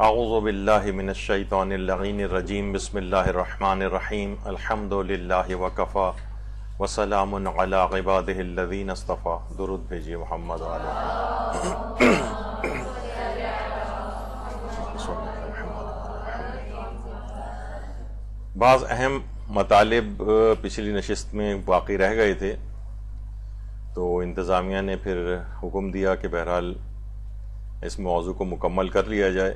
اعوذ باللہ من الشیطان اللعین الرجیم بسم اللہ الرحمن الرحیم الحمد للہ وکفا وسلام علی عبادہ الذین اصطفیٰ. درود بھیجیے محمد علیہ. بعض اہم مطالب پچھلی نشست میں باقی رہ گئے تھے، تو انتظامیہ نے پھر حکم دیا کہ بہرحال اس موضوع کو مکمل کر لیا جائے،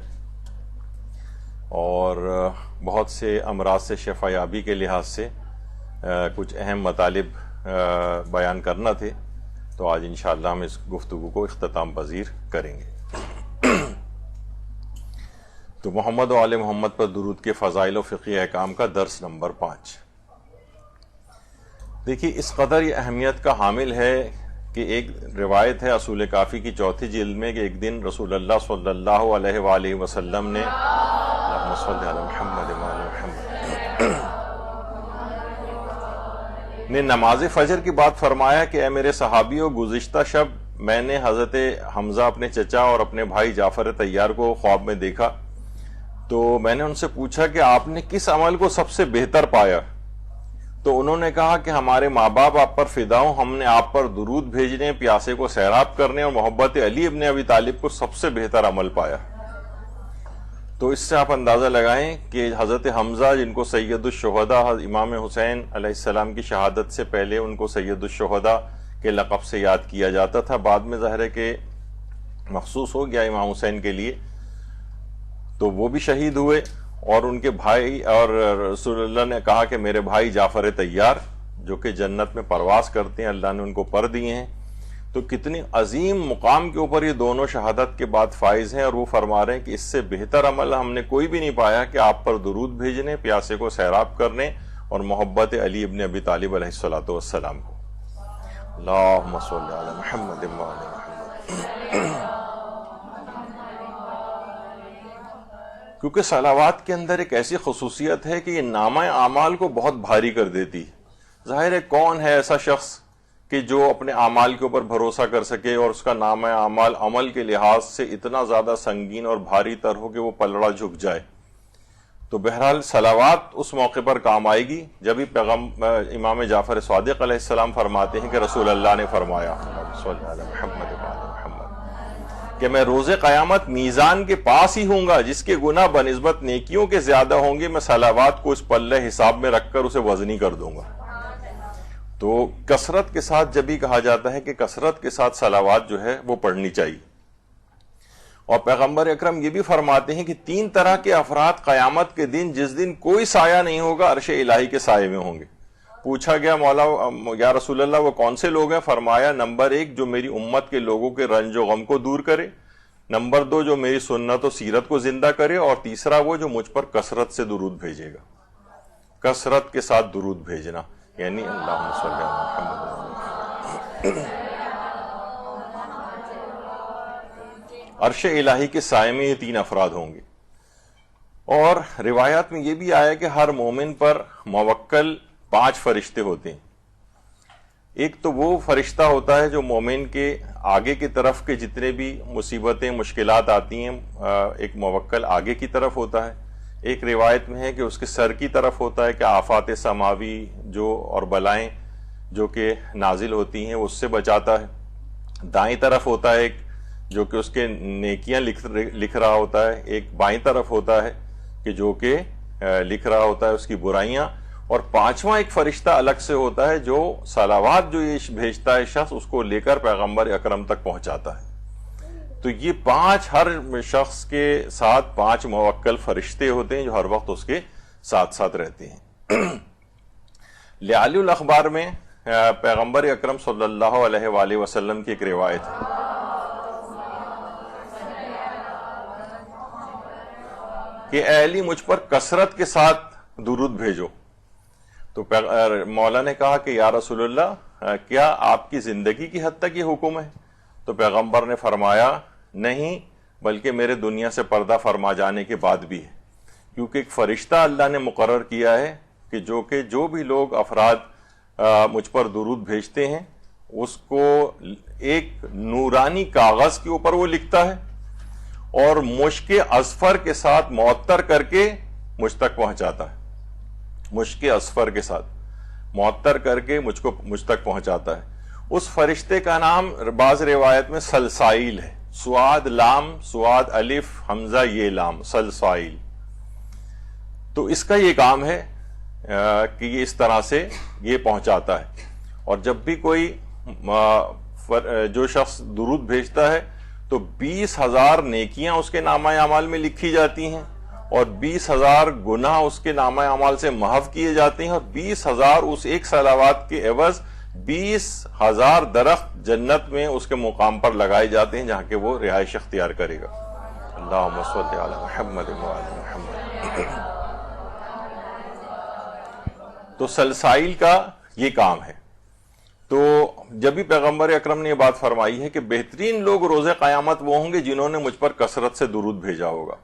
اور بہت سے امراض سے شفا یابی کے لحاظ سے کچھ اہم مطالب بیان کرنا تھے، تو آج انشاءاللہ ہم اس گفتگو کو اختتام پذیر کریں گے. تو محمد و آل محمد پر درود کے فضائل و فقہی احکام کا درس نمبر 5. دیکھیے، اس قدر یہ اہمیت کا حامل ہے کہ ایک روایت ہے اصول کافی کی 4 جلد میں کہ ایک دن رسول اللہ صلی اللہ علیہ وآلہ وسلم نے اللہم صلی علی محمد وآل محمد نے نماز فجر کی بات فرمایا کہ اے میرے صحابیوں، گزشتہ شب میں نے حضرت حمزہ اپنے چچا اور اپنے بھائی جعفر طیار کو خواب میں دیکھا، تو میں نے ان سے پوچھا کہ آپ نے کس عمل کو سب سے بہتر پایا؟ تو انہوں نے کہا کہ ہمارے ماں باپ آپ پر فدا ہوں، ہم نے آپ پر درود بھیجنے، پیاسے کو سیراب کرنے اور محبت علی ابن ابی طالب کو سب سے بہتر عمل پایا. تو اس سے آپ اندازہ لگائیں کہ حضرت حمزہ، جن کو سید الشہداء، امام حسین علیہ السلام کی شہادت سے پہلے ان کو سید الشہداء کے لقب سے یاد کیا جاتا تھا، بعد میں ظاہر ہے کہ مخصوص ہو گیا امام حسین کے لیے، تو وہ بھی شہید ہوئے. اور ان کے بھائی، اور رسول اللہ نے کہا کہ میرے بھائی جعفر طیار جو کہ جنت میں پرواز کرتے ہیں، اللہ نے ان کو پر دیے ہیں. تو کتنی عظیم مقام کے اوپر یہ دونوں شہادت کے بعد فائز ہیں، اور وہ فرما رہے ہیں کہ اس سے بہتر عمل ہم نے کوئی بھی نہیں پایا کہ آپ پر درود بھیجنے، پیاسے کو سیراب کرنے اور محبت علی ابن ابی طالب علیہ السلام کو. اللہم صلی علی محمد وآل محمد. کیونکہ صلوات کے اندر ایک ایسی خصوصیت ہے کہ یہ نامہ اعمال کو بہت بھاری کر دیتی. ظاہر ہے کون ہے ایسا شخص کہ جو اپنے اعمال کے اوپر بھروسہ کر سکے اور اس کا نامہ اعمال عمل کے لحاظ سے اتنا زیادہ سنگین اور بھاری تر ہو کہ وہ پلڑا جھک جائے. تو بہرحال صلوات اس موقع پر کام آئے گی جب ہی امام جعفر صادق علیہ السلام فرماتے ہیں کہ رسول اللہ نے فرمایا صلی اللہ محمد کہ میں روز قیامت میزان کے پاس ہی ہوں گا، جس کے گناہ بنسبت نیکیوں کے زیادہ ہوں گے، میں صلوات کو اس پلے حساب میں رکھ کر اسے وزنی کر دوں گا. تو کثرت کے ساتھ جب بھی کہا جاتا ہے کہ کثرت کے ساتھ صلوات جو ہے وہ پڑھنی چاہیے. اور پیغمبر اکرم یہ بھی فرماتے ہیں کہ 3 طرح کے افراد قیامت کے دن، جس دن کوئی سایہ نہیں ہوگا، عرش الہی کے سائے میں ہوں گے. پوچھا گیا مولا یا رسول اللہ وہ کون سے لوگ ہیں؟ فرمایا نمبر 1 جو میری امت کے لوگوں کے رنج و غم کو دور کرے، نمبر 2 جو میری سنت و سیرت کو زندہ کرے، اور تیسرا وہ جو مجھ پر کثرت سے درود بھیجے گا. کثرت کے ساتھ درود بھیجنا یعنی اللہم صلی علی محمد. عرش الہی کے سائے میں یہ 3 افراد ہوں گے. اور روایات میں یہ بھی آیا کہ ہر مومن پر موکل 5 فرشتے ہوتے ہیں. ایک تو وہ فرشتہ ہوتا ہے جو مومن کے آگے کی طرف کے جتنے بھی مصیبتیں مشکلات آتی ہیں، ایک موکل آگے کی طرف ہوتا ہے. ایک روایت میں ہے کہ اس کے سر کی طرف ہوتا ہے کہ آفات سماوی جو اور بلائیں جو کہ نازل ہوتی ہیں اس سے بچاتا ہے. دائیں طرف ہوتا ہے ایک جو کہ اس کے نیکیاں لکھ رہا ہوتا ہے. ایک بائیں طرف ہوتا ہے کہ جو کہ لکھ رہا ہوتا ہے اس کی برائیاں. اور 5واں ایک فرشتہ الگ سے ہوتا ہے جو صلوات جو یہ بھیجتا ہے شخص، اس کو لے کر پیغمبر اکرم تک پہنچاتا ہے. تو یہ 5 ہر شخص کے ساتھ 5 موکل فرشتے ہوتے ہیں جو ہر وقت اس کے ساتھ ساتھ رہتے ہیں. لعلی الاخبار میں پیغمبر اکرم صلی اللہ علیہ وآلہ وسلم کی ایک روایت ہے کہ اے علی مجھ پر کثرت کے ساتھ درود بھیجو. تو مولا نے کہا کہ یا رسول اللہ کیا آپ کی زندگی کی حد تک یہ حکم ہے؟ تو پیغمبر نے فرمایا نہیں، بلکہ میرے دنیا سے پردہ فرما جانے کے بعد بھی ہے. کیونکہ ایک فرشتہ اللہ نے مقرر کیا ہے کہ جو بھی لوگ افراد مجھ پر درود بھیجتے ہیں اس کو ایک نورانی کاغذ کے اوپر وہ لکھتا ہے، اور مشک اصفر کے ساتھ معطر کر کے مجھ تک پہنچاتا ہے. مشک اصفر کے ساتھ معطر کر کے مجھ تک پہنچاتا ہے. اس فرشتے کا نام بعض روایت میں سلسائل ہے. سواد لام، سواد الف، حمزہ یہ لام، سلسائل. تو اس کا یہ کام ہے کہ یہ اس طرح سے یہ پہنچاتا ہے. اور جب بھی کوئی جو شخص درود بھیجتا ہے تو 20,000 نیکیاں اس کے نامہ اعمال میں لکھی جاتی ہیں اور 20,000 گناہ اس کے نامہ اعمال سے محو کیے جاتے ہیں اور 20,000 اس ایک صلوات کے عوض 20,000 درخت جنت میں اس کے مقام پر لگائے جاتے ہیں جہاں کہ وہ رہائش اختیار کرے گا. اللہم صلی علی محمد وعلی محمد. تو سلسائل کا یہ کام ہے. تو جب بھی پیغمبر اکرم نے یہ بات فرمائی ہے کہ بہترین لوگ روز قیامت وہ ہوں گے جنہوں نے مجھ پر کثرت سے درود بھیجا ہوگا.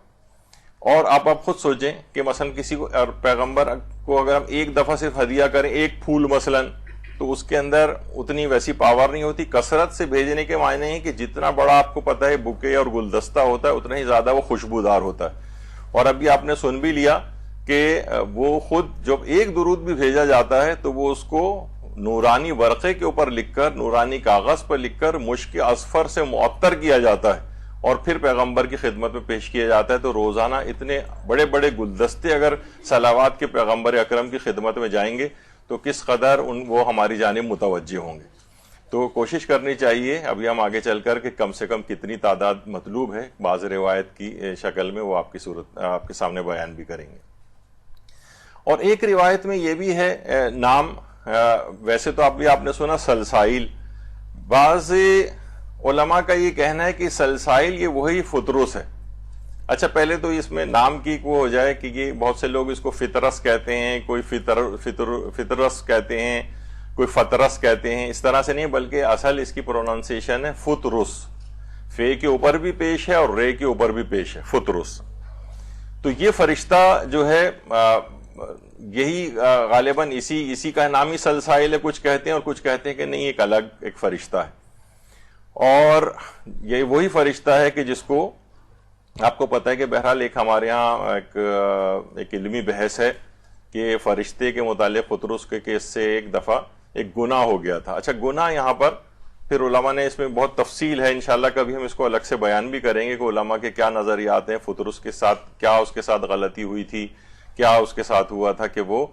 اور آپ خود سوچیں کہ مثلا کسی کو اور پیغمبر کو اگر ہم ایک دفعہ صرف ہدیہ کریں، ایک پھول مثلا، تو اس کے اندر اتنی ویسی پاور نہیں ہوتی. کثرت سے بھیجنے کے معنی ہیں کہ جتنا بڑا آپ کو پتہ ہے بکے اور گلدستہ ہوتا ہے اتنا ہی زیادہ وہ خوشبودار ہوتا ہے. اور ابھی آپ نے سن بھی لیا کہ وہ خود جب ایک درود بھی بھیجا جاتا ہے تو وہ اس کو نورانی ورقے کے اوپر لکھ کر، نورانی کاغذ پر لکھ کر مشک اصفر سے معطر کیا جاتا ہے اور پھر پیغمبر کی خدمت میں پیش کیا جاتا ہے. تو روزانہ اتنے بڑے بڑے گلدستے اگر صلوات کے پیغمبر اکرم کی خدمت میں جائیں گے تو کس قدر وہ ہماری جانب متوجہ ہوں گے. تو کوشش کرنی چاہیے. ابھی ہم آگے چل کر کہ کم سے کم کتنی تعداد مطلوب ہے بعض روایت کی شکل میں وہ آپ کے سامنے بیان بھی کریں گے. اور ایک روایت میں یہ بھی ہے نام، ویسے تو آپ نے سنا سلسائل. بعض علماء کا یہ کہنا ہے کہ سلسائل یہ وہی فطرس ہے. اچھا پہلے تو اس میں نام کی وہ ہو جائے کہ یہ بہت سے لوگ اس کو فطرس کہتے ہیں، کوئی فطرس کہتے ہیں، کوئی فطرس کہتے ہیں. اس طرح سے نہیں، بلکہ اصل اس کی پروننسیشن ہے فطرس. فے کے اوپر بھی پیش ہے اور رے کے اوپر بھی پیش ہے، فطرس. تو یہ فرشتہ جو ہے یہی غالباً اسی کا نام ہی سلسائل ہے. کچھ کہتے ہیں اور کچھ کہتے ہیں کہ نہیں، ایک الگ ایک فرشتہ ہے. اور یہ وہی فرشتہ ہے کہ جس کو آپ کو پتہ ہے کہ بہرحال ایک ہمارے ہاں ایک علمی بحث ہے کہ فرشتے کے متعلق فطرس کے کیس سے ایک دفعہ ایک گناہ ہو گیا تھا. اچھا گناہ یہاں پر پھر علماء نے اس میں بہت تفصیل ہے، انشاءاللہ کبھی ہم اس کو الگ سے بیان بھی کریں گے کہ علماء کے کیا نظریات ہیں فطرس کے ساتھ، کیا اس کے ساتھ غلطی ہوئی تھی، کیا اس کے ساتھ ہوا تھا کہ وہ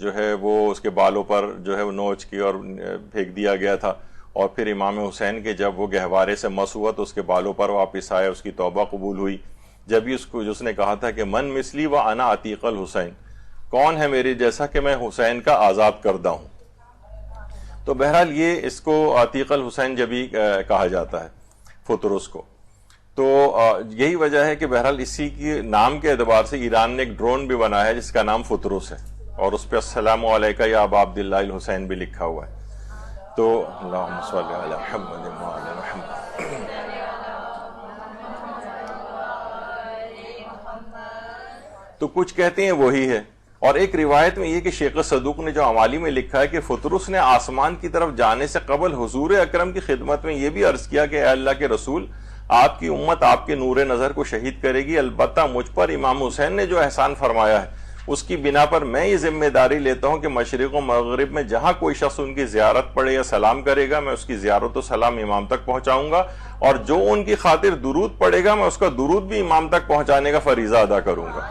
جو ہے وہ اس کے بالوں پر جو ہے وہ نوچ کی اور پھینک دیا گیا تھا. اور پھر امام حسین کے جب وہ گہوارے سے مس ہوا تو اس کے بالوں پر واپس آیا، اس کی توبہ قبول ہوئی. جب بھی اس نے کہا تھا کہ من مثلی و انا عتیق الحسین، کون ہے میرے جیسا کہ میں حسین کا آزاد کردہ ہوں. تو بہرحال یہ اس کو عتیق الحسین جبھی کہا جاتا ہے فطرس کو. تو یہی وجہ ہے کہ بہرحال اسی کی نام کے اعتبار سے ایران نے ایک ڈرون بھی بنایا ہے جس کا نام فطرس ہے اور اس پہ السلام علیکہ یا ابا عبداللہ الحسین بھی لکھا ہوا ہے. تو اللہم صلی علی محمد وعلی محمد. تو کچھ کہتے ہیں وہی ہے. اور ایک روایت میں یہ کہ شیخ صدوق نے جو عوالی میں لکھا ہے کہ فطرس نے آسمان کی طرف جانے سے قبل حضور اکرم کی خدمت میں یہ بھی عرض کیا کہ اے اللہ کے رسول، آپ کی امت آپ کے نور نظر کو شہید کرے گی، البتہ مجھ پر امام حسین نے جو احسان فرمایا ہے اس کی بنا پر میں یہ ذمہ داری لیتا ہوں کہ مشرق و مغرب میں جہاں کوئی شخص ان کی زیارت پڑھے یا سلام کرے گا میں اس کی زیارت و سلام امام تک پہنچاؤں گا، اور جو ان کی خاطر درود پڑھے گا میں اس کا درود بھی امام تک پہنچانے کا فریضہ ادا کروں گا.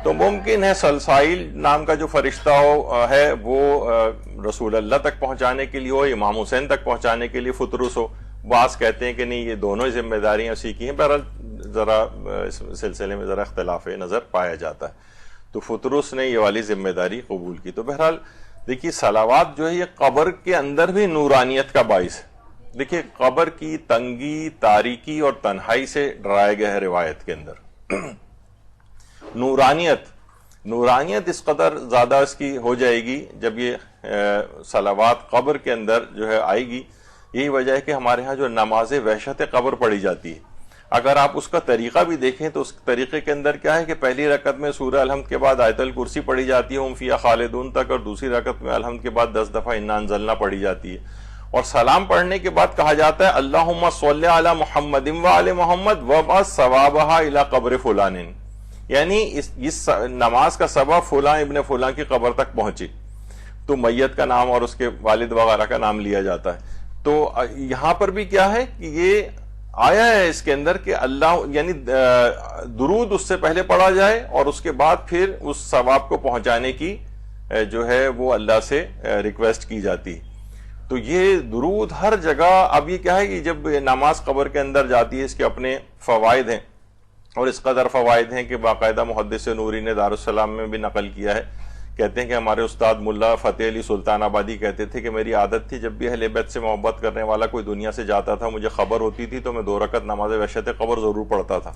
تو ممکن ہے سلسائل نام کا جو فرشتہ ہے وہ رسول اللہ تک پہنچانے کے لیے ہو، امام حسین تک پہنچانے کے لیے فطرس ہو. بعض کہتے ہیں کہ نہیں، یہ دونوں ذمہ داریاں اسی کی ہیں. بہرحال ذرا اس سلسلے میں ذرا اختلاف نظر پایا جاتا ہے. تو فطرس نے یہ والی ذمہ داری قبول کی. تو بہرحال دیکھیے صلوات جو ہے یہ قبر کے اندر بھی نورانیت کا باعث ہے. دیکھیے قبر کی تنگی، تاریکی اور تنہائی سے ڈرایا گیا ہے روایت کے اندر. نورانیت اس قدر زیادہ اس کی ہو جائے گی جب یہ صلوات قبر کے اندر جو ہے آئے گی. یہی وجہ ہے کہ ہمارے ہاں جو نماز وحشت قبر پڑھی جاتی ہے اگر آپ اس کا طریقہ بھی دیکھیں تو اس طریقے کے اندر کیا ہے کہ پہلی رکعت میں سورہ الحمد کے بعد آیت الکرسی پڑھی جاتی ہے ہم فیہا خالدون تک، اور دوسری رکعت میں الحمد کے بعد 10 دفعہ انا انزلنا پڑھی جاتی ہے، اور سلام پڑھنے کے بعد کہا جاتا ہے اللہم صلی علی محمد وعلی محمد وابعث ثوابہا الی قبر فلان، یعنی اس نماز کا ثواب فلاں ابن فلاں کی قبر تک پہنچے، تو میت کا نام اور اس کے والد وغیرہ کا نام لیا جاتا ہے۔ تو یہاں پر بھی کیا ہے کہ یہ آیا ہے اس کے اندر کہ اللہ یعنی درود اس سے پہلے پڑھا جائے اور اس کے بعد پھر اس ثواب کو پہنچانے کی جو ہے وہ اللہ سے ریکویسٹ کی جاتی۔ تو یہ درود ہر جگہ، اب یہ کیا ہے کہ جب نماز قبر کے اندر جاتی ہے اس کے اپنے فوائد ہیں، اور اس قدر فوائد ہیں کہ باقاعدہ محدث نوری نے دارالسلام میں بھی نقل کیا ہے، کہتے ہیں کہ ہمارے استاد ملا فتح علی سلطان آبادی کہتے تھے کہ میری عادت تھی جب بھی اہل بیت سے محبت کرنے والا کوئی دنیا سے جاتا تھا، مجھے خبر ہوتی تھی تو میں 2 رکعت نماز وحشت قبر ضرور پڑھتا تھا،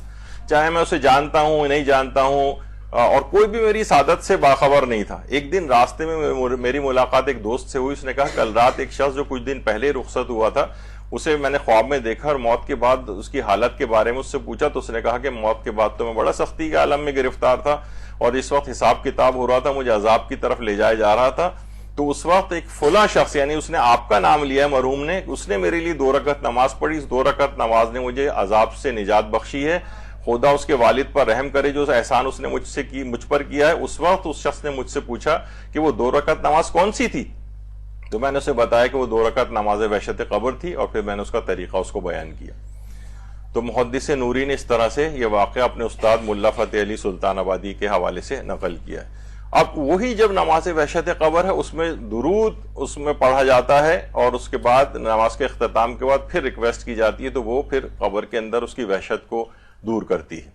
چاہے میں اسے جانتا ہوں نہیں جانتا ہوں، اور کوئی بھی میری سعادت سے باخبر نہیں تھا۔ ایک دن راستے میں میری ملاقات ایک دوست سے ہوئی، اس نے کہا کل رات ایک شخص جو کچھ دن پہلے رخصت ہوا تھا اسے میں نے خواب میں دیکھا، اور موت کے بعد اس کی حالت کے بارے میں اس سے پوچھا تو اس نے کہا کہ موت کے بعد تو میں بڑا سختی کے عالم میں گرفتار تھا، اور اس وقت حساب کتاب ہو رہا تھا، مجھے عذاب کی طرف لے جایا جا رہا تھا، تو اس وقت ایک فلاں شخص یعنی اس نے آپ کا نام لیا ہے مرحوم نے، اس نے میرے لیے 2 رکعت نماز پڑھی، اس 2 رکعت نماز نے مجھے عذاب سے نجات بخشی ہے، خدا اس کے والد پر رحم کرے جو احسان اس نے مجھ پر کیا ہے۔ اس وقت اس شخص نے مجھ سے پوچھا کہ وہ 2 رکعت نماز کون سی تھی، تو میں نے اسے بتایا کہ وہ 2 رکعت نماز وحشت قبر تھی، اور پھر میں نے اس کا طریقہ اس کو بیان کیا۔ تو محدث نوری نے اس طرح سے یہ واقعہ اپنے استاد ملا فتح علی سلطان آبادی کے حوالے سے نقل کیا ہے۔ اب وہی جب نماز وحشت قبر ہے اس میں درود اس میں پڑھا جاتا ہے، اور اس کے بعد نماز کے اختتام کے بعد پھر ریکویسٹ کی جاتی ہے، تو وہ پھر قبر کے اندر اس کی وحشت کو دور کرتی ہے۔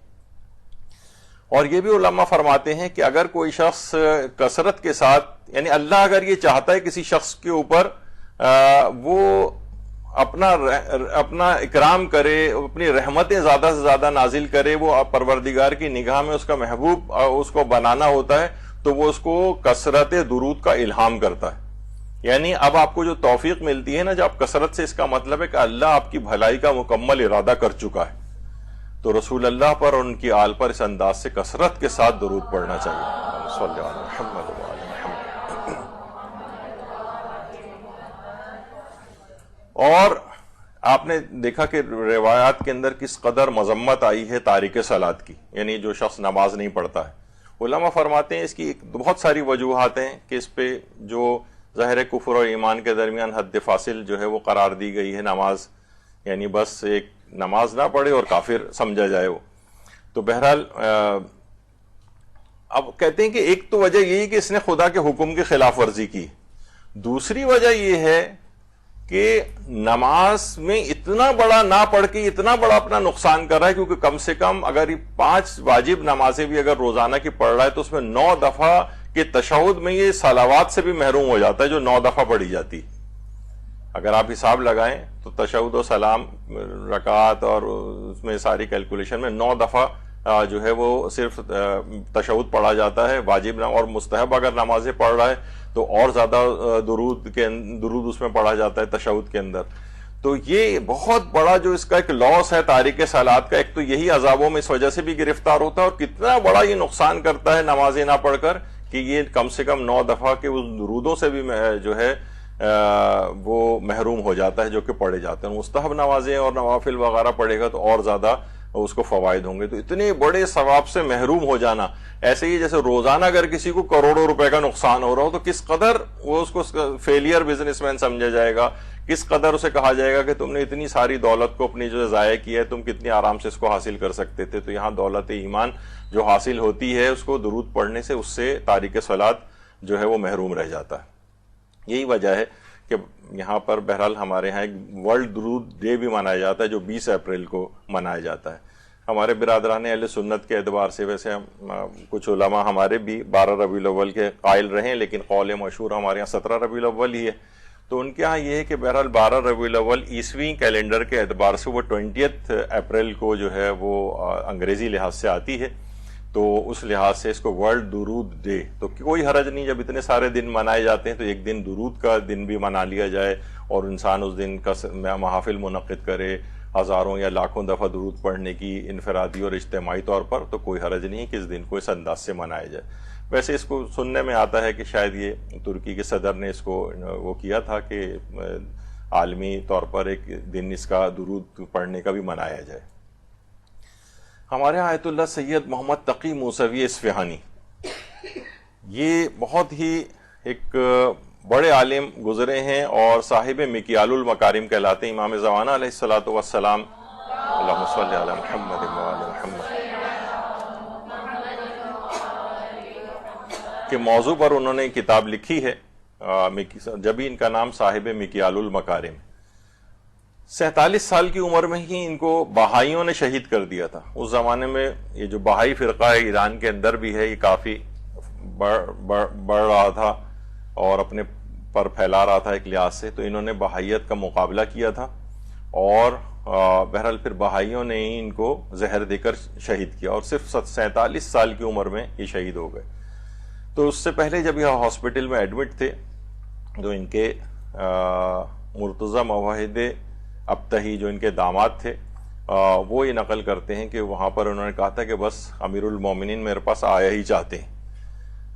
اور یہ بھی علماء فرماتے ہیں کہ اگر کوئی شخص کثرت کے ساتھ یعنی اللہ اگر یہ چاہتا ہے کسی شخص کے اوپر وہ اپنا اکرام کرے، اپنی رحمتیں زیادہ سے زیادہ نازل کرے، وہ پروردگار کی نگاہ میں اس کا محبوب اس کو بنانا ہوتا ہے، تو وہ اس کو کثرت درود کا الہام کرتا ہے۔ یعنی اب آپ کو جو توفیق ملتی ہے نا جب کثرت سے، اس کا مطلب ہے کہ اللہ آپ کی بھلائی کا مکمل ارادہ کر چکا ہے، تو رسول اللہ پر اور ان کی آل پر اس انداز سے کثرت کے ساتھ درود پڑھنا چاہیے۔ صلی اللہ علیہ محمد وعلی محمد۔ اور آپ نے دیکھا کہ روایات کے اندر کس قدر مذمت آئی ہے تارک صلاۃ کی، یعنی جو شخص نماز نہیں پڑھتا ہے۔ علماء فرماتے ہیں اس کی بہت ساری وجوہات ہیں کہ اس پہ جو ظاہر کفر اور ایمان کے درمیان حد فاصل جو ہے وہ قرار دی گئی ہے نماز، یعنی بس ایک نماز نہ پڑھے اور کافر سمجھا جائے وہ۔ تو بہرحال اب کہتے ہیں کہ ایک تو وجہ یہی کہ اس نے خدا کے حکم کی خلاف ورزی کی، دوسری وجہ یہ ہے کہ نماز میں اتنا بڑا نہ پڑھ کے اتنا بڑا اپنا نقصان کر رہا ہے، کیونکہ کم سے کم اگر 5 واجب نمازیں بھی اگر روزانہ کی پڑھ رہا ہے تو اس میں 9 دفعہ کے تشہد میں یہ صلوات سے بھی محروم ہو جاتا ہے جو 9 دفعہ پڑھی جاتی۔ اگر آپ حساب لگائیں تو تشہد و سلام رکعات اور اس میں ساری کیلکولیشن میں 9 دفعہ جو ہے وہ صرف تشہد پڑھا جاتا ہے واجب، اور مستحب اگر نمازیں پڑھ رہا ہے تو اور زیادہ درود اس میں پڑھا جاتا ہے تشہد کے اندر۔ تو یہ بہت بڑا جو اس کا ایک لاس ہے تارک صلاۃ کا، ایک تو یہی عذابوں میں اس وجہ سے بھی گرفتار ہوتا ہے، اور کتنا بڑا یہ نقصان کرتا ہے نمازیں نہ پڑھ کر کہ یہ کم سے کم 9 دفعہ کے اس درودوں سے بھی جو ہے وہ محروم ہو جاتا ہے جو کہ پڑھے جاتے ہیں۔ مستحب نمازیں اور نوافل وغیرہ پڑھے گا تو اور زیادہ اس کو فوائد ہوں گے۔ تو اتنے بڑے ثواب سے محروم ہو جانا، ایسے ہی جیسے روزانہ اگر کسی کو کروڑوں روپے کا نقصان ہو رہا ہو تو کس قدر وہ اس کو فیلئر بزنس مین سمجھا جائے گا، کس قدر اسے کہا جائے گا کہ تم نے اتنی ساری دولت کو اپنی جو ضائع کی ہے، تم کتنی آرام سے اس کو حاصل کر سکتے تھے۔ تو یہاں دولت ایمان جو حاصل ہوتی ہے اس کو درود پڑھنے سے، اس سے تارک صلاۃ جو ہے وہ محروم رہ جاتا ہے۔ یہی وجہ ہے کہ یہاں پر بہرحال ہمارے ہاں ایک ورلڈ درود ڈے بھی منایا جاتا ہے جو 20 اپریل کو منایا جاتا ہے۔ ہمارے برادران اہل سنت کے اعتبار سے ویسے کچھ علماء ہمارے بھی 12 ربیع الاول کے قائل رہے، لیکن قول مشہور ہمارے یہاں 17 ربیع الاول ہی ہے۔ تو ان کے ہاں یہ ہے کہ بہرحال 12 ربیع الاول عیسوی کیلنڈر کے اعتبار سے وہ 20 اپریل کو جو ہے وہ انگریزی لحاظ سے آتی ہے، تو اس لحاظ سے اس کو ورلڈ درود ڈے، تو کوئی حرج نہیں جب اتنے سارے دن منائے جاتے ہیں تو ایک دن درود کا دن بھی منا لیا جائے، اور انسان اس دن کا محافل منعقد کرے ہزاروں یا لاکھوں دفعہ درود پڑھنے کی انفرادی اور اجتماعی طور پر، تو کوئی حرج نہیں کہ اس دن کو اس انداز سے منایا جائے۔ ویسے اس کو سننے میں آتا ہے کہ شاید یہ ترکی کے صدر نے اس کو وہ کیا تھا کہ عالمی طور پر ایک دن اس کا درود پڑھنے کا بھی منایا جائے۔ ہمارے آیت اللہ سید محمد تقی موسوی اصفہانی، یہ بہت ہی ایک بڑے عالم گزرے ہیں اور صاحب مکیال المکارم کہلاتے ہیں۔ امام زمانہ علیہ الصلوۃ والسلام، اللہم صلی علی محمد وعلی محمد، کے موضوع پر انہوں نے کتاب لکھی ہے، جبھی ان کا نام صاحب مکیال المکارم۔ 47 سال کی عمر میں ہی ان کو بہائیوں نے شہید کر دیا تھا۔ اس زمانے میں یہ جو بہائی فرقہ ہے ایران کے اندر بھی ہے، یہ کافی بڑھ رہا تھا اور اپنے پر پھیلا رہا تھا ایک لحاظ سے، تو انہوں نے بہائیت کا مقابلہ کیا تھا اور بہرحال پھر بہائیوں نے ہی ان کو زہر دے کر شہید کیا، اور صرف 47 سال کی عمر میں یہ شہید ہو گئے۔ تو اس سے پہلے جب یہ ہاسپٹل میں ایڈمٹ تھے تو ان کے مرتضی موحد ابتہی جو ان کے داماد تھے، وہ یہ نقل کرتے ہیں کہ وہاں پر انہوں نے کہا تھا کہ بس امیر المومنین میرے پاس آیا ہی چاہتے ہیں،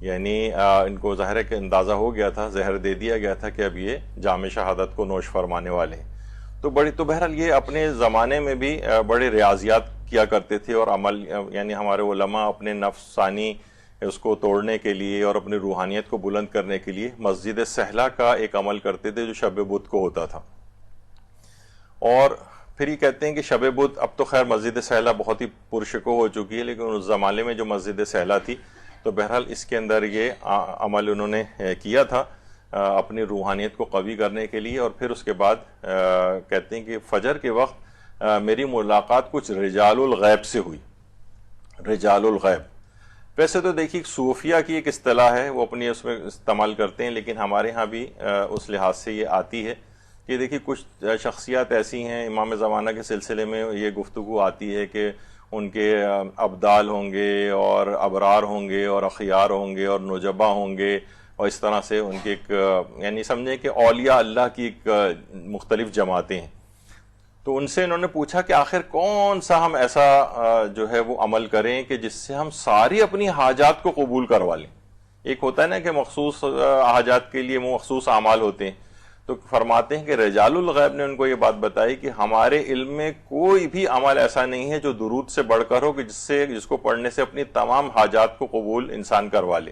یعنی ان کو ظاہر ہے کہ اندازہ ہو گیا تھا، زہر دے دیا گیا تھا کہ اب یہ جام شہادت کو نوش فرمانے والے ہیں۔ تو بہرحال یہ اپنے زمانے میں بھی بڑے ریاضیات کیا کرتے تھے اور عمل، یعنی ہمارے علماء اپنے نفسانی اس کو توڑنے کے لیے اور اپنی روحانیت کو بلند کرنے کے لیے مسجد سہلا کا ایک عمل کرتے تھے جو شب بدھ کو ہوتا تھا۔ اور پھر یہ کہتے ہیں کہ شب بدھ، اب تو خیر مسجد سہلا بہت ہی پرشکو ہو چکی ہے، لیکن اس زمانے میں جو مسجد سہلا تھی تو بہرحال اس کے اندر یہ عمل انہوں نے کیا تھا اپنی روحانیت کو قوی کرنے کے لیے۔ اور پھر اس کے بعد کہتے ہیں کہ فجر کے وقت میری ملاقات کچھ رجال الغیب سے ہوئی۔ رجال الغیب ویسے تو دیکھیے صوفیہ کی ایک اصطلاح ہے، وہ اپنی اس میں استعمال کرتے ہیں، لیکن ہمارے ہاں بھی اس لحاظ سے یہ آتی ہے کہ دیکھیے کچھ شخصیات ایسی ہیں، امام زمانہ کے سلسلے میں یہ گفتگو آتی ہے کہ ان کے ابدال ہوں گے اور ابرار ہوں گے اور اخیار ہوں گے اور نجبا ہوں گے، اور اس طرح سے ان کے ایک یعنی سمجھیں کہ اولیاء اللہ کی ایک مختلف جماعتیں ہیں۔ تو ان سے انہوں نے پوچھا کہ آخر کون سا ہم ایسا جو ہے وہ عمل کریں کہ جس سے ہم ساری اپنی حاجات کو قبول کروا لیں۔ ایک ہوتا ہے نا کہ مخصوص حاجات کے لیے مخصوص اعمال ہوتے ہیں، تو فرماتے ہیں کہ رجال الغیب نے ان کو یہ بات بتائی کہ ہمارے علم میں کوئی بھی عمل ایسا نہیں ہے جو درود سے بڑھ کر ہو کہ جس کو پڑھنے سے اپنی تمام حاجات کو قبول انسان کروا لے۔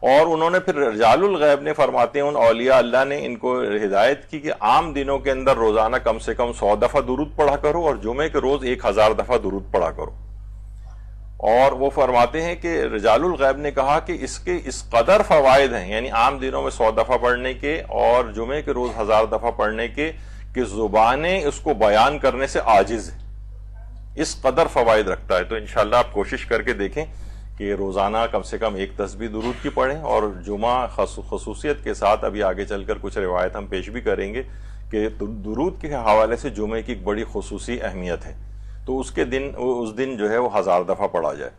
اور انہوں نے پھر رجال الغیب نے فرماتے ہیں ان اولیاء اللہ نے ان کو ہدایت کی کہ عام دنوں کے اندر روزانہ کم سے کم 100 دفعہ درود پڑھا کرو اور جمعے کے روز 1000 دفعہ درود پڑھا کرو۔ اور وہ فرماتے ہیں کہ رجال الغیب نے کہا کہ اس کے اس قدر فوائد ہیں، یعنی عام دنوں میں 100 دفعہ پڑھنے کے اور جمعے کے روز 1000 دفعہ پڑھنے کے، کہ زبانیں اس کو بیان کرنے سے عاجز ہے، اس قدر فوائد رکھتا ہے۔ تو انشاءاللہ آپ کوشش کر کے دیکھیں کہ روزانہ کم سے کم ایک تسبیح درود کی پڑھیں، اور جمعہ خصوصیت کے ساتھ ابھی آگے چل کر کچھ روایت ہم پیش بھی کریں گے کہ درود کے حوالے سے جمعے کی ایک بڑی خصوصی اہمیت ہے، تو اس دن جو ہے وہ 1000 دفعہ پڑھا جائے۔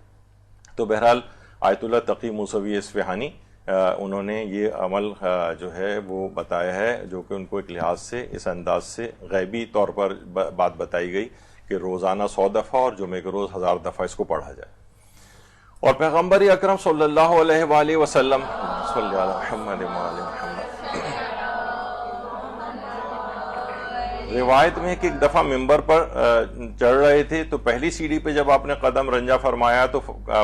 تو بہرحال آیت اللہ تقی موسوی اصفہانی انہوں نے یہ عمل جو ہے وہ بتایا ہے، جو کہ ان کو ایک لحاظ سے اس انداز سے غیبی طور پر بات بتائی گئی کہ روزانہ 100 دفعہ اور جمعے کے روز 1000 دفعہ اس کو پڑھا جائے۔ اور پیغمبر اکرم صلی اللہ علیہ وآلہ وسلم صلی اللہ محمد وآلہ محمد، روایت میں کہ ایک دفعہ ممبر پر چڑھ رہے تھے تو پہلی سیڑھی پہ جب آپ نے قدم رنجا فرمایا تو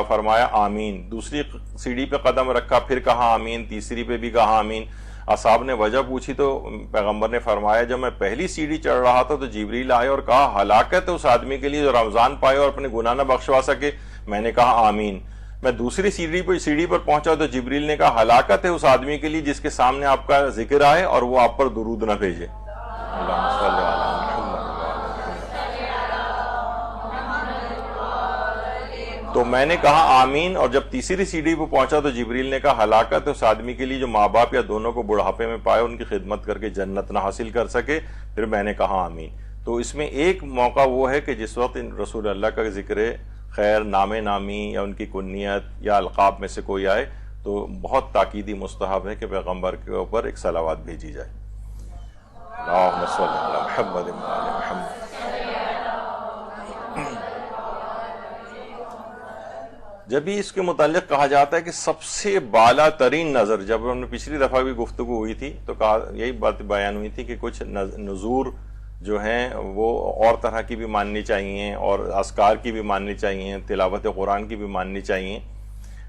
فرمایا آمین، دوسری سیڑھی پہ قدم رکھا پھر کہا آمین، تیسری پہ بھی کہا آمین۔ اصحاب نے وجہ پوچھی تو پیغمبر نے فرمایا جب میں پہلی سیڑھی چڑھ رہا تھا تو جبریل آئے اور کہا ہلاکت ہے اس آدمی کے لیے جو رمضان پائے اور اپنے گناہ نہ بخشوا سکے، میں نے کہا آمین۔ میں دوسری سیڑھی پر پہنچا تو جبریل نے کہا ہلاکت ہے اس آدمی کے لیے جس کے سامنے آپ کا ذکر آئے اور وہ آپ پر درود نہ بھیجے۔ اللہم صلی علی محمد۔ تو میں نے کہا آمین، اور جب تیسری سیڑھی پہ پہنچا تو جبریل نے کہا ہلاکت ہے اس آدمی کے لیے جو ماں باپ یا دونوں کو بڑھاپے میں پائے، ان کی خدمت کر کے جنت نہ حاصل کر سکے، پھر میں نے کہا آمین۔ تو اس میں ایک موقع وہ ہے کہ جس وقت رسول اللہ کا ذکر خیر نام نامی یا ان کی کنیت یا القاب میں سے کوئی آئے تو بہت تاکیدی مستحب ہے کہ پیغمبر کے اوپر ایک صلوات بھیجی جائے۔ اللہم صلی علی محمد وعلی محمد۔ جب بھی اس کے متعلق کہا جاتا ہے کہ سب سے بالا ترین نظر، جب ہم نے پچھلی دفعہ بھی گفتگو ہوئی تھی تو یہی بات بیان ہوئی تھی کہ کچھ نذور جو ہیں وہ اور طرح کی بھی ماننی چاہیے، اور اذکار کی بھی ماننی چاہیے، تلاوت قرآن کی بھی ماننی چاہیے،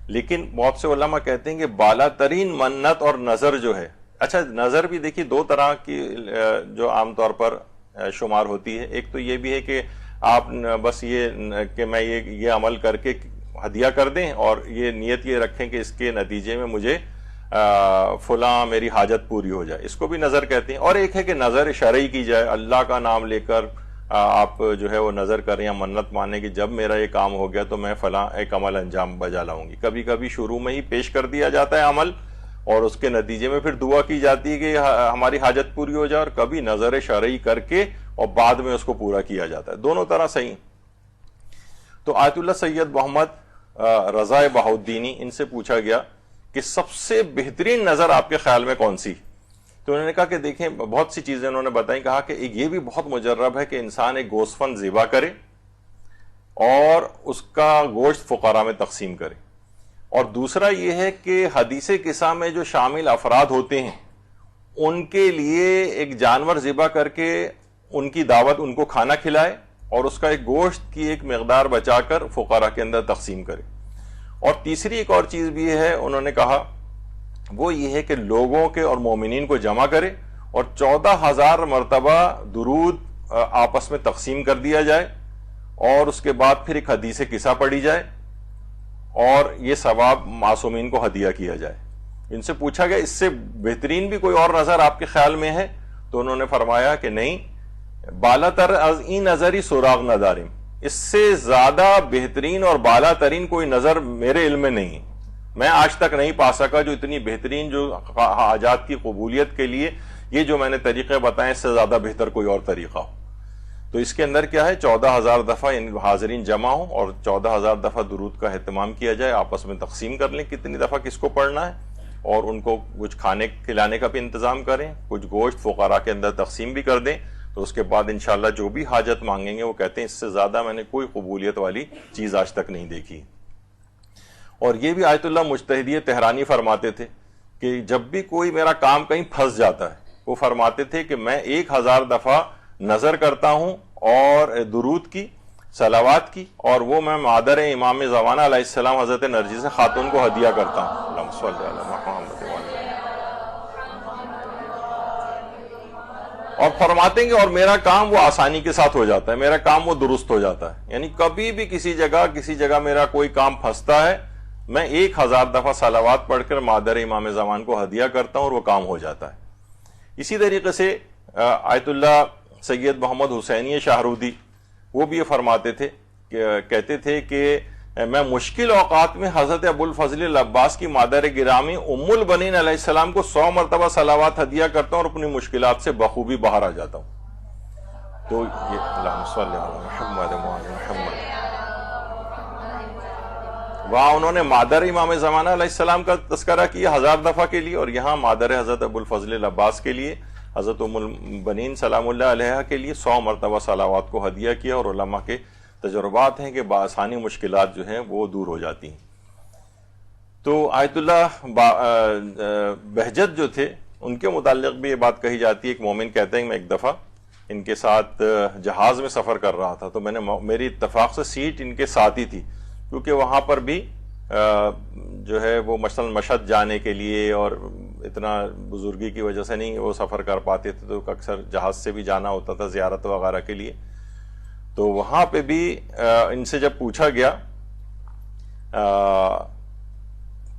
لیکن بہت سے علماء کہتے ہیں کہ بالا ترین منت اور نظر جو ہے، اچھا نظر بھی دیکھیے دو طرح کی جو عام طور پر شمار ہوتی ہے، ایک تو یہ بھی ہے کہ آپ بس یہ کہ میں یہ عمل کر کے ہدیہ کر دیں اور یہ نیت یہ رکھیں کہ اس کے نتیجے میں مجھے فلاں میری حاجت پوری ہو جائے، اس کو بھی نظر کہتے ہیں، اور ایک ہے کہ نظر شرعی کی جائے، اللہ کا نام لے کر آپ جو ہے وہ نظر کریں یا منت مانیں کہ جب میرا یہ کام ہو گیا تو میں فلاں ایک عمل انجام بجا لاؤں گی۔ کبھی کبھی شروع میں ہی پیش کر دیا جاتا ہے عمل اور اس کے نتیجے میں پھر دعا کی جاتی ہے کہ ہماری حاجت پوری ہو جائے، اور کبھی نظر شرعی کر کے اور بعد میں اس کو پورا کیا جاتا ہے، دونوں طرح صحیح۔ تو آیت اللہ سید محمد رضا بہاؤالدینی، ان سے پوچھا گیا کہ سب سے بہترین نظر آپ کے خیال میں کون سی؟ تو انہوں نے کہا کہ دیکھیں بہت سی چیزیں انہوں نے بتائیں، کہا کہ یہ بھی بہت مجرب ہے کہ انسان ایک گوشت فند ذبح کرے اور اس کا گوشت فقراء میں تقسیم کرے، اور دوسرا یہ ہے کہ حدیث قصہ میں جو شامل افراد ہوتے ہیں ان کے لیے ایک جانور ذبح کر کے ان کی دعوت، ان کو کھانا کھلائے اور اس کا ایک گوشت کی ایک مقدار بچا کر فقراء کے اندر تقسیم کرے، اور تیسری ایک اور چیز بھی ہے انہوں نے کہا وہ یہ ہے کہ لوگوں کے اور مومنین کو جمع کرے اور 14,000 مرتبہ درود آپس میں تقسیم کر دیا جائے، اور اس کے بعد پھر ایک حدیث قصہ پڑھی جائے اور یہ ثواب معصومین کو ہدیہ کیا جائے۔ ان سے پوچھا گیا اس سے بہترین بھی کوئی اور نظر آپ کے خیال میں ہے؟ تو انہوں نے فرمایا کہ نہیں، بالا تر از این نظری سراغ ندارم، اس سے زیادہ بہترین اور بالا ترین کوئی نظر میرے علم میں نہیں، میں آج تک نہیں پا سکا جو اتنی بہترین جو حاجات کی قبولیت کے لیے یہ جو میں نے طریقے بتائے اس سے زیادہ بہتر کوئی اور طریقہ ہو۔ تو اس کے اندر کیا ہے، 14,000 دفعہ حاضرین جمع ہوں اور 14,000 دفعہ درود کا اہتمام کیا جائے، آپس میں تقسیم کر لیں کتنی دفعہ کس کو پڑھنا ہے، اور ان کو کچھ کھانے کھلانے کا بھی انتظام کریں، کچھ گوشت فقراء کے اندر تقسیم بھی کر دیں، تو اس کے بعد انشاءاللہ جو بھی حاجت مانگیں گے وہ کہتے ہیں اس سے زیادہ میں نے کوئی قبولیت والی چیز آج تک نہیں دیکھی۔ اور یہ بھی آیت اللہ مجتہدی تہرانی فرماتے تھے کہ جب بھی کوئی میرا کام کہیں پھنس جاتا ہے، وہ فرماتے تھے کہ میں 1,000 دفعہ نظر کرتا ہوں اور درود کی، صلوات کی، اور وہ میں مادر امام زمانہ علیہ السلام حضرت نرجس خاتون کو ہدیہ کرتا ہوں۔ اللہم صلی علی محمد۔ اور فرماتے ہیں کہ اور میرا کام وہ آسانی کے ساتھ ہو جاتا ہے، میرا کام وہ درست ہو جاتا ہے، یعنی کبھی بھی کسی جگہ میرا کوئی کام پھنستا ہے، میں 1,000 دفعہ صلوات پڑھ کر مادر امام زمان کو ہدیہ کرتا ہوں اور وہ کام ہو جاتا ہے۔ اسی طریقے سے آیت اللہ سید محمد حسینی شاہرودی وہ بھی یہ فرماتے تھے کہ کہتے تھے کہ میں مشکل اوقات میں حضرت ابو الفضل العباس کی مادر گرامی ام البنین علیہ السلام کو 100 مرتبہ صلوات ہدیہ کرتا ہوں اور اپنی مشکلات سے بخوبی باہر آ جاتا ہوں۔ تو یہ اللہم صلی علی محمد محمد، وہاں انہوں نے مادر امام زمانہ علیہ السلام کا تذکرہ کیا 1000 دفعہ کے لیے، اور یہاں مادر حضرت ابو الفضل العباس کے لیے، حضرت ام البنین سلام اللہ علیہ کے لیے 100 مرتبہ صلوات کو ہدیہ کیا، اور علماء کے تجربات ہیں کہ بآسانی مشکلات جو ہیں وہ دور ہو جاتی ہیں۔ تو آیت اللہ بہجت جو تھے ان کے متعلق بھی یہ بات کہی جاتی ہے، ایک مومن کہتے ہیں میں ایک دفعہ ان کے ساتھ جہاز میں سفر کر رہا تھا، تو میں نے میری اتفاق سے سیٹ ان کے ساتھ ہی تھی، کیونکہ وہاں پر بھی جو ہے وہ مثلا مشہد جانے کے لیے اور اتنا بزرگی کی وجہ سے نہیں وہ سفر کر پاتے تھے، تو اکثر جہاز سے بھی جانا ہوتا تھا زیارت وغیرہ کے لیے۔ تو وہاں پہ بھی ان سے جب پوچھا گیا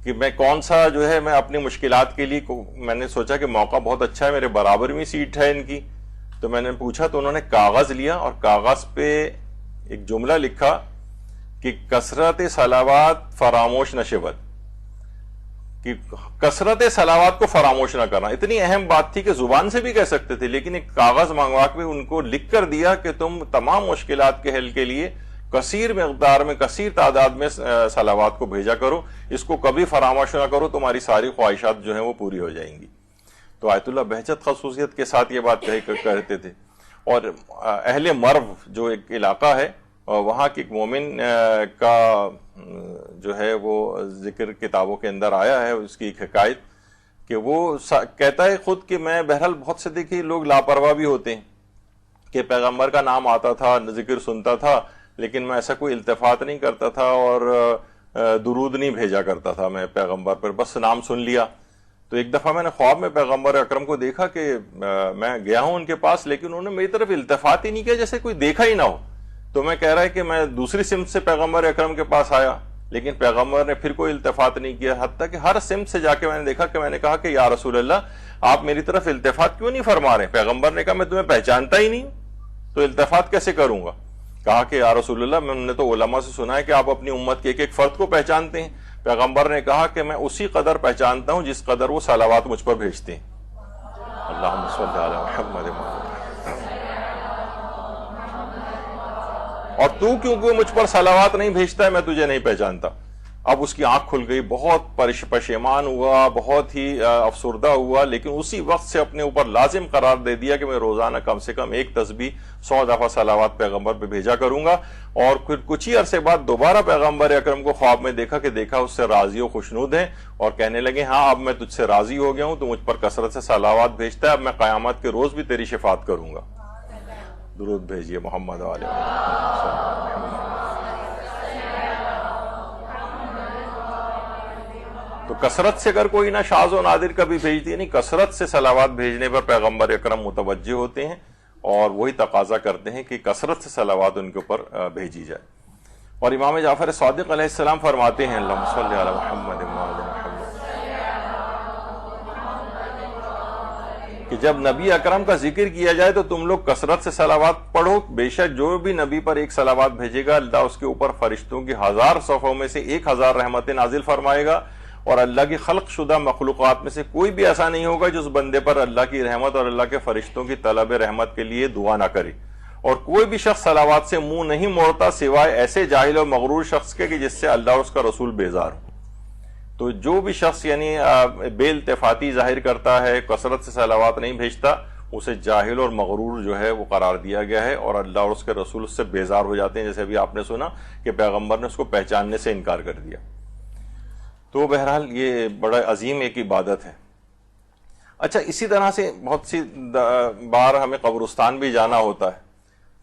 کہ میں کون سا جو ہے میں اپنی مشکلات کے لیے، میں نے سوچا کہ موقع بہت اچھا ہے، میرے برابر میں سیٹ ہے ان کی، تو میں نے پوچھا تو انہوں نے کاغذ لیا اور کاغذ پہ ایک جملہ لکھا کہ کثرت صلوات فراموش نہ شود، کہ کثرت صلوات کو فراموش نہ کرنا۔ اتنی اہم بات تھی کہ زبان سے بھی کہہ سکتے تھے، لیکن ایک کاغذ منگوا کے ان کو لکھ کر دیا کہ تم تمام مشکلات کے حل کے لیے کثیر مقدار میں، کثیر تعداد میں صلوات کو بھیجا کرو، اس کو کبھی فراموش نہ کرو، تمہاری ساری خواہشات جو ہیں وہ پوری ہو جائیں گی۔ تو آیت اللہ بہجت خصوصیت کے ساتھ یہ بات کہتے تھے۔ اور اہل مرو جو ایک علاقہ ہے اور وہاں کی ایک مومن کا جو ہے وہ ذکر کتابوں کے اندر آیا ہے، اس کی ایک حکایت کہ وہ کہتا ہے خود کہ میں بہرحال بہت سے دیکھیے لوگ لاپرواہ بھی ہوتے ہیں کہ پیغمبر کا نام آتا تھا، ذکر سنتا تھا، لیکن میں ایسا کوئی التفات نہیں کرتا تھا اور درود نہیں بھیجا کرتا تھا میں پیغمبر پر، بس نام سن لیا۔ تو ایک دفعہ میں نے خواب میں پیغمبر اکرم کو دیکھا کہ میں گیا ہوں ان کے پاس، لیکن انہوں نے میری طرف التفات ہی نہیں کیا، جیسے کوئی دیکھا ہی نہ ہو۔ تو میں کہہ رہا ہے کہ میں دوسری سمت سے پیغمبر اکرم کے پاس آیا، لیکن پیغمبر نے پھر کوئی التفات نہیں کیا، حتیٰ کہ ہر سمت سے جا کے میں نے دیکھا کہ میں نے کہا کہ یا رسول اللہ آپ میری طرف التفات کیوں نہیں فرما رہے؟ پیغمبر نے کہا میں تمہیں پہچانتا ہی نہیں، تو التفات کیسے کروں گا؟ کہا کہ یا رسول اللہ میں نے تو علماء سے سنا ہے کہ آپ اپنی امت کے ایک ایک فرد کو پہچانتے ہیں۔ پیغمبر نے کہا کہ میں اسی قدر پہچانتا ہوں جس قدر وہ صلوات مجھ پر بھیجتے ہیں۔ اللہم صلی علی محمد۔ اور تو کیونکہ مجھ پر صلوات نہیں بھیجتا ہے میں تجھے نہیں پہچانتا۔ اب اس کی آنکھ کھل گئی، بہت پشیمان ہوا، بہت ہی افسردہ ہوا، لیکن اسی وقت سے اپنے اوپر لازم قرار دے دیا کہ میں روزانہ کم سے کم ایک تسبیح 100 دفعہ صلوات پیغمبر پہ بھیجا کروں گا۔ اور پھر کچھ ہی عرصے بعد دوبارہ پیغمبر اکرم کو خواب میں دیکھا اس سے راضی و خوشنود ہیں، اور کہنے لگے ہاں اب میں تجھ سے راضی ہو گیا ہوں، تو مجھ پر کثرت سے صلوات بھیجتا ہے، اب میں قیامت کے روز بھی تیری شفاعت کروں گا۔ درود بھیجیے محمد علیہ تو کثرت سے اگر کوئی نہ شاذ و نادر کبھی بھیجتی ہے، نہیں، کثرت سے صلوات بھیجنے پر پیغمبر اکرم متوجہ ہوتے ہیں اور وہی تقاضا کرتے ہیں کہ کثرت سے صلوات ان کے اوپر بھیجی جائے۔ اور امام جعفر صادق علیہ السلام فرماتے ہیں اللہم صلی علی محمد وعلی محمد، کہ جب نبی اکرم کا ذکر کیا جائے تو تم لوگ کثرت سے صلوات پڑھو، بے شک جو بھی نبی پر ایک صلوات بھیجے گا اللہ اس کے اوپر فرشتوں کی 1000 صفوں میں سے 1000 رحمتیں نازل فرمائے گا، اور اللہ کی خلق شدہ مخلوقات میں سے کوئی بھی ایسا نہیں ہوگا جو اس بندے پر اللہ کی رحمت اور اللہ کے فرشتوں کی طلب رحمت کے لیے دعا نہ کرے۔ اور کوئی بھی شخص صلوات سے منہ نہیں موڑتا سوائے ایسے جاہل اور مغرور شخص کے کہ جس سے اللہ اور اس کا رسول بیزار ہو۔ تو جو بھی شخص یعنی بے التفاتی ظاہر کرتا ہے، کثرت سے صلوات نہیں بھیجتا، اسے جاہل اور مغرور جو ہے وہ قرار دیا گیا ہے، اور اللہ اور اس کے رسول اس سے بیزار ہو جاتے ہیں، جیسے ابھی آپ نے سنا کہ پیغمبر نے اس کو پہچاننے سے انکار کر دیا۔ تو بہرحال یہ بڑا عظیم ایک عبادت ہے۔ اچھا، اسی طرح سے بہت سی بار ہمیں قبرستان بھی جانا ہوتا ہے،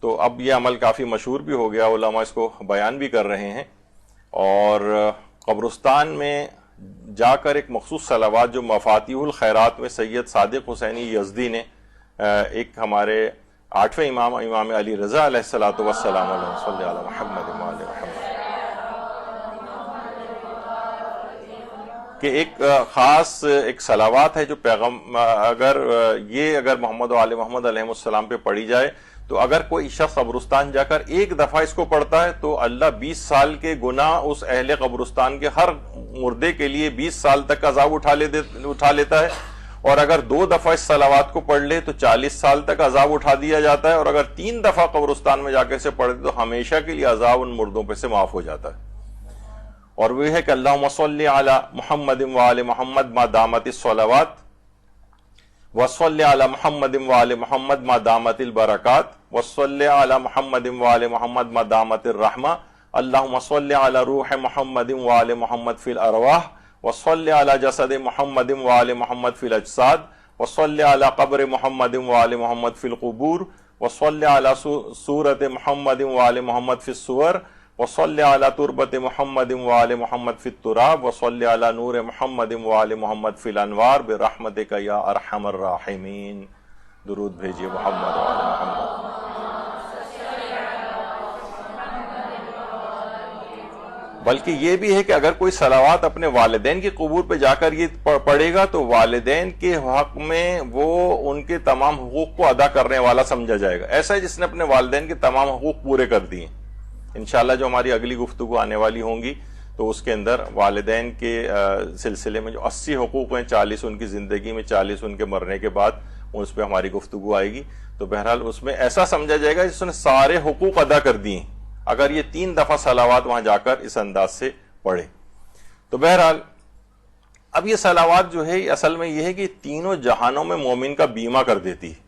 تو اب یہ عمل کافی مشہور بھی ہو گیا، علماء اس کو بیان بھی کر رہے ہیں، اور قبرستان میں جا کر ایک مخصوص صلوات جو مفاتیح الخیرات میں سید صادق حسینی یزدی نے ایک ہمارے 8ویں امام علی رضا علیہ السلام علیہ صلی علی محمد وعلی محمد، کہ ایک خاص ایک صلوات ہے جو اگر محمد و آل محمد علیہ السلام پہ پڑھی جائے تو اگر کوئی شخص قبرستان جا کر ایک دفعہ اس کو پڑھتا ہے تو اللہ 20 سال کے گناہ اس اہل قبرستان کے ہر مردے کے لیے 20 سال تک عذاب اٹھا لیتا ہے، اور اگر 2 دفعہ اس صلوات کو پڑھ لے تو 40 سال تک عذاب اٹھا دیا جاتا ہے، اور اگر 3 دفعہ قبرستان میں جا کے اسے پڑھ دے تو ہمیشہ کے لیے عذاب ان مردوں پہ سے معاف ہو جاتا ہے۔ اور وہ ہے کہ اللہم صلی علی محمد وعلی محمد ما دامت الصلوات وصلی علی محمد وعلی محمد ما دامت البرکات وصلی علی محمد وعلی محمد ما دامت الرحمہ اللہم صلی علی روح محمد وعلی محمد فی الارواح وصلی علی جسد محمد وعلی محمد فی الاجساد وصلی علی قبر محمد وعلی محمد فی القبور وصلی علی صورت محمد وعلی محمد فی الصور وصلی علی تربت محمد وعلی محمد فی التراب وصلی علی نور محمد وعلی محمد فی الانوار برحمتک یا ارحم الراحمین۔ درود بھیجیے محمد وعلی محمد۔ بلکہ یہ بھی ہے کہ اگر کوئی صلوات اپنے والدین کی قبور پہ جا کر یہ پڑھے گا تو والدین کے حق میں وہ ان کے تمام حقوق کو ادا کرنے والا سمجھا جائے گا، ایسا ہے جس نے اپنے والدین کے تمام حقوق پورے کر دیے۔ انشاءاللہ جو ہماری اگلی گفتگو آنے والی ہوں گی تو اس کے اندر والدین کے سلسلے میں جو 80 حقوق ہیں، 40 ان کی زندگی میں، 40 ان کے مرنے کے بعد، اس پہ ہماری گفتگو آئے گی۔ تو بہرحال اس میں ایسا سمجھا جائے گا جس نے سارے حقوق ادا کر دیے اگر یہ 3 دفعہ صلوات وہاں جا کر اس انداز سے پڑھے۔ تو بہرحال اب یہ صلوات جو ہے اصل میں یہ ہے کہ تینوں جہانوں میں مومن کا بیمہ کر دیتی ہے۔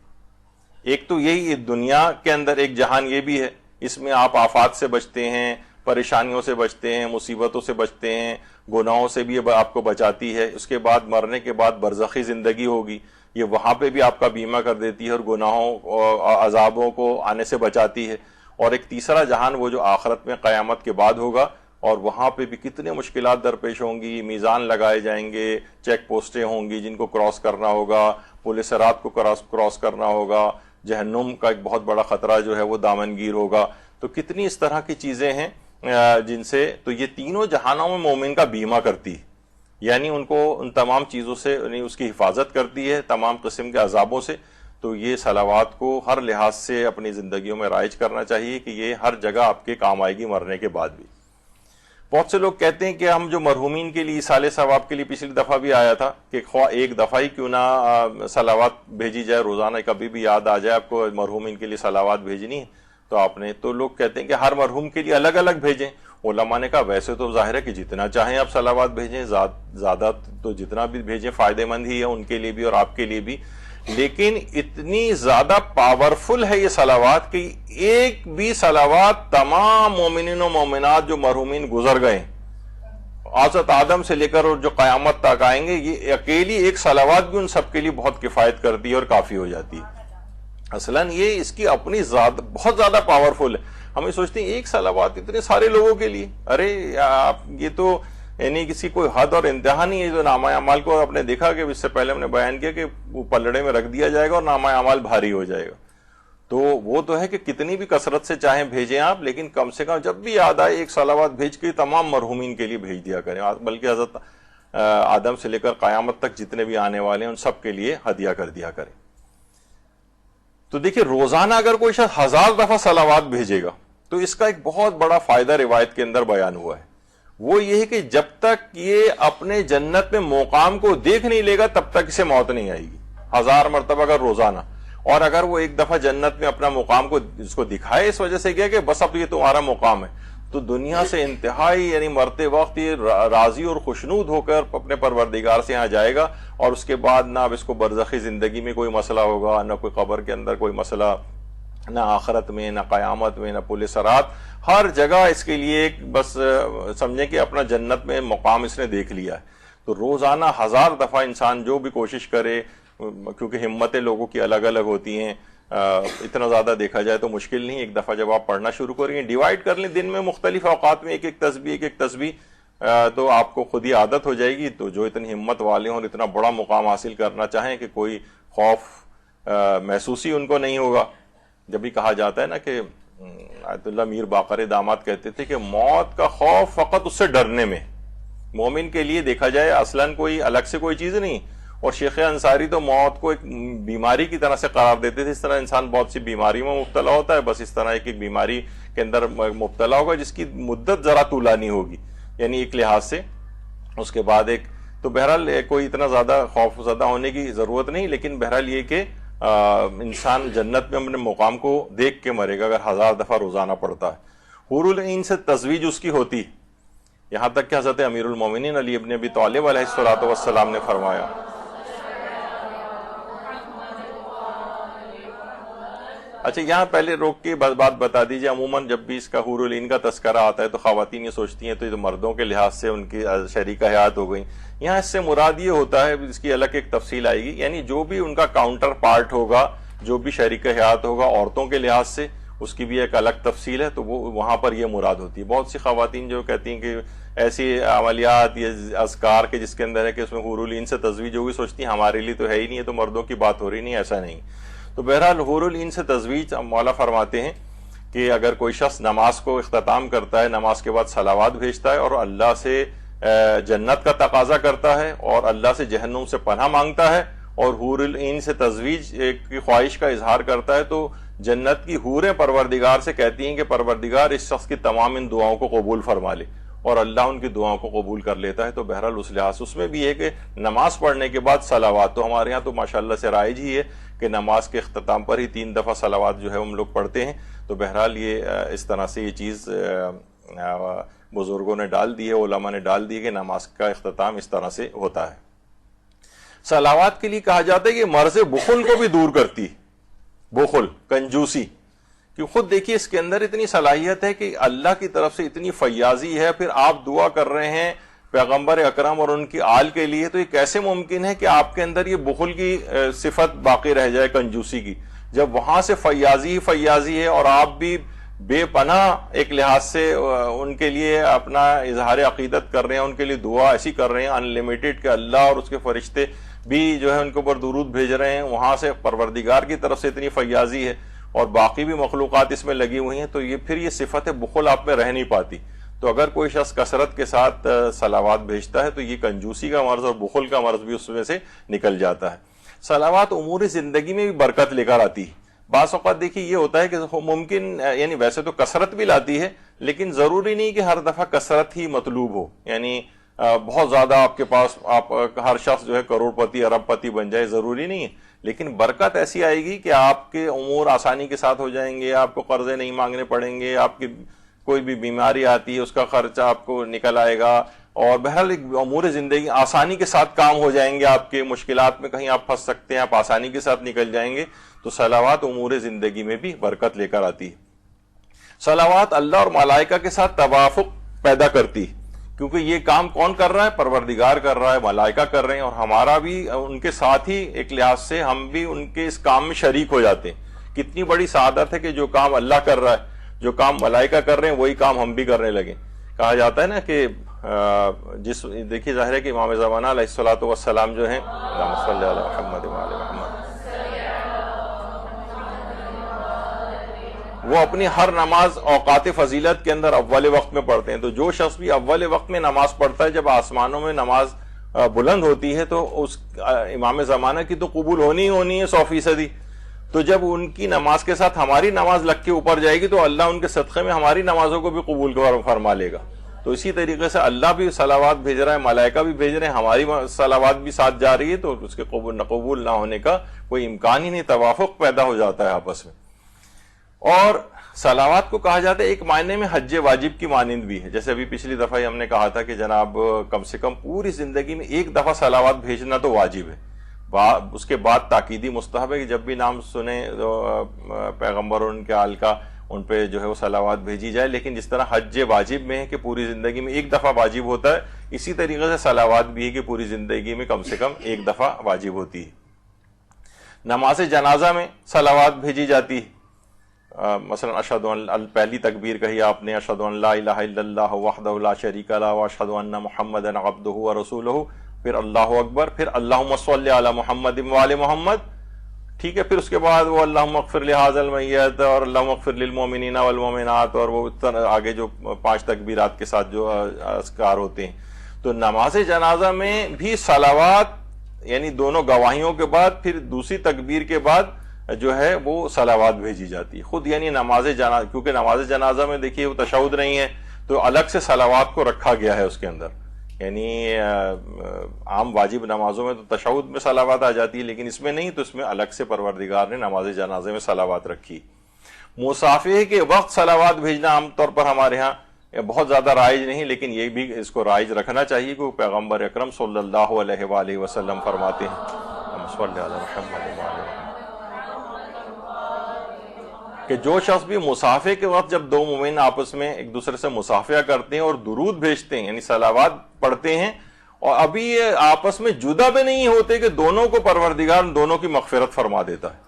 ایک تو یہی دنیا کے اندر ایک جہان یہ بھی ہے اس میں آپ آفات سے بچتے ہیں، پریشانیوں سے بچتے ہیں، مصیبتوں سے بچتے ہیں، گناہوں سے بھی آپ کو بچاتی ہے. اس کے بعد مرنے کے بعد برزخی زندگی ہوگی، یہ وہاں پہ بھی آپ کا بیمہ کر دیتی ہے اور گناہوں اور عذابوں کو آنے سے بچاتی ہے. اور ایک تیسرا جہان وہ جو آخرت میں قیامت کے بعد ہوگا، اور وہاں پہ بھی کتنے مشکلات درپیش ہوں گی، میزان لگائے جائیں گے، چیک پوسٹیں ہوں گی جن کو کراس کرنا ہوگا، پل صراط کو کراس کرنا ہوگا، جہنم کا ایک بہت بڑا خطرہ جو ہے وہ دامنگیر ہوگا. تو کتنی اس طرح کی چیزیں ہیں جن سے تو یہ تینوں جہانوں میں مومن کا بیمہ کرتی ہے، یعنی ان کو ان تمام چیزوں سے یعنی اس کی حفاظت کرتی ہے، تمام قسم کے عذابوں سے. تو یہ صلوات کو ہر لحاظ سے اپنی زندگیوں میں رائج کرنا چاہیے کہ یہ ہر جگہ آپ کے کام آئے گی مرنے کے بعد بھی. بہت سے لوگ کہتے ہیں کہ ہم جو مرحومین کے لیے ایصال ثواب کے لیے پچھلی دفعہ بھی آیا تھا کہ خواہ ایک دفعہ ہی کیوں نہ صلوات بھیجی جائے روزانہ، کبھی بھی یاد آ جائے آپ کو مرحومین کے لیے صلوات بھیجنی ہے تو آپ نے، تو لوگ کہتے ہیں کہ ہر مرحوم کے لیے الگ الگ بھیجیں. علماء نے کہا ویسے تو ظاہر ہے کہ جتنا چاہیں آپ صلوات بھیجیں، زیادہ تو جتنا بھی بھیجیں فائدہ مند ہی ہے ان کے لیے بھی اور آپ کے لیے بھی، لیکن اتنی زیادہ پاورفل ہے یہ صلوات کہ ایک بھی صلوات تمام مومنین و مومنات جو مرحومین گزر گئے حضرت آدم سے لے کر اور جو قیامت تک آئیں گے، یہ اکیلی ایک صلوات بھی ان سب کے لیے بہت کفایت کرتی ہے اور کافی ہو جاتی ہے. اصلاً یہ اس کی اپنی ذات بہت زیادہ پاورفل ہے. ہمیں سوچتے ہیں ایک صلوات اتنے سارے لوگوں کے لیے، ارے یہ تو یعنی کسی کوئی حد اور انتہا نہیں ہے. جو نامہ اعمال کو آپ نے دیکھا کہ اس سے پہلے ہم نے بیان کیا کہ وہ پلڑے میں رکھ دیا جائے گا اور نامہ اعمال بھاری ہو جائے گا. تو وہ تو ہے کہ کتنی بھی کثرت سے چاہیں بھیجیں آپ، لیکن کم سے کم جب بھی یاد آئے ایک صلوات بھیج کے تمام مرحومین کے لیے بھیج دیا کریں، بلکہ حضرت آدم سے لے کر قیامت تک جتنے بھی آنے والے ہیں ان سب کے لیے ہدیہ کر دیا کریں. تو دیکھیں روزانہ اگر کوئی شخص 1000 دفعہ صلوات بھیجے گا تو اس کا ایک بہت بڑا فائدہ روایت کے اندر بیان ہوا ہے. وہ یہ ہے کہ جب تک یہ اپنے جنت میں مقام کو دیکھ نہیں لے گا تب تک اسے موت نہیں آئے گی. 1000 مرتبہ اگر روزانہ، اور اگر وہ ایک دفعہ جنت میں اپنا مقام کو اس کو دکھائے اس وجہ سے کیا کہ بس اب یہ تمہارا مقام ہے، تو دنیا سے انتہائی یعنی مرتے وقت یہ راضی اور خوشنود ہو کر اپنے پروردگار سے یہاں جائے گا. اور اس کے بعد نہ اب اس کو برزخی زندگی میں کوئی مسئلہ ہوگا، نہ کوئی قبر کے اندر کوئی مسئلہ، نہ آخرت میں، نہ قیامت میں، نہ پل صراط. ہر جگہ اس کے لیے ایک بس سمجھیں کہ اپنا جنت میں مقام اس نے دیکھ لیا ہے. تو روزانہ 1000 دفعہ انسان جو بھی کوشش کرے، کیونکہ ہمتیں لوگوں کی الگ الگ ہوتی ہیں، اتنا زیادہ دیکھا جائے تو مشکل نہیں. ایک دفعہ جب آپ پڑھنا شروع کریں گے، ڈیوائڈ کر لیں دن میں مختلف اوقات میں ایک ایک تسبیح، تو آپ کو خود ہی عادت ہو جائے گی. تو جو اتنی ہمت والے ہوں اور اتنا بڑا مقام حاصل کرنا چاہیں کہ کوئی خوف محسوس ہی ان کو نہیں ہوگا. جب بھی کہا جاتا ہے نا کہ آیت اللہ میر باقر داماد کہتے تھے کہ موت کا خوف فقط اس سے ڈرنے میں، مومن کے لیے دیکھا جائے اصلاً کوئی الگ سے کوئی چیز نہیں. اور شیخ انصاری تو موت کو ایک بیماری کی طرح سے قرار دیتے تھے. اس طرح انسان بہت سی بیماری میں مبتلا ہوتا ہے، بس اس طرح ایک بیماری کے اندر مبتلا ہوگا جس کی مدت ذرا طولانی ہوگی، یعنی ایک لحاظ سے اس کے بعد ایک. تو بہرحال کوئی اتنا زیادہ خوف زدہ ہونے کی ضرورت نہیں، لیکن بہرحال یہ کہ انسان جنت میں اپنے مقام کو دیکھ کے مرے گا اگر 1000 دفعہ روزانہ پڑھتا ہے. حور العین سے تزویج اس کی ہوتی، یہاں تک کہ حضرت امیر المومنین علی ابن ابی طالب علیہ الصلوۃ والسلام نے فرمایا. اچھا یہاں پہلے روک کے بات بتا دیجیے. عموماً جب بھی اس کا حور العین کا تذکرہ آتا ہے تو خواتین یہ سوچتی ہیں تو یہ تو مردوں کے لحاظ سے ان کی شریک حیات ہو گئی. یہاں اس سے مراد یہ ہوتا ہے، اس کی الگ ایک تفصیل آئے گی، یعنی جو بھی ان کا کاؤنٹر پارٹ ہوگا، جو بھی شریک حیات ہوگا عورتوں کے لحاظ سے، اس کی بھی ایک الگ تفصیل ہے. تو وہ وہاں پر یہ مراد ہوتی ہے. بہت سی خواتین جو کہتی ہیں کہ ایسی عملیات یا اذکار کے جس کے اندر ہے کہ اس میں حور العین سے تزویج ہوگی، سوچتی ہیں ہمارے لیے تو ہے ہی نہیں، ہے تو مردوں کی بات ہو رہی نہیں. ایسا نہیں. تو بہرحال حور العین سے تزویج مولا فرماتے ہیں کہ اگر کوئی شخص نماز کو اختتام کرتا ہے، نماز کے بعد صلوات بھیجتا ہے اور اللہ سے جنت کا تقاضا کرتا ہے اور اللہ سے جہنم سے پناہ مانگتا ہے اور حور العین سے تزویج کی خواہش کا اظہار کرتا ہے، تو جنت کی حوریں پروردگار سے کہتی ہیں کہ پروردگار اس شخص کی تمام ان دعاؤں کو قبول فرما لے، اور اللہ ان کی دعاؤں کو قبول کر لیتا ہے. تو بہرحال اس لحاظ اس میں بھی ہے کہ نماز پڑھنے کے بعد صلوات، تو ہمارے ہاں تو ماشاءاللہ سے رائج ہی ہے کہ نماز کے اختتام پر ہی 3 دفعہ صلوات جو ہے ہم لوگ پڑھتے ہیں. تو بہرحال یہ اس طرح سے یہ چیز بزرگوں نے ڈال دی ہے، علماء نے ڈال دی ہے کہ نماز کا اختتام اس طرح سے ہوتا ہے. صلوات کے لیے کہا جاتا ہے کہ مرض بخل کو بھی دور کرتی، بخل کنجوسی، کہ خود دیکھیے اس کے اندر اتنی صلاحیت ہے کہ اللہ کی طرف سے اتنی فیاضی ہے، پھر آپ دعا کر رہے ہیں پیغمبر اکرم اور ان کی آل کے لیے، تو یہ کیسے ممکن ہے کہ آپ کے اندر یہ بخل کی صفت باقی رہ جائے، کنجوسی کی، جب وہاں سے فیاضی ہے اور آپ بھی بے پناہ ایک لحاظ سے ان کے لیے اپنا اظہار عقیدت کر رہے ہیں، ان کے لیے دعا ایسی کر رہے ہیں ان لمیٹڈ کہ اللہ اور اس کے فرشتے بھی جو ہے ان کے اوپر درود بھیج رہے ہیں، وہاں سے پروردگار کی طرف سے اتنی فیاضی ہے اور باقی بھی مخلوقات اس میں لگی ہوئی ہیں، تو یہ پھر یہ صفت بخل آپ میں رہ نہیں پاتی۔ تو اگر کوئی شخص کثرت کے ساتھ صلوات بھیجتا ہے تو یہ کنجوسی کا مرض اور بخل کا مرض بھی اس میں سے نکل جاتا ہے۔ صلوات امور زندگی میں بھی برکت لے کر آتی ہے۔ بعض اوقات دیکھیے یہ ہوتا ہے کہ ممکن یعنی ویسے تو کثرت بھی لاتی ہے، لیکن ضروری نہیں کہ ہر دفعہ کثرت ہی مطلوب ہو، یعنی بہت زیادہ آپ کے پاس آپ ہر شخص جو ہے کروڑ پتی ارب پتی بن جائے، ضروری نہیں ہے، لیکن برکت ایسی آئے گی کہ آپ کے امور آسانی کے ساتھ ہو جائیں گے، آپ کو قرضے نہیں مانگنے پڑیں گے، آپ کی کوئی بھی بیماری آتی ہے اس کا خرچہ آپ کو نکل آئے گا، اور بہرحال امور زندگی آسانی کے ساتھ کام ہو جائیں گے، آپ کے مشکلات میں کہیں آپ پھنس سکتے ہیں، آپ آسانی کے ساتھ نکل جائیں گے۔ تو صلوات امور زندگی میں بھی برکت لے کر آتی ہے۔ صلوات اللہ اور ملائکہ کے ساتھ توافق پیدا کرتی ہے، کیونکہ یہ کام کون کر رہا ہے؟ پروردگار کر رہا ہے، ملائکہ کر رہے ہیں، اور ہمارا بھی ان کے ساتھ ہی ایک لحاظ سے ہم بھی ان کے اس کام میں شریک ہو جاتے ہیں۔ کتنی بڑی سعادت ہے کہ جو کام اللہ کر رہا ہے، جو کام ملائکہ کر رہے ہیں، وہی کام ہم بھی کرنے لگے۔ کہا جاتا ہے نا کہ دیکھیے ظاہر ہے کہ امام زمانہ علیہ الصلوۃ والسلام جو ہیں، اللہم صلی علی محمد وعلی محمد، وہ اپنی ہر نماز اوقات فضیلت کے اندر اول وقت میں پڑھتے ہیں۔ تو جو شخص بھی اول وقت میں نماز پڑھتا ہے، جب آسمانوں میں نماز بلند ہوتی ہے تو اس امام زمانہ کی تو قبول ہونی ہی ہونی ہے 100%۔ تو جب ان کی نماز کے ساتھ ہماری نماز لگ کے اوپر جائے گی تو اللہ ان کے صدقے میں ہماری نمازوں کو بھی قبول فرما لے گا۔ تو اسی طریقے سے اللہ بھی صلوات بھیج رہا ہے، ملائکہ بھی بھیج رہے ہیں، ہماری صلوات بھی ساتھ جا رہی ہے، تو اس کے قبول نہ ہونے کا کوئی امکان ہی نہیں، توافق پیدا ہو جاتا ہے آپس میں۔ اور صلوات کو کہا جاتا ہے ایک معنی میں حج واجب کی مانند بھی ہے، جیسے ابھی پچھلی دفعہ ہی ہم نے کہا تھا کہ جناب کم سے کم پوری زندگی میں ایک دفعہ صلوات بھیجنا تو واجب ہے، اس کے بعد تاکیدی مستحب ہے کہ جب بھی نام سنیں پیغمبر اور ان کے آل کا، ان پہ جو ہے وہ صلوات بھیجی جائے۔ لیکن جس طرح حج واجب میں ہے کہ پوری زندگی میں ایک دفعہ واجب ہوتا ہے، اسی طریقے سے صلوات بھی ہے کہ پوری زندگی میں کم سے کم ایک دفعہ واجب ہوتی ہے۔ نماز جنازہ میں صلوات بھیجی جاتی ہے، مثلا اشہد ان، پہلی تکبیر کہی آپ نے، اشہد ان لا الہ الا اللہ وحدہ لا شریک لہ واشہد ان محمدا عبدہ ورسولہ، پھر اللہ اکبر، پھر اللہم صلی علی محمد وآل محمد، ٹھیک ہے، پھر اس کے بعد وہ اللہم اغفر لہذا المیت اور اللہم اغفر للمؤمنین والمؤمنات، اور وہ آگے جو 5 تکبیرات کے ساتھ جو اذکار ہوتے ہیں۔ تو نماز جنازہ میں بھی صلوات، یعنی دونوں گواہیوں کے بعد پھر دوسری تکبیر کے بعد جو ہے وہ صلوات بھیجی جاتی ہے خود، یعنی نماز جنازہ، کیونکہ نماز جنازہ میں دیکھیے وہ تشہد نہیں ہے تو الگ سے صلوات کو رکھا گیا ہے اس کے اندر، یعنی عام واجب نمازوں میں تو تشہد میں صلوات آ جاتی ہے، لیکن اس میں نہیں، تو اس میں الگ سے پروردگار نے نماز جنازے میں صلوات رکھی۔ مصافحے کے وقت صلوات بھیجنا عام طور پر ہمارے ہاں بہت زیادہ رائج نہیں، لیکن یہ بھی اس کو رائج رکھنا چاہیے کہ پیغمبر اکرم صلی اللہ علیہ وآلہ وسلم فرماتے ہیں صلی علی محمد وآلہ محمد، کہ جو شخص بھی مصافحے کے وقت جب دو مومن آپس میں ایک دوسرے سے مصافحہ کرتے ہیں اور درود بھیجتے ہیں، یعنی صلوات پڑھتے ہیں، اور ابھی یہ آپس میں جدا بھی نہیں ہوتے کہ دونوں کو پروردگار دونوں کی مغفرت فرما دیتا ہے،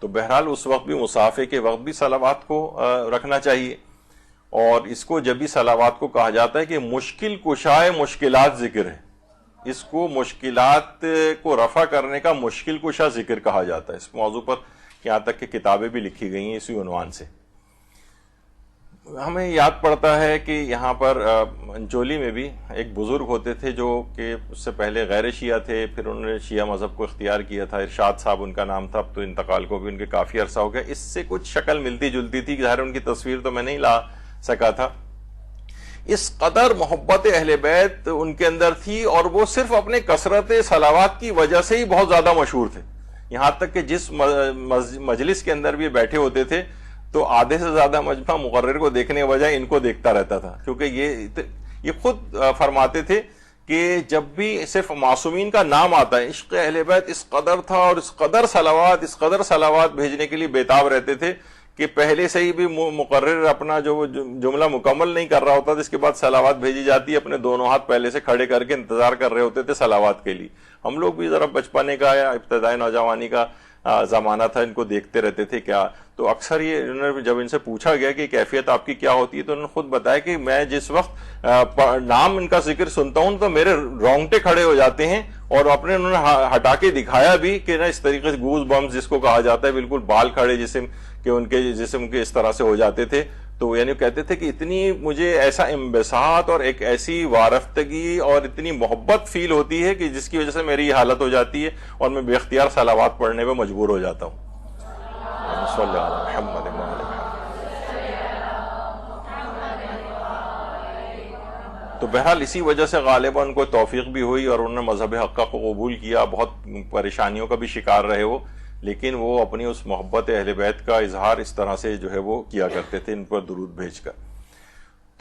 تو بہرحال اس وقت بھی مصافحے کے وقت بھی صلوات کو رکھنا چاہیے۔ اور اس کو جب بھی صلوات کو کہا جاتا ہے کہ مشکل کشائے مشکلات ذکر ہے، اس کو مشکلات کو رفع کرنے کا مشکل کشا ذکر کہا جاتا ہے۔ اس موضوع پر یہاں تک کہ کتابیں بھی لکھی گئی ہیں اسی عنوان سے۔ ہمیں یاد پڑتا ہے کہ یہاں پر انچولی میں بھی ایک بزرگ ہوتے تھے جو کہ اس سے پہلے غیر شیعہ تھے، پھر انہوں نے شیعہ مذہب کو اختیار کیا تھا، ارشاد صاحب ان کا نام تھا، اب تو انتقال کو بھی ان کے کافی عرصہ ہو گیا۔ اس سے کچھ شکل ملتی جلتی تھی، ظاہر ان کی تصویر تو میں نہیں لا سکا تھا۔ اس قدر محبت اہل بیت ان کے اندر تھی، اور وہ صرف اپنے کثرت صلوات کی وجہ سے ہی بہت زیادہ مشہور تھے، یہاں تک کہ جس مجلس کے اندر بھی بیٹھے ہوتے تھے تو آدھے سے زیادہ مجمع مقرر کو دیکھنے کے بجائے ان کو دیکھتا رہتا تھا، کیونکہ یہ خود فرماتے تھے کہ جب بھی صرف معصومین کا نام آتا ہے، عشق اہل بیت اس قدر تھا اور اس قدر صلوات بھیجنے کے لیے بےتاب رہتے تھے کہ پہلے سے ہی بھی مقرر اپنا جو جملہ مکمل نہیں کر رہا ہوتا تھا، اس کے بعد صلوات بھیجی جاتی ہے، اپنے دونوں ہاتھ پہلے سے کھڑے کر کے انتظار کر رہے ہوتے تھے صلوات کے لیے. ہم لوگ بھی ذرا بچپنے کا یا ابتدائی نوجوانی کا زمانہ تھا، ان کو دیکھتے رہتے تھے کیا. تو اکثر یہ انہوں نے جب ان سے پوچھا گیا کہ کیفیت آپ کی کیا ہوتی ہے تو انہوں نے خود بتایا کہ میں جس وقت نام ان کا ذکر سنتا ہوں تو میرے رونگٹے کھڑے ہو جاتے ہیں، اور اپنے انہوں نے ہٹا کے دکھایا بھی کہ نا اس طریقے سے گوز بمز جس کو کہا جاتا ہے، بالکل بال کھڑے جسم کہ ان کے جسم کے اس طرح سے ہو جاتے تھے. تو یعنی کہتے تھے کہ اتنی مجھے ایسا انبساط اور ایک ایسی وارفتگی اور اتنی محبت فیل ہوتی ہے کہ جس کی وجہ سے میری یہ حالت ہو جاتی ہے اور میں بے اختیار صلوات پڑھنے پہ مجبور ہو جاتا ہوں. صلی اللہ علیہ محمد. تو بہرحال اسی وجہ سے غالباً کو توفیق بھی ہوئی اور انہوں نے مذہب حقہ کو قبول کیا. بہت پریشانیوں کا بھی شکار رہے وہ، لیکن وہ اپنی اس محبت اہل بیت کا اظہار اس طرح سے جو ہے وہ کیا کرتے تھے ان پر درود بھیج کر.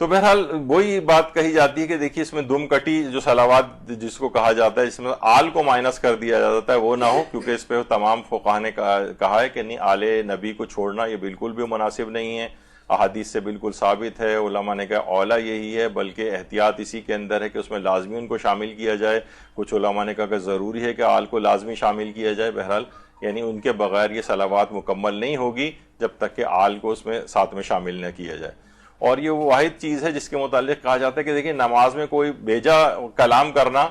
تو بہرحال وہی بات کہی جاتی ہے کہ دیکھیے اس میں دم کٹی جو صلوات جس کو کہا جاتا ہے، اس میں آل کو مائنس کر دیا جاتا ہے، وہ نہ ہو، کیونکہ اس پہ تمام فقہاء نے کہا ہے کہ نہیں، آل نبی کو چھوڑنا یہ بالکل بھی مناسب نہیں ہے. احادیث سے بالکل ثابت ہے، علماء نے کہا اولا یہی ہے، بلکہ احتیاط اسی کے اندر ہے کہ اس میں لازمی ان کو شامل کیا جائے. کچھ علماء نے کہا کہ ضروری ہے کہ آل کو لازمی شامل کیا جائے. بہرحال یعنی ان کے بغیر یہ صلوات مکمل نہیں ہوگی جب تک کہ آل کو اس میں ساتھ میں شامل نہ کیا جائے. اور یہ واحد چیز ہے جس کے متعلق کہا جاتا ہے کہ دیکھیں نماز میں کوئی بیجا کلام کرنا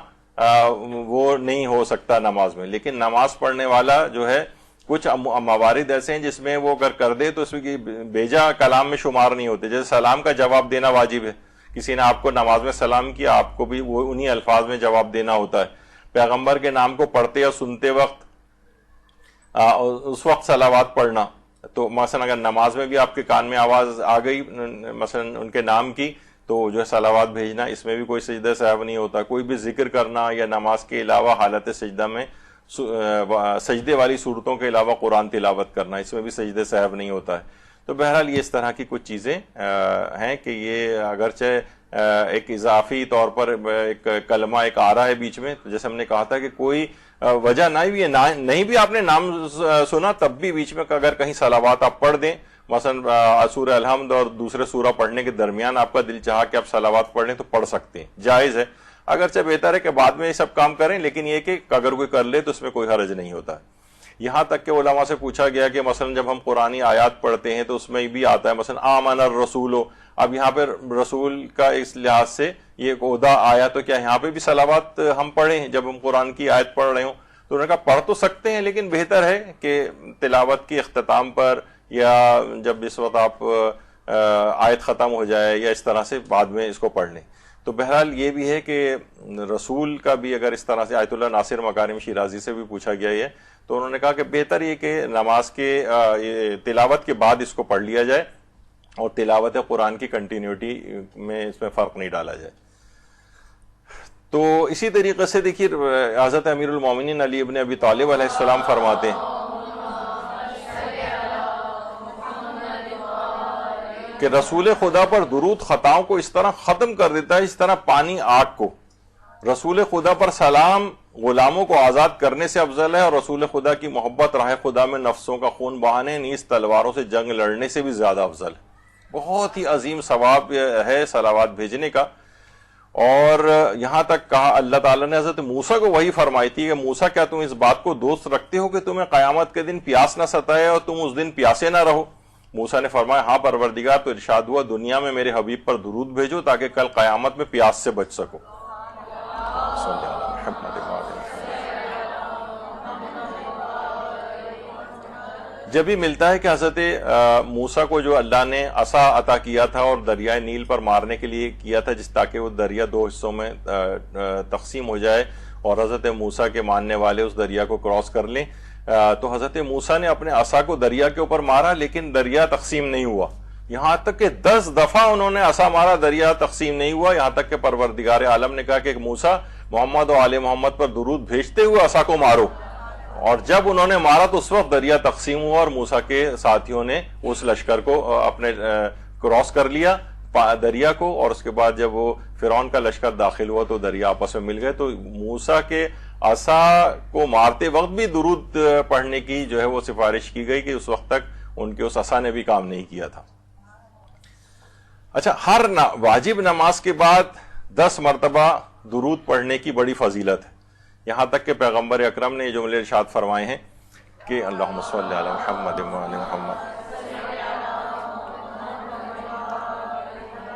وہ نہیں ہو سکتا نماز میں، لیکن نماز پڑھنے والا جو ہے کچھ موارد ایسے ہیں جس میں وہ اگر کر دے تو اس میں بیجا کلام میں شمار نہیں ہوتے. جیسے سلام کا جواب دینا واجب ہے، کسی نے آپ کو نماز میں سلام کیا، آپ کو بھی وہ انہی الفاظ میں جواب دینا ہوتا ہے. پیغمبر کے نام کو پڑھتے یا سنتے وقت اس وقت صلوات پڑھنا. تو مثلا اگر نماز میں بھی آپ کے کان میں آواز آ گئی مثلا ان کے نام کی، تو جو ہے صلوات بھیجنا، اس میں بھی کوئی سجدہ سہو نہیں ہوتا. کوئی بھی ذکر کرنا یا نماز کے علاوہ حالت سجدہ میں سجدے والی صورتوں کے علاوہ قرآن تلاوت کرنا، اس میں بھی سجدے سہو نہیں ہوتا ہے. تو بہرحال یہ اس طرح کی کچھ چیزیں ہیں کہ یہ اگرچہ ایک اضافی طور پر ایک کلمہ ایک آ رہا ہے بیچ میں، جیسے ہم نے کہا تھا کہ کوئی وجہ نہیں بھی آپ نے نام سنا تب بھی بیچ میں اگر کہیں صلوات آپ پڑھ دیں، مثلا سورہ الحمد اور دوسرے سورہ پڑھنے کے درمیان آپ کا دل چاہا کہ آپ صلوات پڑھ لیں تو پڑھ سکتے ہیں، جائز ہے. اگرچہ بہتر ہے کہ بعد میں یہ سب کام کریں، لیکن یہ کہ اگر کوئی کر لے تو اس میں کوئی حرج نہیں ہوتا. یہاں تک کہ علماء سے پوچھا گیا کہ مثلا جب ہم قرآنی آیات پڑھتے ہیں تو اس میں بھی آتا ہے مثلا آمن الرسول، اب یہاں پہ رسول کا اس لحاظ سے یہ ایک عہدہ آیا، تو کیا یہاں پہ بھی صلوات ہم پڑھیں جب ہم قرآن کی آیت پڑھ رہے ہوں؟ تو انہوں نے کہا پڑھ تو سکتے ہیں، لیکن بہتر ہے کہ تلاوت کی اختتام پر یا جب اس وقت آپ آیت ختم ہو جائے یا اس طرح سے بعد میں اس کو پڑھ لیں. تو بہرحال یہ بھی ہے کہ رسول کا بھی اگر اس طرح سے آیت اللہ ناصر مکارم شیرازی سے بھی پوچھا گیا ہے تو انہوں نے کہا کہ بہتر یہ کہ نماز کے تلاوت کے بعد اس کو پڑھ لیا جائے اور تلاوت قرآن کی کنٹینیوٹی میں اس میں فرق نہیں ڈالا جائے. تو اسی طریقے سے دیکھیے حضرت امیر المومنین علی ابن ابی طالب علیہ السلام فرماتے ہیں کہ رسول خدا پر درود خطاؤں کو اس طرح ختم کر دیتا ہے اس طرح پانی آگ کو. رسول خدا پر سلام غلاموں کو آزاد کرنے سے افضل ہے، اور رسول خدا کی محبت راہ خدا میں نفسوں کا خون بہانے نیز تلواروں سے جنگ لڑنے سے بھی زیادہ افضل ہے. بہت ہی عظیم ثواب ہے صلوات بھیجنے کا. اور یہاں تک کہا اللہ تعالیٰ نے حضرت موسیٰ کو وہی فرمائی تھی کہ موسیٰ کیا تم اس بات کو دوست رکھتے ہو کہ تمہیں قیامت کے دن پیاس نہ ستائے اور تم اس دن پیاسے نہ رہو؟ موسیٰ نے فرمایا ہاں پروردگار. تو ارشاد ہوا دنیا میں میرے حبیب پر درود بھیجو تاکہ کل قیامت میں پیاس سے بچ سکو. جب بھی ملتا ہے کہ حضرت موسیٰ کو جو اللہ نے عصا عطا کیا تھا اور دریائے نیل پر مارنے کے لیے کیا تھا جس تاکہ وہ دریا دو حصوں میں تقسیم ہو جائے اور حضرت موسیٰ کے ماننے والے اس دریا کو کراس کر لیں، تو حضرت موسیٰ نے اپنے عصا کو دریا کے اوپر مارا لیکن دریا تقسیم نہیں ہوا. یہاں تک کہ 10 دفعہ انہوں نے عصا مارا، دریا تقسیم نہیں ہوا. یہاں تک کہ پروردگار عالم نے کہا کہ موسیٰ محمد و آل محمد پر درود بھیجتے ہوئے عصا کو مارو، اور جب انہوں نے مارا تو اس وقت دریا تقسیم ہوا اور موسیٰ کے ساتھیوں نے اس لشکر کو اپنے کراس کر لیا دریا کو، اور اس کے بعد جب وہ فرعون کا لشکر داخل ہوا تو دریا آپس میں مل گئے. تو موسیٰ کے عصا کو مارتے وقت بھی درود پڑھنے کی جو ہے وہ سفارش کی گئی کہ اس وقت تک ان کے اس عصا نے بھی کام نہیں کیا تھا۔ اچھا، ہر واجب نماز کے بعد 10 مرتبہ درود پڑھنے کی بڑی فضیلت ہے، یہاں تک کہ پیغمبر اکرم نے یہ جملے ارشاد فرمائے ہیں کہ اللہم صلی علی محمد وعلی محمد،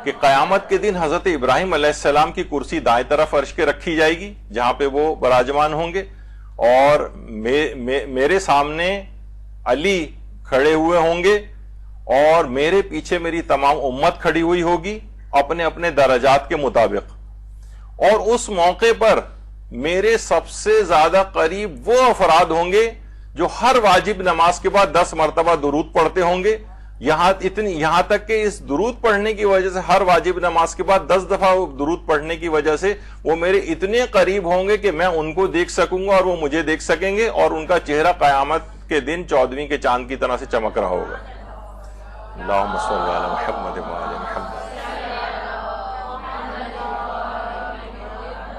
کہ قیامت کے دن حضرت ابراہیم علیہ السلام کی کرسی دائیں طرف عرش کے رکھی جائے گی جہاں پہ وہ براجمان ہوں گے، اور میرے سامنے علی کھڑے ہوئے ہوں گے، اور میرے پیچھے میری تمام امت کھڑی ہوئی ہوگی اپنے اپنے درجات کے مطابق، اور اس موقع پر میرے سب سے زیادہ قریب وہ افراد ہوں گے جو ہر واجب نماز کے بعد 10 مرتبہ درود پڑھتے ہوں گے، یہاں تک کہ اس درود پڑھنے کی وجہ سے، ہر واجب نماز کے بعد 10 دفعہ درود پڑھنے کی وجہ سے وہ میرے اتنے قریب ہوں گے کہ میں ان کو دیکھ سکوں گا اور وہ مجھے دیکھ سکیں گے، اور ان کا چہرہ قیامت کے دن 14ویں کے چاند کی طرح سے چمک رہا ہوگا۔ اللہم صلی علی محمد وعلی محمد،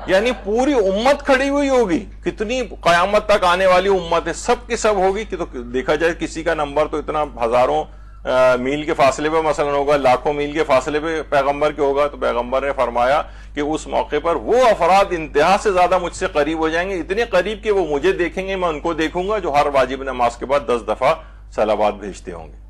یعنی پوری امت کھڑی ہوئی ہوگی، کتنی قیامت تک آنے والی امت ہے، سب کی سب ہوگی کہ تو دیکھا جائے کسی کا نمبر تو اتنا ہزاروں میل کے فاصلے پہ مثلا ہوگا، لاکھوں میل کے فاصلے پہ پیغمبر کے ہوگا، تو پیغمبر نے فرمایا کہ اس موقع پر وہ افراد انتہا سے زیادہ مجھ سے قریب ہو جائیں گے، اتنے قریب کہ وہ مجھے دیکھیں گے، میں ان کو دیکھوں گا، جو ہر واجب نماز کے بعد 10 دفعہ صلوات بھیجتے ہوں گے۔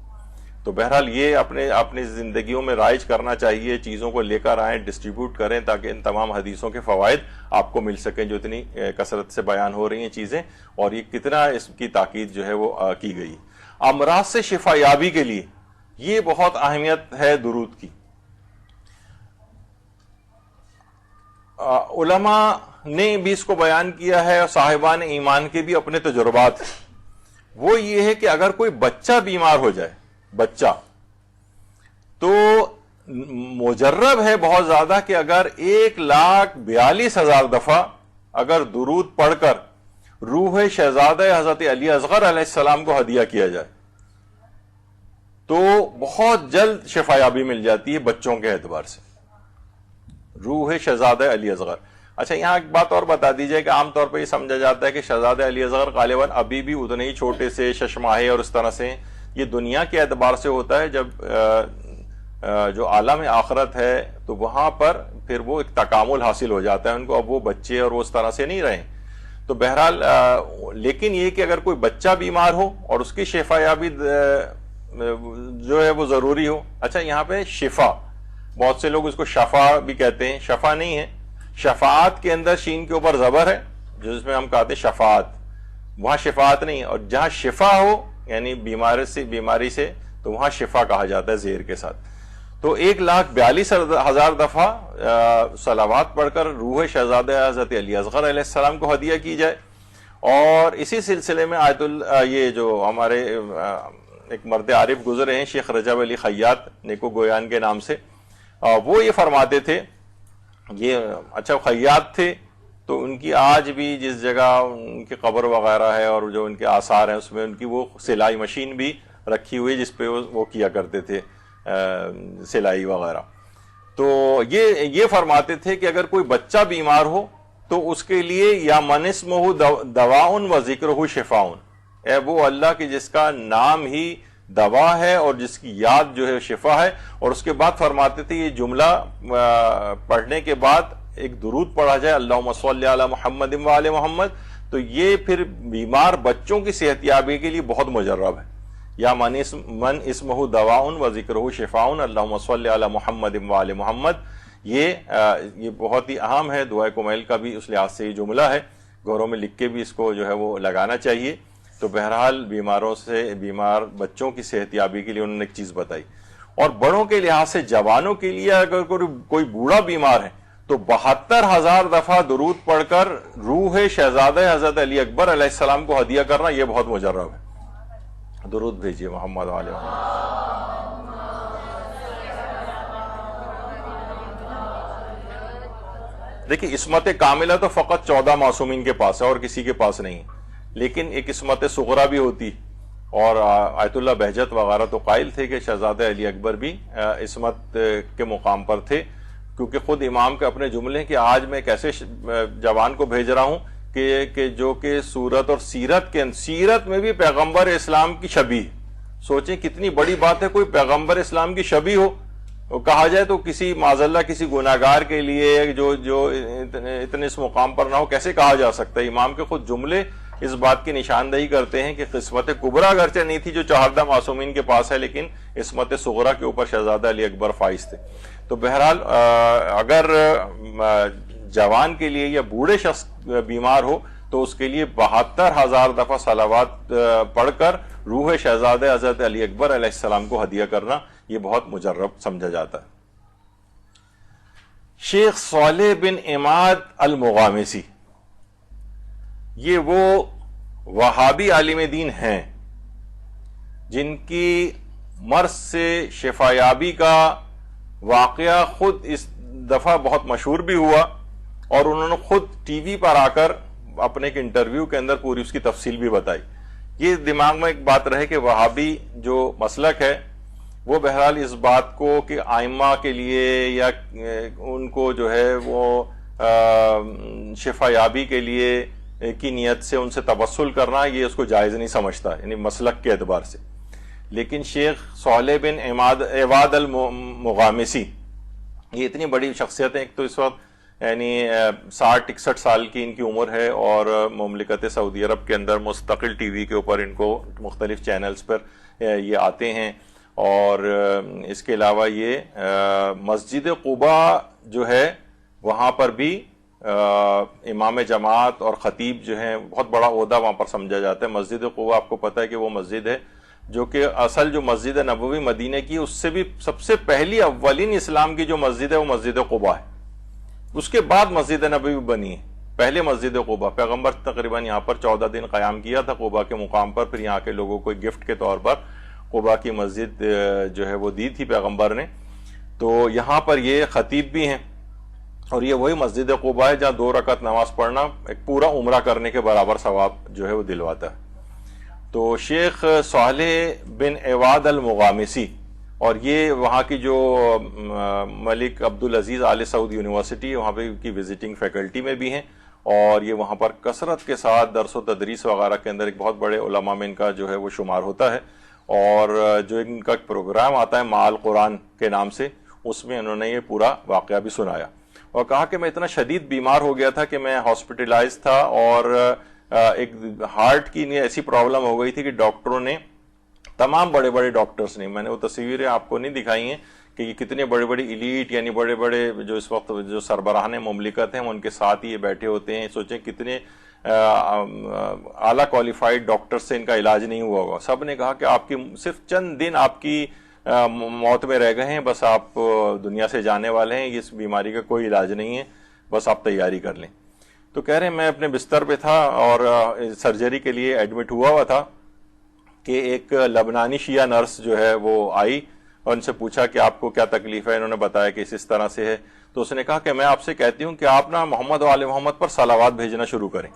تو بہرحال یہ اپنی زندگیوں میں رائج کرنا چاہیے، چیزوں کو لے کر آئیں، ڈسٹریبیوٹ کریں، تاکہ ان تمام حدیثوں کے فوائد آپ کو مل سکیں جو اتنی کثرت سے بیان ہو رہی ہیں چیزیں، اور یہ کتنا اس کی تاکید جو ہے وہ کی گئی۔ امراض سے شفا یابی کے لیے یہ بہت اہمیت ہے درود کی۔ علماء نے بھی اس کو بیان کیا ہے، اور صاحبان ایمان کے بھی اپنے تجربات ہیں، وہ یہ ہے کہ اگر کوئی بچہ بیمار ہو جائے، بچہ، تو مجرب ہے بہت زیادہ کہ اگر 1,42,000 دفعہ اگر درود پڑھ کر روح شہزادہ حضرت علی اصغر علیہ السلام کو ہدیہ کیا جائے تو بہت جلد شفا یابی مل جاتی ہے بچوں کے اعتبار سے، روح شہزادہ علی اصغر۔ اچھا، یہاں ایک بات اور بتا دی جائے کہ عام طور پہ یہ سمجھا جاتا ہے کہ شہزادہ علی اصغر غالباً ابھی بھی اتنے ہی چھوٹے سے ششماہے اور اس طرح سے، یہ دنیا کے اعتبار سے ہوتا ہے، جب جو عالم آخرت ہے تو وہاں پر پھر وہ ایک تکامل حاصل ہو جاتا ہے ان کو، اب وہ بچے اور وہ اس طرح سے نہیں رہے۔ تو بہرحال لیکن یہ کہ اگر کوئی بچہ بیمار ہو اور اس کی شفا یابی جو ہے وہ ضروری ہو۔ اچھا، یہاں پہ شفا، بہت سے لوگ اس کو شفا بھی کہتے ہیں، شفا نہیں ہے، شفاعت کے اندر شین کے اوپر زبر ہے، جس میں ہم کہتے ہیں شفاعت، وہاں شفاعت نہیں ہے، اور جہاں شفا ہو یعنی بیماری سے تو وہاں شفا کہا جاتا ہے زیر کے ساتھ۔ تو 1,42,000 دفعہ صلوات پڑھ کر روح شہزادہ حضرت علی اصغر علیہ السلام کو ہدیہ کی جائے۔ اور اسی سلسلے میں یہ جو ہمارے ایک مرد عارف گزرے ہیں شیخ رجب علی خیاط نیکو گویان کے نام سے، وہ یہ فرماتے تھے، یہ اچھا خیاط تھے، تو ان کی آج بھی جس جگہ ان کی قبر وغیرہ ہے اور جو ان کے آثار ہیں اس میں ان کی وہ سلائی مشین بھی رکھی ہوئی جس پہ وہ کیا کرتے تھے سلائی وغیرہ۔ تو یہ فرماتے تھے کہ اگر کوئی بچہ بیمار ہو تو اس کے لیے یا من اسمہ دواء و ذکرہ شفاء، اے وہ اللہ کی جس کا نام ہی دوا ہے اور جس کی یاد جو ہے شفا ہے۔ اور اس کے بعد فرماتے تھے یہ جملہ پڑھنے کے بعد ایک درود پڑھا جائے، اللہم صلی علی محمد وعلی محمد، تو یہ پھر بیمار بچوں کی صحت یابی کے لیے بہت مجرب ہے۔ یا من اسمہ دواء و ذکرہ شفاء، اللہم صلی علی محمد وعلی محمد، یہ بہت ہی اہم ہے۔ دعائے کمیل کا بھی اس لحاظ سے یہ جملہ ہے، گھروں میں لکھ کے بھی اس کو جو ہے وہ لگانا چاہیے۔ تو بہرحال بیمار بچوں کی صحت یابی کے لیے انہوں نے ایک چیز بتائی۔ اور بڑوں کے لحاظ سے جوانوں کے لیے اگر کوئی بوڑھا بیمار ہے تو 72,000 دفعہ درود پڑھ کر روح شہزادہ حضرت علی اکبر علیہ السلام کو ہدیہ کرنا یہ بہت مجرب ہے۔ درود بھیجیے محمد علیہ وسلم۔ دیکھیے، عصمت کاملہ تو فقط 14 معصومین کے پاس ہے اور کسی کے پاس نہیں، لیکن ایک عصمت صغرا بھی ہوتی، اور آیت اللہ بہجت وغیرہ تو قائل تھے کہ شہزادہ علی اکبر بھی عصمت کے مقام پر تھے، کیونکہ خود امام کے اپنے جملے کہ آج میں ایک ایسے جوان کو بھیج رہا ہوں کہ جو کہ صورت اور سیرت میں بھی پیغمبر اسلام کی شبیہ، سوچیں کتنی بڑی بات ہے کوئی پیغمبر اسلام کی شبیہ ہو، کہا جائے تو کسی معاذاللہ کسی گناہگار کے لیے جو اتنے اس مقام پر نہ ہو، کیسے کہا جا سکتا ہے؟ امام کے خود جملے اس بات کی نشاندہی کرتے ہیں کہ قسمت کبریٰ اگرچہ نہیں تھی جو 14 معصومین کے پاس ہے، لیکن عصمت صغریٰ کے اوپر شہزادہ علی اکبر فائز تھے۔ تو بہرحال اگر جوان کے لیے یا بوڑھے شخص بیمار ہو تو اس کے لیے 72,000 دفعہ صلوات پڑھ کر روح شہزادہ حضرت علی اکبر علیہ السلام کو ہدیہ کرنا یہ بہت مجرب سمجھا جاتا ہے۔ شیخ صالح بن عماد المغامسی، یہ وہ وہابی عالم دین ہیں جن کی مرض سے شفایابی کا واقعہ خود اس دفعہ بہت مشہور بھی ہوا، اور انہوں نے خود ٹی وی پر آ کر اپنے ایک انٹرویو کے اندر پوری اس کی تفصیل بھی بتائی۔ یہ دماغ میں ایک بات رہے کہ وہابی جو مسلک ہے وہ بہرحال اس بات کو کہ آئمہ کے لیے یا ان کو جو ہے وہ شفا یابی کے لیے کی نیت سے ان سے توسل کرنا یہ اس کو جائز نہیں سمجھتا، یعنی مسلک کے اعتبار سے۔ لیکن شیخ صالح بن عواد المغامسی یہ اتنی بڑی شخصیت ہے، ایک تو اس وقت یعنی 60-61 سال کی ان کی عمر ہے، اور مملکت سعودی عرب کے اندر مستقل ٹی وی کے اوپر ان کو مختلف چینلز پر یہ آتے ہیں، اور اس کے علاوہ یہ مسجد قباء جو ہے وہاں پر بھی امام جماعت اور خطیب جو ہیں بہت بڑا عہدہ وہاں پر سمجھا جاتا ہے۔ مسجد قباء آپ کو پتہ ہے کہ وہ مسجد ہے جو کہ اصل جو مسجد نبوی مدینہ کی اس سے بھی سب سے پہلی اولین اسلام کی جو مسجد ہے وہ مسجد قباء ہے، اس کے بعد مسجد نبوی بنی ہے، پہلے مسجد قباء پیغمبر تقریباً یہاں پر 14 دن قیام کیا تھا قباء کے مقام پر، پھر یہاں کے لوگوں کو گفٹ کے طور پر قباء کی مسجد جو ہے وہ دی تھی پیغمبر نے۔ تو یہاں پر یہ خطیب بھی ہیں، اور یہ وہی مسجد قباء ہے جہاں 2 رکعت نماز پڑھنا ایک پورا عمرہ کرنے کے برابر ثواب جو ہے وہ دلواتا ہے۔ تو شیخ صالح بن عواد المغامسی، اور یہ وہاں کی جو ملک عبدالعزیز آل سعود یونیورسٹی وہاں پہ کی وزٹنگ فیکلٹی میں بھی ہیں، اور یہ وہاں پر کثرت کے ساتھ درس و تدریس وغیرہ کے اندر ایک بہت بڑے علماء میں ان کا جو ہے وہ شمار ہوتا ہے، اور جو ان کا پروگرام آتا ہے مع القرآن کے نام سے، اس میں انہوں نے یہ پورا واقعہ بھی سنایا، اور کہا کہ میں اتنا شدید بیمار ہو گیا تھا کہ میں ہاسپٹلائز تھا، اور ایک ہارٹ کی ایسی پرابلم ہو گئی تھی کہ ڈاکٹروں نے، تمام بڑے بڑے ڈاکٹرز نے، میں نے وہ تصویریں آپ کو نہیں دکھائی ہیں کہ یہ کتنے بڑے بڑے ایلیٹ یعنی بڑے بڑے جو اس وقت جو سربراہان مملکت ہیں ان کے ساتھ ہی یہ بیٹھے ہوتے ہیں، سوچیں کتنے اعلیٰ کوالیفائڈ ڈاکٹر سے ان کا علاج نہیں ہوا ہوگا۔ سب نے کہا کہ آپ کی صرف چند دن آپ کی موت میں رہ گئے ہیں، بس آپ دنیا سے جانے والے ہیں، اس بیماری کا کوئی علاج نہیں ہے، بس آپ تیاری کر لیں۔ تو کہہ رہے ہیں میں اپنے بستر پہ تھا اور سرجری کے لیے ایڈمٹ ہوا تھا کہ ایک لبنانی شیعہ نرس جو ہے وہ آئی اور ان سے پوچھا کہ آپ کو کیا تکلیف ہے، انہوں نے بتایا کہ اس طرح سے ہے، تو اس نے کہا کہ میں آپ سے کہتی ہوں کہ آپ نا محمد و آل محمد پر صلوات بھیجنا شروع کریں۔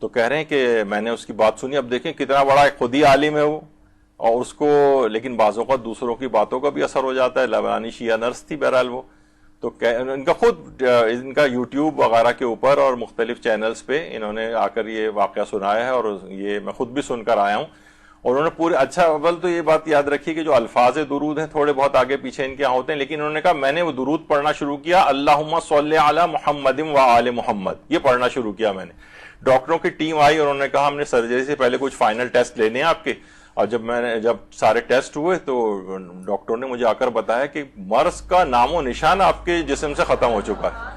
تو کہہ رہے ہیں کہ میں نے اس کی بات سنی، اب دیکھیں کتنا بڑا ایک خودی عالم ہے وہ، اور اس کو لیکن بعض اوقات دوسروں کی باتوں کا بھی اثر ہو جاتا ہے، لبنانی شیعہ نرس تھی بہرحال وہ، تو ان کا خود ان کا یوٹیوب وغیرہ کے اوپر اور مختلف چینلز پہ انہوں نے آ کر یہ واقعہ سنایا ہے، اور یہ میں خود بھی سن کر آیا ہوں، اور انہوں نے پورے اچھا اول تو یہ بات یاد رکھی کہ جو الفاظ درود ہیں تھوڑے بہت آگے پیچھے ان کے یہاں ہوتے ہیں، لیکن انہوں نے کہا میں نے وہ درود پڑھنا شروع کیا، اللہم صلی علی محمد و آل محمد، یہ پڑھنا شروع کیا میں نے۔ ڈاکٹروں کی ٹیم آئی اور انہوں نے کہا ہم نے سرجری سے پہلے کچھ فائنل ٹیسٹ لینے ہیں آپ کے، اور جب سارے ٹیسٹ ہوئے تو ڈاکٹروں نے مجھے آ کر بتایا کہ مرض کا نام و نشان آپ کے جسم سے ختم ہو چکا ہے۔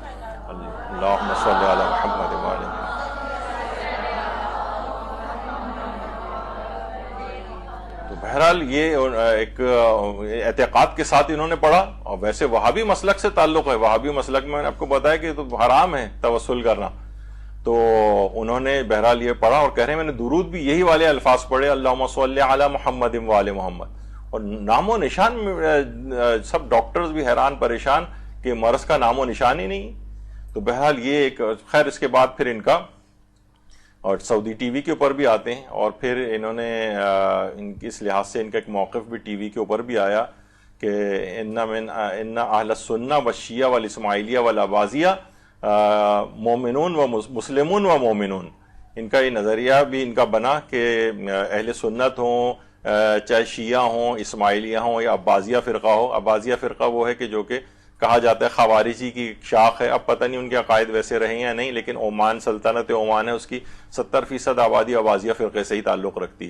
اللہم صلی علی محمد و آل محمد۔ تو بہرحال یہ ایک اعتقاد کے ساتھ انہوں نے پڑھا، اور ویسے وہابی مسلک سے تعلق ہے، وہابی مسلک میں نے آپ کو بتایا کہ تو حرام ہے توسل کرنا، تو انہوں نے بہرحال یہ پڑھا اور کہہ رہے ہیں میں نے درود بھی یہی والے الفاظ پڑھے، اللہم صلی علی محمد و آل محمد، اور نام و نشان سب ڈاکٹرز بھی حیران پریشان کہ مرض کا نام و نشان ہی نہیں۔ تو بہرحال یہ ایک خیر، اس کے بعد پھر ان کا اور سعودی ٹی وی کے اوپر بھی آتے ہیں، اور پھر انہوں نے اس لحاظ سے ان کا ایک موقف بھی ٹی وی کے اوپر بھی آیا کہ ان اہل السنہ والشیعہ والاسماعیلیہ والعباضیہ مومنون و مسلمون و مومنون، ان کا یہ نظریہ بھی ان کا بنا کہ اہل سنت ہوں، چاہے شیعہ ہوں، اسماعیلیہ ہوں یا عباسیہ فرقہ ہو. عباسیہ فرقہ وہ ہے کہ جو کہ کہا جاتا ہے خوارجی کی شاخ ہے. اب پتہ نہیں ان کے عقائد ویسے رہے ہیں یا نہیں، لیکن عمان، سلطنت عمان ہے، اس کی 70% آبادی عباسیہ فرقے سے ہی تعلق رکھتی.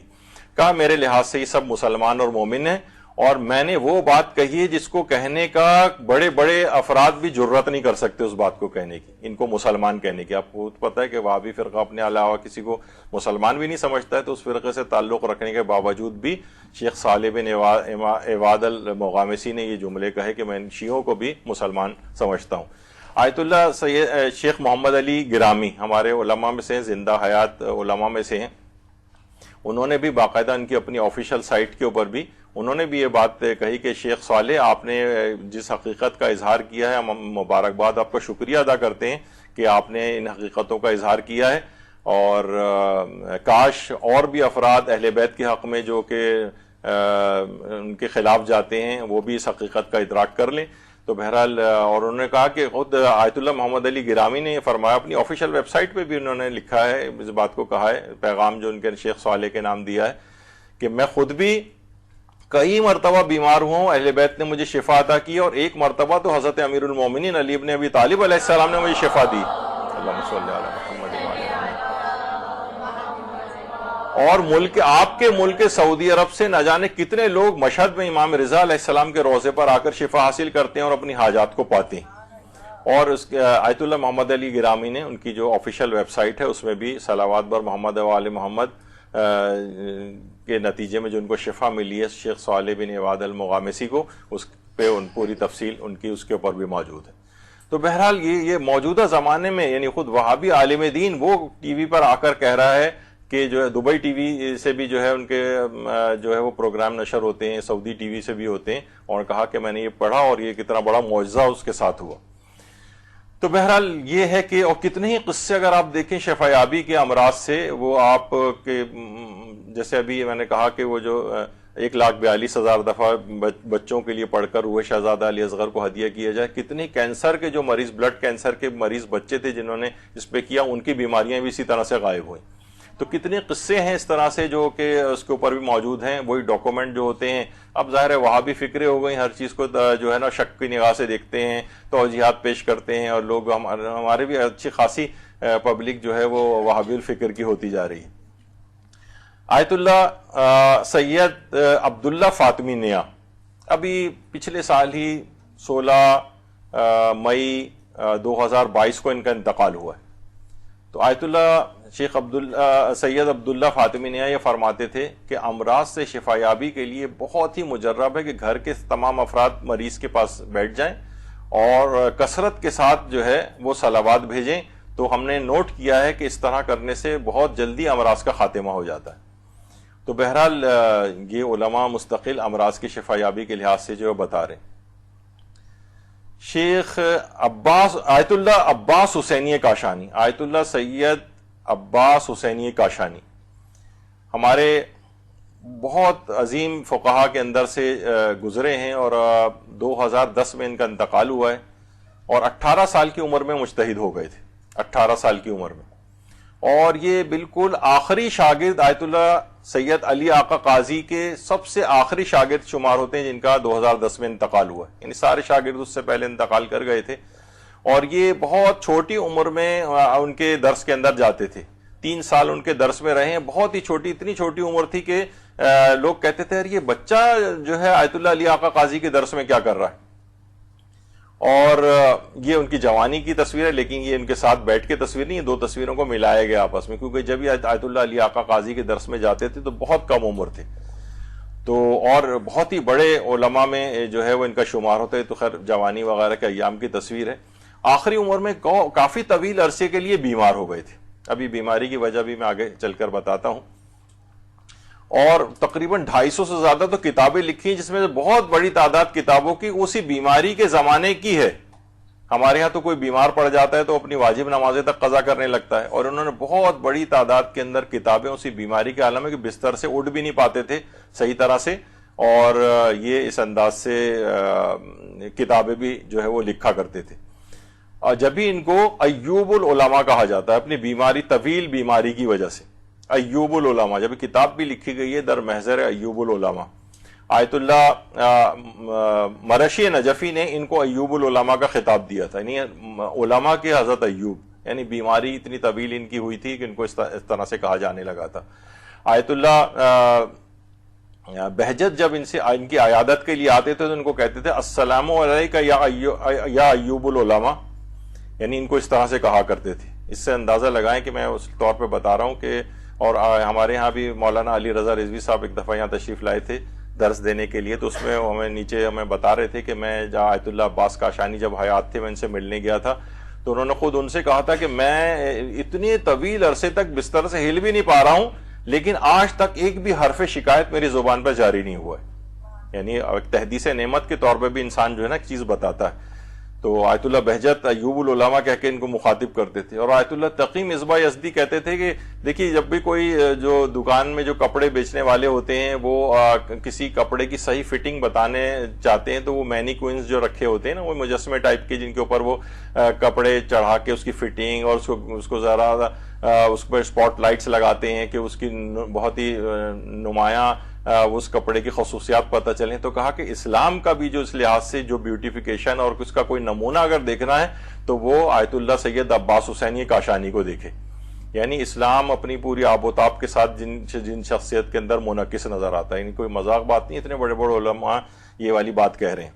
کہا میرے لحاظ سے یہ سب مسلمان اور مومن ہیں، اور میں نے وہ بات کہی ہے جس کو کہنے کا بڑے بڑے افراد بھی جرت نہیں کر سکتے اس بات کو کہنے کی، ان کو مسلمان کہنے کی. آپ کو پتہ ہے کہ وہابی فرقہ اپنے علاوہ کسی کو مسلمان بھی نہیں سمجھتا ہے، تو اس فرقے سے تعلق رکھنے کے باوجود بھی شیخ صالح بن عواد المغامسی نے یہ جملے کہے کہ میں شیعوں کو بھی مسلمان سمجھتا ہوں. آیت اللہ شیخ محمد علی گرامی ہمارے علماء میں سے، زندہ حیات علماء میں سے ہیں. انہوں نے بھی باقاعدہ ان کی اپنی آفیشیل سائٹ کے اوپر بھی انہوں نے بھی یہ بات کہی کہ شیخ صالح آپ نے جس حقیقت کا اظہار کیا ہے، ہم مبارکباد آپ کا شکریہ ادا کرتے ہیں کہ آپ نے ان حقیقتوں کا اظہار کیا ہے، اور کاش اور بھی افراد اہل بیت کے حق میں جو کہ ان کے خلاف جاتے ہیں وہ بھی اس حقیقت کا ادراک کر لیں. تو بہرحال اور انہوں نے کہا کہ خود آیت اللہ محمد علی گرامی نے فرمایا، اپنی آفیشیل ویب سائٹ پہ بھی انہوں نے لکھا ہے، اس بات کو کہا ہے، پیغام جو ان کے شیخ صالح کے نام دیا ہے کہ میں خود بھی کئی مرتبہ بیمار ہوں، اہل بیت نے مجھے شفا عطا کی، اور ایک مرتبہ تو حضرت امیر المومنین علی بن ابی طالب علیہ السلام نے مجھے شفا دی. اللہم صلی علی محمد وعلی آلہ. اور ملک آپ کے ملک سعودی عرب سے نہ جانے کتنے لوگ مشہد میں امام رضا علیہ السلام کے روضے پر آ کر شفا حاصل کرتے ہیں اور اپنی حاجات کو پاتے ہیں. اور اس آیت اللہ محمد علی گرامی نے ان کی جو آفیشیل ویب سائٹ ہے اس میں بھی صلوات بر محمد و آل محمد کے نتیجے میں جو ان کو شفا ملی ہے شیخ صالح بن عواد المغامسی کو، اس پہ ان پوری تفصیل ان کی اس کے اوپر بھی موجود ہے. تو بہرحال یہ موجودہ زمانے میں یعنی خود وہابی عالم دین وہ ٹی وی پر آ کر کہہ رہا ہے کہ جو ہے دبئی ٹی وی سے بھی جو ہے ان کے جو ہے وہ پروگرام نشر ہوتے ہیں، سعودی ٹی وی سے بھی ہوتے ہیں، اور کہا کہ میں نے یہ پڑھا اور یہ کتنا بڑا معجزہ اس کے ساتھ ہوا. تو بہرحال یہ ہے کہ اور کتنے ہی قصے اگر آپ دیکھیں شفا یابی کے امراض سے، وہ آپ کے جیسے ابھی میں نے کہا کہ وہ جو 1,42,000 دفعہ بچوں کے لیے پڑھ کر ہوئے شہزادہ علی اصغر کو ہدیہ کیا جائے. کتنے کینسر کے جو مریض، بلڈ کینسر کے مریض بچے تھے جنہوں نے اس پہ کیا، ان کی بیماریاں بھی اسی طرح سے غائب ہوئیں. تو کتنے قصے ہیں اس طرح سے جو کہ اس کے اوپر بھی موجود ہیں، وہی ڈاکومنٹ جو ہوتے ہیں. اب ظاہر ہے وہابی فکرے ہو گئی، ہر چیز کو جو ہے نا شک کی نگاہ سے دیکھتے ہیں، توجیہات پیش کرتے ہیں، اور لوگ ہمارے بھی اچھی خاصی پبلک جو ہے وہ وہابی الفکر کی ہوتی جا رہی ہے. آیت اللہ سید عبداللہ فاطمی نیا ابھی پچھلے سال ہی 16 مئی 2022 کو ان کا انتقال ہوا ہے. تو آیت اللہ شیخ سید عبداللہ فاطمی نیا یہ فرماتے تھے کہ امراض سے شفا یابی کے لیے بہت ہی مجرب ہے کہ گھر کے تمام افراد مریض کے پاس بیٹھ جائیں اور کثرت کے ساتھ جو ہے وہ صلوات بھیجیں. تو ہم نے نوٹ کیا ہے کہ اس طرح کرنے سے بہت جلدی امراض کا خاتمہ ہو جاتا ہے. تو بہرحال یہ علماء مستقل امراض کی شفا یابی کے لحاظ سے جو بتا رہے. شیخ آیت اللہ عباس حسینی کاشانی، آیت اللہ سید عباس حسینی کاشانی ہمارے بہت عظیم فقہا کے اندر سے گزرے ہیں، اور 2010 میں ان کا انتقال ہوا ہے، اور 18 سال کی عمر میں مجتہد ہو گئے تھے، 18 سال کی عمر میں. اور یہ بالکل آخری شاگرد آیت اللہ سید علی آقا قاضی کے سب سے آخری شاگرد شمار ہوتے ہیں جن کا 2010 میں انتقال ہوا ہے. یعنی سارے شاگرد اس سے پہلے انتقال کر گئے تھے، اور یہ بہت چھوٹی عمر میں ان کے درس کے اندر جاتے تھے. 3 سال ان کے درس میں رہے ہیں. بہت ہی چھوٹی، اتنی چھوٹی عمر تھی کہ لوگ کہتے تھے یہ بچہ جو ہے آیت اللہ علی آقا قاضی کے درس میں کیا کر رہا ہے. اور یہ ان کی جوانی کی تصویر ہے، لیکن یہ ان کے ساتھ بیٹھ کے تصویر نہیں، 2 تصویروں کو ملایا گیا آپس میں، کیونکہ جب یہ آیت اللہ علی آقا قاضی کے درس میں جاتے تھے تو بہت کم عمر تھے. تو اور بہت ہی بڑے علماء میں جو ہے وہ ان کا شمار ہوتا ہے. تو خیر جوانی وغیرہ کے ایام کی تصویر ہے. آخری عمر میں کافی طویل عرصے کے لیے بیمار ہو گئے تھے. ابھی بیماری کی وجہ بھی میں آگے چل کر بتاتا ہوں. اور تقریباً 250 سے زیادہ تو کتابیں لکھی ہیں، جس میں سے بہت بڑی تعداد کتابوں کی اسی بیماری کے زمانے کی ہے. ہمارے ہاں تو کوئی بیمار پڑ جاتا ہے تو اپنی واجب نمازیں تک قضا کرنے لگتا ہے، اور انہوں نے بہت بڑی تعداد کے اندر کتابیں اسی بیماری کے عالم میں کہ بستر سے اٹھ بھی نہیں پاتے تھے صحیح طرح سے، اور یہ اس انداز سے کتابیں بھی جو ہے وہ لکھا کرتے تھے. اور جب بھی ان کو ایوب العلماء کہا جاتا ہے اپنی بیماری، طویل بیماری کی وجہ سے. ایوب العلماء، جب کتاب بھی لکھی گئی ہے در محضر ایوب العلماء، آیت اللہ مرشی نجفی نے ان کو ایوب العلماء کا خطاب دیا تھا، یعنی علماء کے حضرت ایوب، یعنی بیماری اتنی طویل ان کی ہوئی تھی کہ ان کو اس طرح سے کہا جانے لگا تھا۔ آیت اللہ بہجت جب ان کی عیادت کے لیے آتے تھے تو ان کو کہتے تھے السلام علیکہ یا ایوب العلماء، یعنی ان کو اس طرح سے کہا کرتے تھے۔ اس سے اندازہ لگائیں کہ میں اس طور پہ بتا رہا ہوں کہ، اور ہمارے ہاں بھی مولانا علی رضا رضوی صاحب ایک دفعہ یہاں تشریف لائے تھے درس دینے کے لیے، تو اس میں ہمیں بتا رہے تھے کہ میں جہاں آیت اللہ عباس کاشانی جب حیات تھے میں ان سے ملنے گیا تھا، تو انہوں نے خود ان سے کہا تھا کہ میں اتنے طویل عرصے تک بستر سے ہل بھی نہیں پا رہا ہوں، لیکن آج تک ایک بھی حرف شکایت میری زبان پر جاری نہیں ہوا ہے۔ یعنی تحدیث نعمت کے طور پہ بھی انسان جو ہے نا ایک چیز بتاتا ہے۔ تو آیت اللہ بہجت ایوب العلماء کہہ کے ان کو مخاطب کرتے تھے، اور آیت اللہ تقی مصباح یزدی کہتے تھے کہ دیکھیے جب بھی کوئی جو دکان میں جو کپڑے بیچنے والے ہوتے ہیں وہ کسی کپڑے کی صحیح فٹنگ بتانے چاہتے ہیں تو وہ مینیکوئنز جو رکھے ہوتے ہیں نا، وہ مجسمے ٹائپ کے جن کے اوپر وہ کپڑے چڑھا کے اس کی فٹنگ اور اس کو ذرا اس پر اسپاٹ لائٹس لگاتے ہیں کہ اس کی بہت ہی نمایاں اس کپڑے کی خصوصیات پتہ چلیں، تو کہا کہ اسلام کا بھی جو اس لحاظ سے جو بیوٹیفیکیشن اور اس کا کوئی نمونہ اگر دیکھنا ہے تو وہ آیت اللہ سید عباس حسینی کاشانی کو دیکھے۔ یعنی اسلام اپنی پوری آب و تاب کے ساتھ جن شخصیت کے اندر منعکس نظر آتا ہے، یعنی کوئی مذاق بات نہیں، اتنے بڑے بڑے علماء یہ والی بات کہہ رہے ہیں۔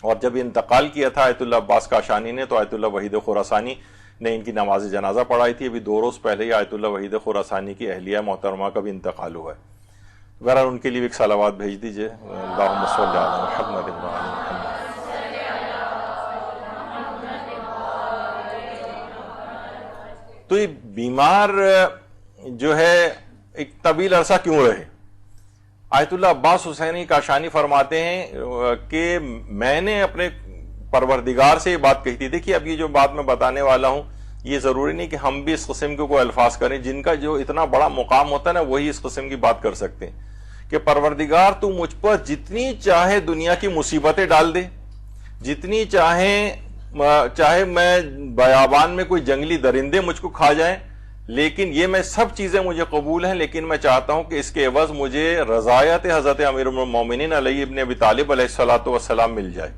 اور جب انتقال کیا تھا آیت اللہ عباس کاشانی نے تو آیت اللہ وحید خراسانی نے ان کی نماز جنازہ پڑھائی تھی۔ ابھی 2 روز پہلے ہی آیت اللہ وحید خراسانی کی اہلیہ محترمہ کا بھی انتقال ہوا ہے۔ بہرحال ان کے لیے بھی ایک صلوات بھیج دیجئے، اللہم صلی علی محمد و علی محمد۔ تو یہ بیمار جو ہے ایک طویل عرصہ کیوں رہے؟ آیت اللہ عباس حسینی کاشانی فرماتے ہیں کہ میں نے اپنے پروردگار سے یہ بات کہی تھی۔ دیکھیے اب یہ جو بات میں بتانے والا ہوں یہ ضروری نہیں کہ ہم بھی اس قسم کے کوئی الفاظ کریں، جن کا جو اتنا بڑا مقام ہوتا ہے نا وہی اس قسم کی بات کر سکتے ہیں، کہ پروردگار تو مجھ پر جتنی چاہے دنیا کی مصیبتیں ڈال دے، جتنی چاہے میں بیابان میں کوئی جنگلی درندے مجھ کو کھا جائیں، لیکن یہ میں سب چیزیں مجھے قبول ہیں، لیکن میں چاہتا ہوں کہ اس کے عوض مجھے رضایت حضرت امیر المومنین علی ابن ابی طالب علیہ الصلوۃ والسلام مل جائے۔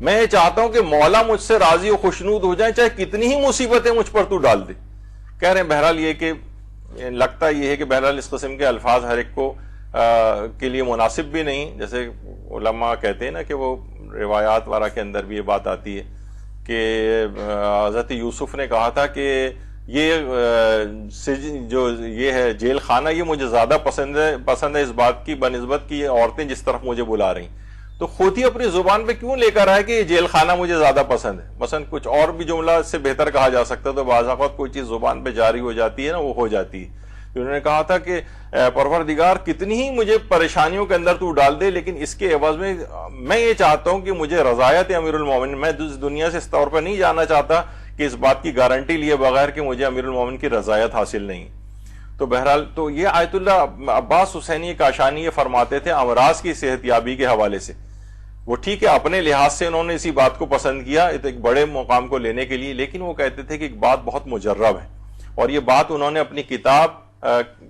میں یہ چاہتا ہوں کہ مولا مجھ سے راضی و خوشنود ہو جائیں، چاہے کتنی ہی مصیبتیں مجھ پر تو ڈال دے۔ کہہ رہے ہیں بہرحال یہ کہ لگتا یہ ہے کہ بہرحال اس قسم کے الفاظ ہر ایک کو کے لیے مناسب بھی نہیں، جیسے علماء کہتے ہیں نا کہ وہ روایات وغیرہ کے اندر بھی یہ بات آتی ہے کہ حضرت یوسف نے کہا تھا کہ یہ جو یہ ہے جیل خانہ یہ مجھے زیادہ پسند ہے اس بات کی بنسبت کی عورتیں جس طرف مجھے بلا رہی، تو خود ہی اپنی زبان پہ کیوں لے کر آئے کہ یہ جیل خانہ مجھے زیادہ پسند ہے؟ مثلا کچھ اور بھی جملہ اس سے بہتر کہا جا سکتا ہے، تو بعض اوقات کوئی چیز زبان پہ جاری ہو جاتی ہے نا وہ ہو جاتی ہے۔ انہوں نے کہا تھا کہ پروردگار کتنی ہی مجھے پریشانیوں کے اندر تو ڈال دے، لیکن اس کے عوض میں یہ چاہتا ہوں کہ مجھے رضایت امیر المومنین، میں دنیا سے اس طور پر نہیں جانا چاہتا کہ اس بات کی گارنٹی لیے بغیر کہ مجھے امیر المومنین کی رضایت حاصل نہیں۔ تو بہرحال تو یہ آیت اللہ عباس حسینی کاشانی یہ فرماتے تھے امراض کی صحت یابی کے حوالے سے۔ وہ ٹھیک ہے اپنے لحاظ سے انہوں نے اسی بات کو پسند کیا ایک بڑے مقام کو لینے کے لیے، لیکن وہ کہتے تھے کہ ایک بات بہت مجرب ہے، اور یہ بات انہوں نے اپنی کتاب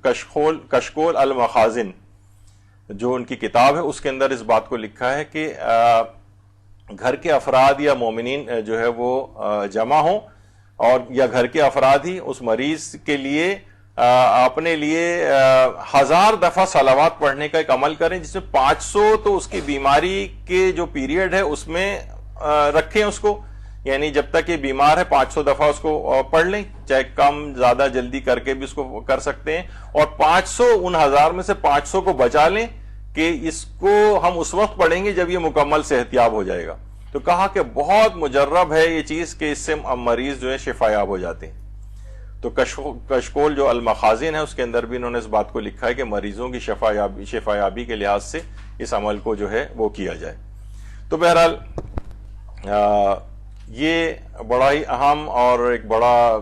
کشکول المخازن جو ان کی کتاب ہے اس کے اندر اس بات کو لکھا ہے کہ گھر کے افراد یا مومنین جو ہے وہ جمع ہوں، اور یا گھر کے افراد ہی اس مریض کے لیے اپنے لیے 1000 دفعہ صلوات پڑھنے کا ایک عمل کریں، جس میں 500 تو اس کی بیماری کے جو پیریڈ ہے اس میں رکھیں اس کو، یعنی جب تک یہ بیمار ہے 500 دفعہ اس کو پڑھ لیں، چاہے کم زیادہ جلدی کر کے بھی اس کو کر سکتے ہیں، اور 500 ان 1000 میں سے 500 کو بچا لیں کہ اس کو ہم اس وقت پڑھیں گے جب یہ مکمل صحتیاب ہو جائے گا۔ تو کہا کہ بہت مجرب ہے یہ چیز کہ اس سے مریض جو ہے شفایاب ہو جاتے ہیں۔ تو کشکول جو المخازن ہے اس کے اندر بھی انہوں نے اس بات کو لکھا ہے کہ مریضوں کی شفایابی کے لحاظ سے اس عمل کو جو ہے وہ کیا جائے۔ تو بہرحال یہ بڑا ہی اہم اور ایک بڑا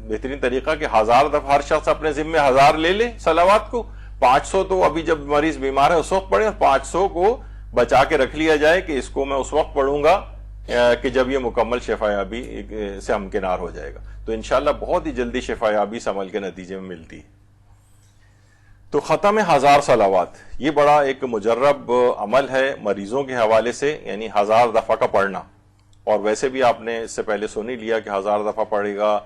بہترین طریقہ کہ 1000 دفعہ ہر شخص اپنے ذمے 1000 لے لے صلوات کو، 500 تو ابھی جب مریض بیمار ہے اس وقت پڑھے، اور 500 کو بچا کے رکھ لیا جائے کہ اس کو میں اس وقت پڑھوں گا کہ جب یہ مکمل شفا یابی سے ہمکنار ہو جائے گا. تو انشاءاللہ بہت ہی جلدی شفا یابی اس عمل کے نتیجے میں ملتی ہے. تو ختم 1000 صلوات یہ بڑا ایک مجرب عمل ہے مریضوں کے حوالے سے، یعنی 1000 دفعہ کا پڑھنا. اور ویسے بھی آپ نے اس سے پہلے سن ہی لیا کہ 1000 دفعہ پڑھے گا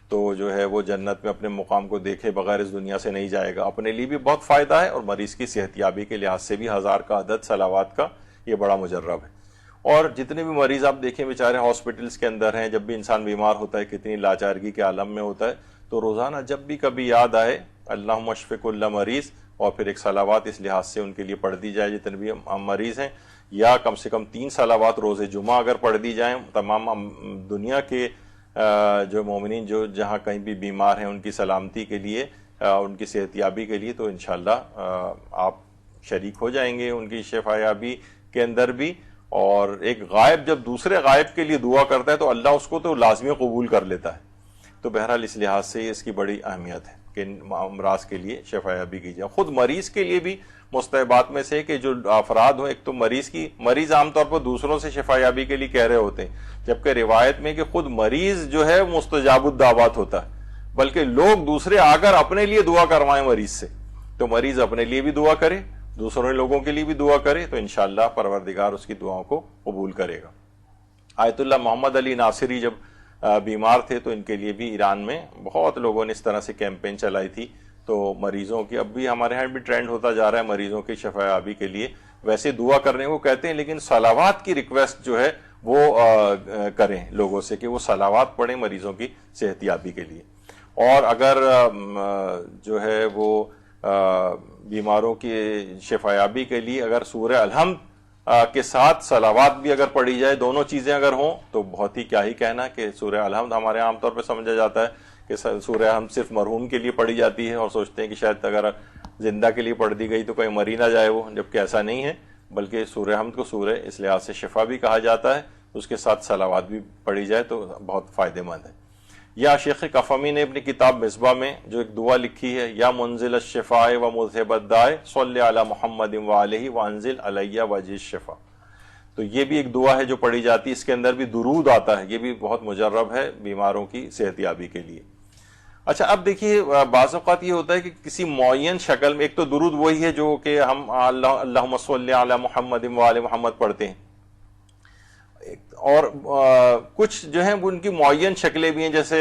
تو جو ہے وہ جنت میں اپنے مقام کو دیکھے بغیر اس دنیا سے نہیں جائے گا. اپنے لیے بھی بہت فائدہ ہے اور مریض کی صحت یابی کے لحاظ سے بھی 1000 کا عدد صلوات کا یہ بڑا مجرب ہے. اور جتنے بھی مریض آپ دیکھیں بیچارے ہاسپٹلس کے اندر ہیں، جب بھی انسان بیمار ہوتا ہے کتنی لاچارگی کے عالم میں ہوتا ہے، تو روزانہ جب بھی کبھی یاد آئے اللہم اشف کل مریض، اور پھر ایک صلوات اس لحاظ سے ان کے لیے پڑھ دی جائے جتنے بھی مریض ہیں، یا کم سے کم 3 صلوات روز جمعہ اگر پڑھ دی جائیں تمام دنیا کے جو مومنین جو جہاں کہیں بھی بیمار ہیں ان کی سلامتی کے لیے، ان کی صحت یابی کے لیے، تو انشاءاللہ آپ شریک ہو جائیں گے ان کی شفا یابی کے اندر بھی. اور ایک غائب جب دوسرے غائب کے لیے دعا کرتا ہے تو اللہ اس کو تو لازمی قبول کر لیتا ہے. تو بہرحال اس لحاظ سے اس کی بڑی اہمیت ہے کہ امراض کے لیے شفا یابی کی جائے. خود مریض کے لیے بھی مستحبات میں سے کہ جو افراد ہوں، ایک تو مریض عام طور پر دوسروں سے شفا یابی کے لیے کہہ رہے ہوتے ہیں، جبکہ روایت میں کہ خود مریض جو ہے مستجاب الدعوات ہوتا ہے، بلکہ لوگ دوسرے آ کر اپنے لیے دعا کروائیں مریض سے. تو مریض اپنے لیے بھی دعا کرے، دوسرے لوگوں کے لیے بھی دعا کرے، تو انشاءاللہ پروردگار اس کی دعاؤں کو قبول کرے گا. آیت اللہ محمد علی ناصری جب بیمار تھے تو ان کے لیے بھی ایران میں بہت لوگوں نے اس طرح سے کیمپین چلائی تھی. تو مریضوں کی اب بھی ہمارے ہاں بھی ٹرینڈ ہوتا جا رہا ہے مریضوں کی شفا یابی کے لیے ویسے دعا کرنے کو کہتے ہیں، لیکن صلوات کی ریکویسٹ جو ہے وہ کریں لوگوں سے کہ وہ صلوات پڑھیں مریضوں کی صحت یابی کے لیے. اور اگر جو ہے وہ بیماروں کی شفا یابی کے لیے اگر سورہ الحمد کے ساتھ صلوات بھی اگر پڑھی جائے، دونوں چیزیں اگر ہوں تو بہت ہی کیا ہی کہنا کہ سورہ الحمد ہمارے عام طور پہ سمجھا جاتا ہے کہ سورہ الحمد صرف مرحوم کے لیے پڑھی جاتی ہے اور سوچتے ہیں کہ شاید اگر زندہ کے لیے پڑھ دی گئی تو کوئی مری نہ جائے وہ، جبکہ ایسا نہیں ہے، بلکہ سورہ الحمد کو سورہ اس لحاظ سے شفا بھی کہا جاتا ہے، اس کے ساتھ صلوات بھی پڑھی جائے تو بہت فائدہ مند ہے. یا شیخ کفمی نے اپنی کتاب مصباح میں جو ایک دعا لکھی ہے، یا منزل الشفاء و مذہب الداء صلی علی محمد وآلہ وانزل علی وجہ الشفا. تو یہ بھی ایک دعا ہے جو پڑھی جاتی ہے، اس کے اندر بھی درود آتا ہے، یہ بھی بہت مجرب ہے بیماروں کی صحت یابی کے لیے. اچھا اب دیکھیے بعض اوقات یہ ہوتا ہے کہ کسی معین شکل میں، ایک تو درود وہی ہے جو کہ ہم اللہم صلی علی محمد وآل محمد پڑھتے ہیں، اور کچھ جو ہیں ان کی معین شکلیں بھی ہیں، جیسے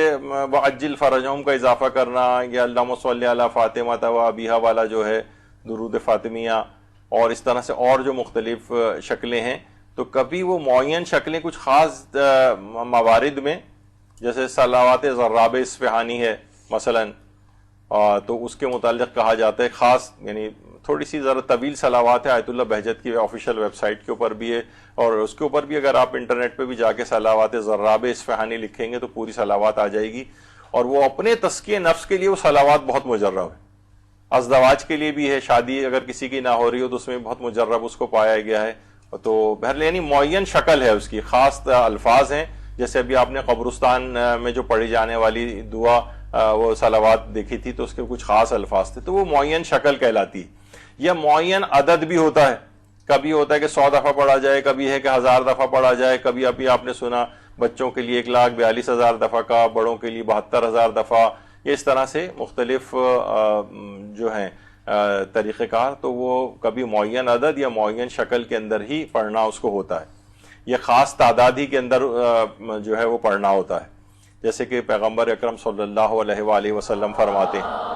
وعجل فرجہم کا اضافہ کرنا، یا اللہم صلی علی فاطمہ و ابیہا والا جو ہے درود فاطمیہ، اور اس طرح سے اور جو مختلف شکلیں ہیں. تو کبھی وہ معین شکلیں کچھ خاص موارد میں، جیسے صلوات ضراب اصفہانی ہے مثلا، تو اس کے متعلق کہا جاتا ہے خاص، یعنی تھوڑی سی ذرا طویل صلوات ہے، آیت اللہ بہجت کی آفیشیل ویب سائٹ کے اوپر بھی ہے، اور اس کے اوپر بھی اگر آپ انٹرنیٹ پہ بھی جا کے صلوات ضراب اصفہانی لکھیں گے تو پوری صلوات آ جائے گی. اور وہ اپنے تزکیہ نفس کے لیے وہ صلوات بہت مجرب ہے، ازدواج کے لیے بھی ہے، شادی اگر کسی کی نہ ہو رہی ہو تو اس میں بہت مجرب اس کو پایا گیا ہے. تو بہرحال یعنی معین شکل ہے اس کی، خاص الفاظ ہیں، جیسے ابھی آپ نے قبرستان میں جو پڑھی جانے والی دعا وہ صلوات دیکھی تھی تو اس کے کچھ خاص الفاظ تھے، تو وہ معین شکل کہلاتی ہے. یا معین عدد بھی ہوتا ہے، کبھی ہوتا ہے کہ 100 دفعہ پڑھا جائے، کبھی ہے کہ 1000 دفعہ پڑھا جائے، کبھی ابھی آپ نے سنا بچوں کے لیے 1,42,000 دفعہ کا، بڑوں کے لیے 72,000 دفعہ، اس طرح سے مختلف جو ہیں طریقہ کار. تو وہ کبھی معین عدد یا معین شکل کے اندر ہی پڑھنا اس کو ہوتا ہے، یہ خاص تعداد ہی کے اندر جو ہے وہ پڑھنا ہوتا ہے. جیسے کہ پیغمبر اکرم صلی اللہ علیہ وآلہ وسلم فرماتے ہیں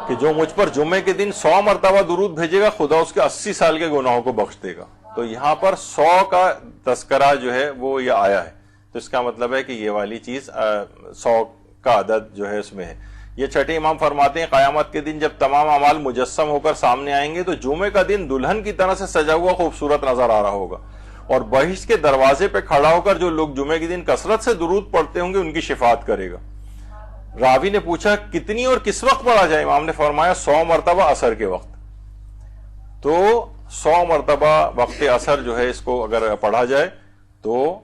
کہ جو مجھ پر جمعے کے دن 100 مرتبہ درود بھیجے گا خدا اس کے 80 سال کے گناہوں کو بخش دے گا. تو یہاں پر 100 کا تذکرہ جو ہے وہ یہ آیا ہے، تو اس کا مطلب ہے کہ یہ والی چیز 100 کا عدد جو ہے اس میں ہے. یہ چھٹے امام فرماتے ہیں قیامت کے دن جب تمام اعمال مجسم ہو کر سامنے آئیں گے تو جمعے کا دن دلہن کی طرح سے سجا ہوا خوبصورت نظر آ رہا ہوگا، اور بہشت کے دروازے پہ کھڑا ہو کر جو لوگ جمعے کے دن کثرت سے درود پڑھتے ہوں گے ان کی شفاعت کرے گا. راوی نے پوچھا کتنی اور کس وقت پڑھا جائے؟ امام نے فرمایا 100 مرتبہ عصر کے وقت. تو 100 مرتبہ وقت عصر جو ہے اس کو اگر پڑھا جائے تو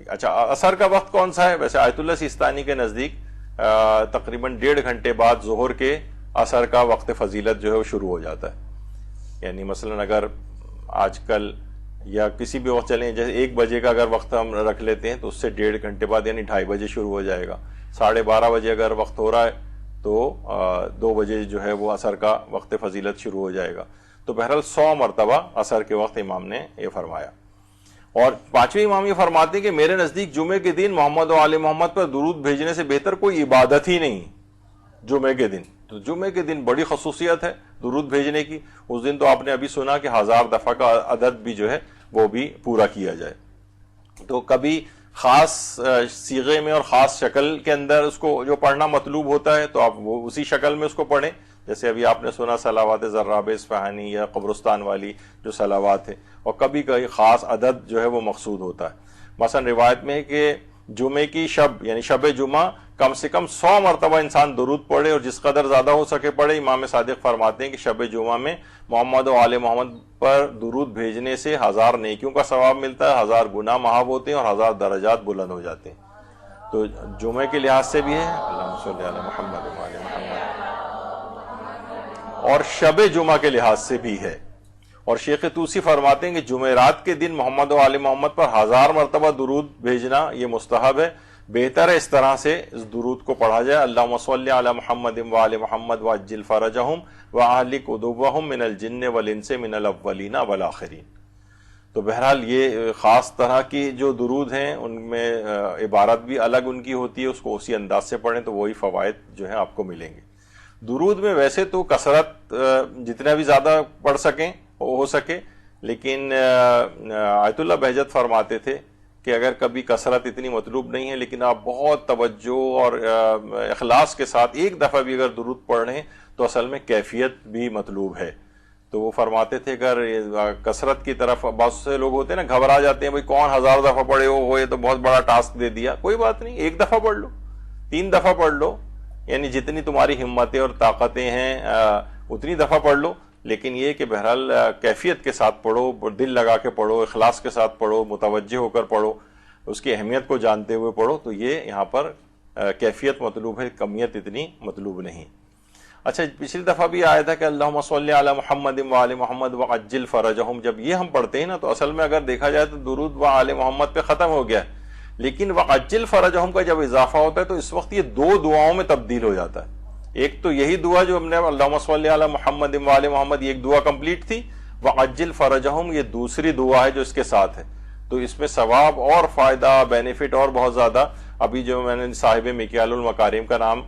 اچھا عصر کا وقت کون سا ہے؟ ویسے آیت اللہ سیستانی کے نزدیک تقریباً 1.5 گھنٹے بعد ظہر کے عصر کا وقت فضیلت جو ہے وہ شروع ہو جاتا ہے. یعنی مثلا اگر آج کل یا کسی بھی وقت چلیں، جیسے 1 بجے کا اگر وقت ہم رکھ لیتے ہیں تو اس سے 1.5 گھنٹے بعد یعنی 2:30 بجے شروع ہو جائے گا. 12:30 بجے اگر وقت ہو رہا ہے تو 2 بجے جو ہے وہ عصر کا وقت فضیلت شروع ہو جائے گا. تو بہرحال 100 مرتبہ عصر کے وقت امام نے یہ فرمایا. اور 5ویں امام یہ فرماتے ہیں کہ میرے نزدیک جمعے کے دن محمد و آل محمد پر درود بھیجنے سے بہتر کوئی عبادت ہی نہیں جمعے کے دن. تو جمعے کے دن بڑی خصوصیت ہے درود بھیجنے کی. اس دن تو آپ نے ابھی سنا کہ 1000 دفعہ کا عدد بھی جو ہے وہ بھی پورا کیا جائے. تو کبھی خاص صیغے میں اور خاص شکل کے اندر اس کو جو پڑھنا مطلوب ہوتا ہے تو آپ وہ اسی شکل میں اس کو پڑھیں. جیسے ابھی آپ نے سنا صلوات زراب اصفہانی یا قبرستان والی جو صلوات ہے. اور کبھی کبھی خاص عدد جو ہے وہ مقصود ہوتا ہے. مثلا روایت میں ہے کہ جمعے کی شب یعنی شب جمعہ کم سے کم 100 مرتبہ انسان درود پڑھے اور جس قدر زیادہ ہو سکے پڑھے. امام صادق فرماتے ہیں کہ شب جمعہ میں محمد و آل محمد پر درود بھیجنے سے 1000 نیکیوں کا ثواب ملتا ہے, 1000 گناہ محو ہوتے ہیں اور 1000 درجات بلند ہو جاتے ہیں. تو جمعے کے لحاظ سے بھی ہے اللہم صلی علی محمد و آل محمد, اور شب جمعہ کے لحاظ سے بھی ہے. اور شیخ طوسی فرماتے ہیں کہ جمعرات کے دن محمد و آل محمد پر 1000 مرتبہ درود بھیجنا یہ مستحب ہے. بہتر ہے اس طرح سے اس درود کو پڑھا جائے, اللہم صلی علی محمد و آل محمد وعجل فرجہم واہلک عدوہم من الجن والانس من الاولین والآخرین. تو بہرحال یہ خاص طرح کی جو درود ہیں ان میں عبارت بھی الگ ان کی ہوتی ہے, اس کو اسی انداز سے پڑھیں تو وہی فوائد جو ہیں آپ کو ملیں گے. درود میں ویسے تو کثرت جتنا بھی زیادہ پڑھ سکیں ہو سکے, لیکن آیت اللہ بہجت فرماتے تھے کہ اگر کبھی کثرت اتنی مطلوب نہیں ہے لیکن آپ بہت توجہ اور اخلاص کے ساتھ ایک دفعہ بھی اگر درود پڑھ رہے ہیں تو اصل میں کیفیت بھی مطلوب ہے. تو وہ فرماتے تھے اگر کثرت کی طرف بہت سے لوگ ہوتے ہیں نا گھبرا جاتے ہیں, بھائی کون 1000 دفعہ پڑھے ہو یہ تو بہت بڑا ٹاسک دے دیا. کوئی بات نہیں, 1 دفعہ پڑھ لو, 3 دفعہ پڑھ لو, یعنی جتنی تمہاری ہمتیں اور طاقتیں ہیں اتنی دفعہ پڑھ لو. لیکن یہ کہ بہرحال کیفیت کے ساتھ پڑھو, دل لگا کے پڑھو, اخلاص کے ساتھ پڑھو, متوجہ ہو کر پڑھو, اس کی اہمیت کو جانتے ہوئے پڑھو. تو یہ یہاں پر کیفیت مطلوب ہے, کمیت اتنی مطلوب نہیں. اچھا, پچھلی دفعہ بھی آیا تھا کہ اللہم صلی علی محمد و آل محمد وعجل فرجہم. جب یہ ہم پڑھتے ہیں نا تو اصل میں اگر دیکھا جائے تو درود و آل محمد پہ ختم ہو گیا ہے, لیکن وعجل فرجہم کا جب اضافہ ہوتا ہے تو اس وقت یہ 2 دعاؤں میں تبدیل ہو جاتا ہے. ایک تو یہی دعا جو ہم نے اللہم صلی علی محمد و آل محمد, یہ ایک دعا کمپلیٹ تھی. وعجل فرجہم یہ دوسری دعا ہے جو اس کے ساتھ ہے. تو اس میں ثواب اور فائدہ بینیفٹ اور بہت زیادہ. ابھی جو میں نے صاحب مکیال المکارم کا نام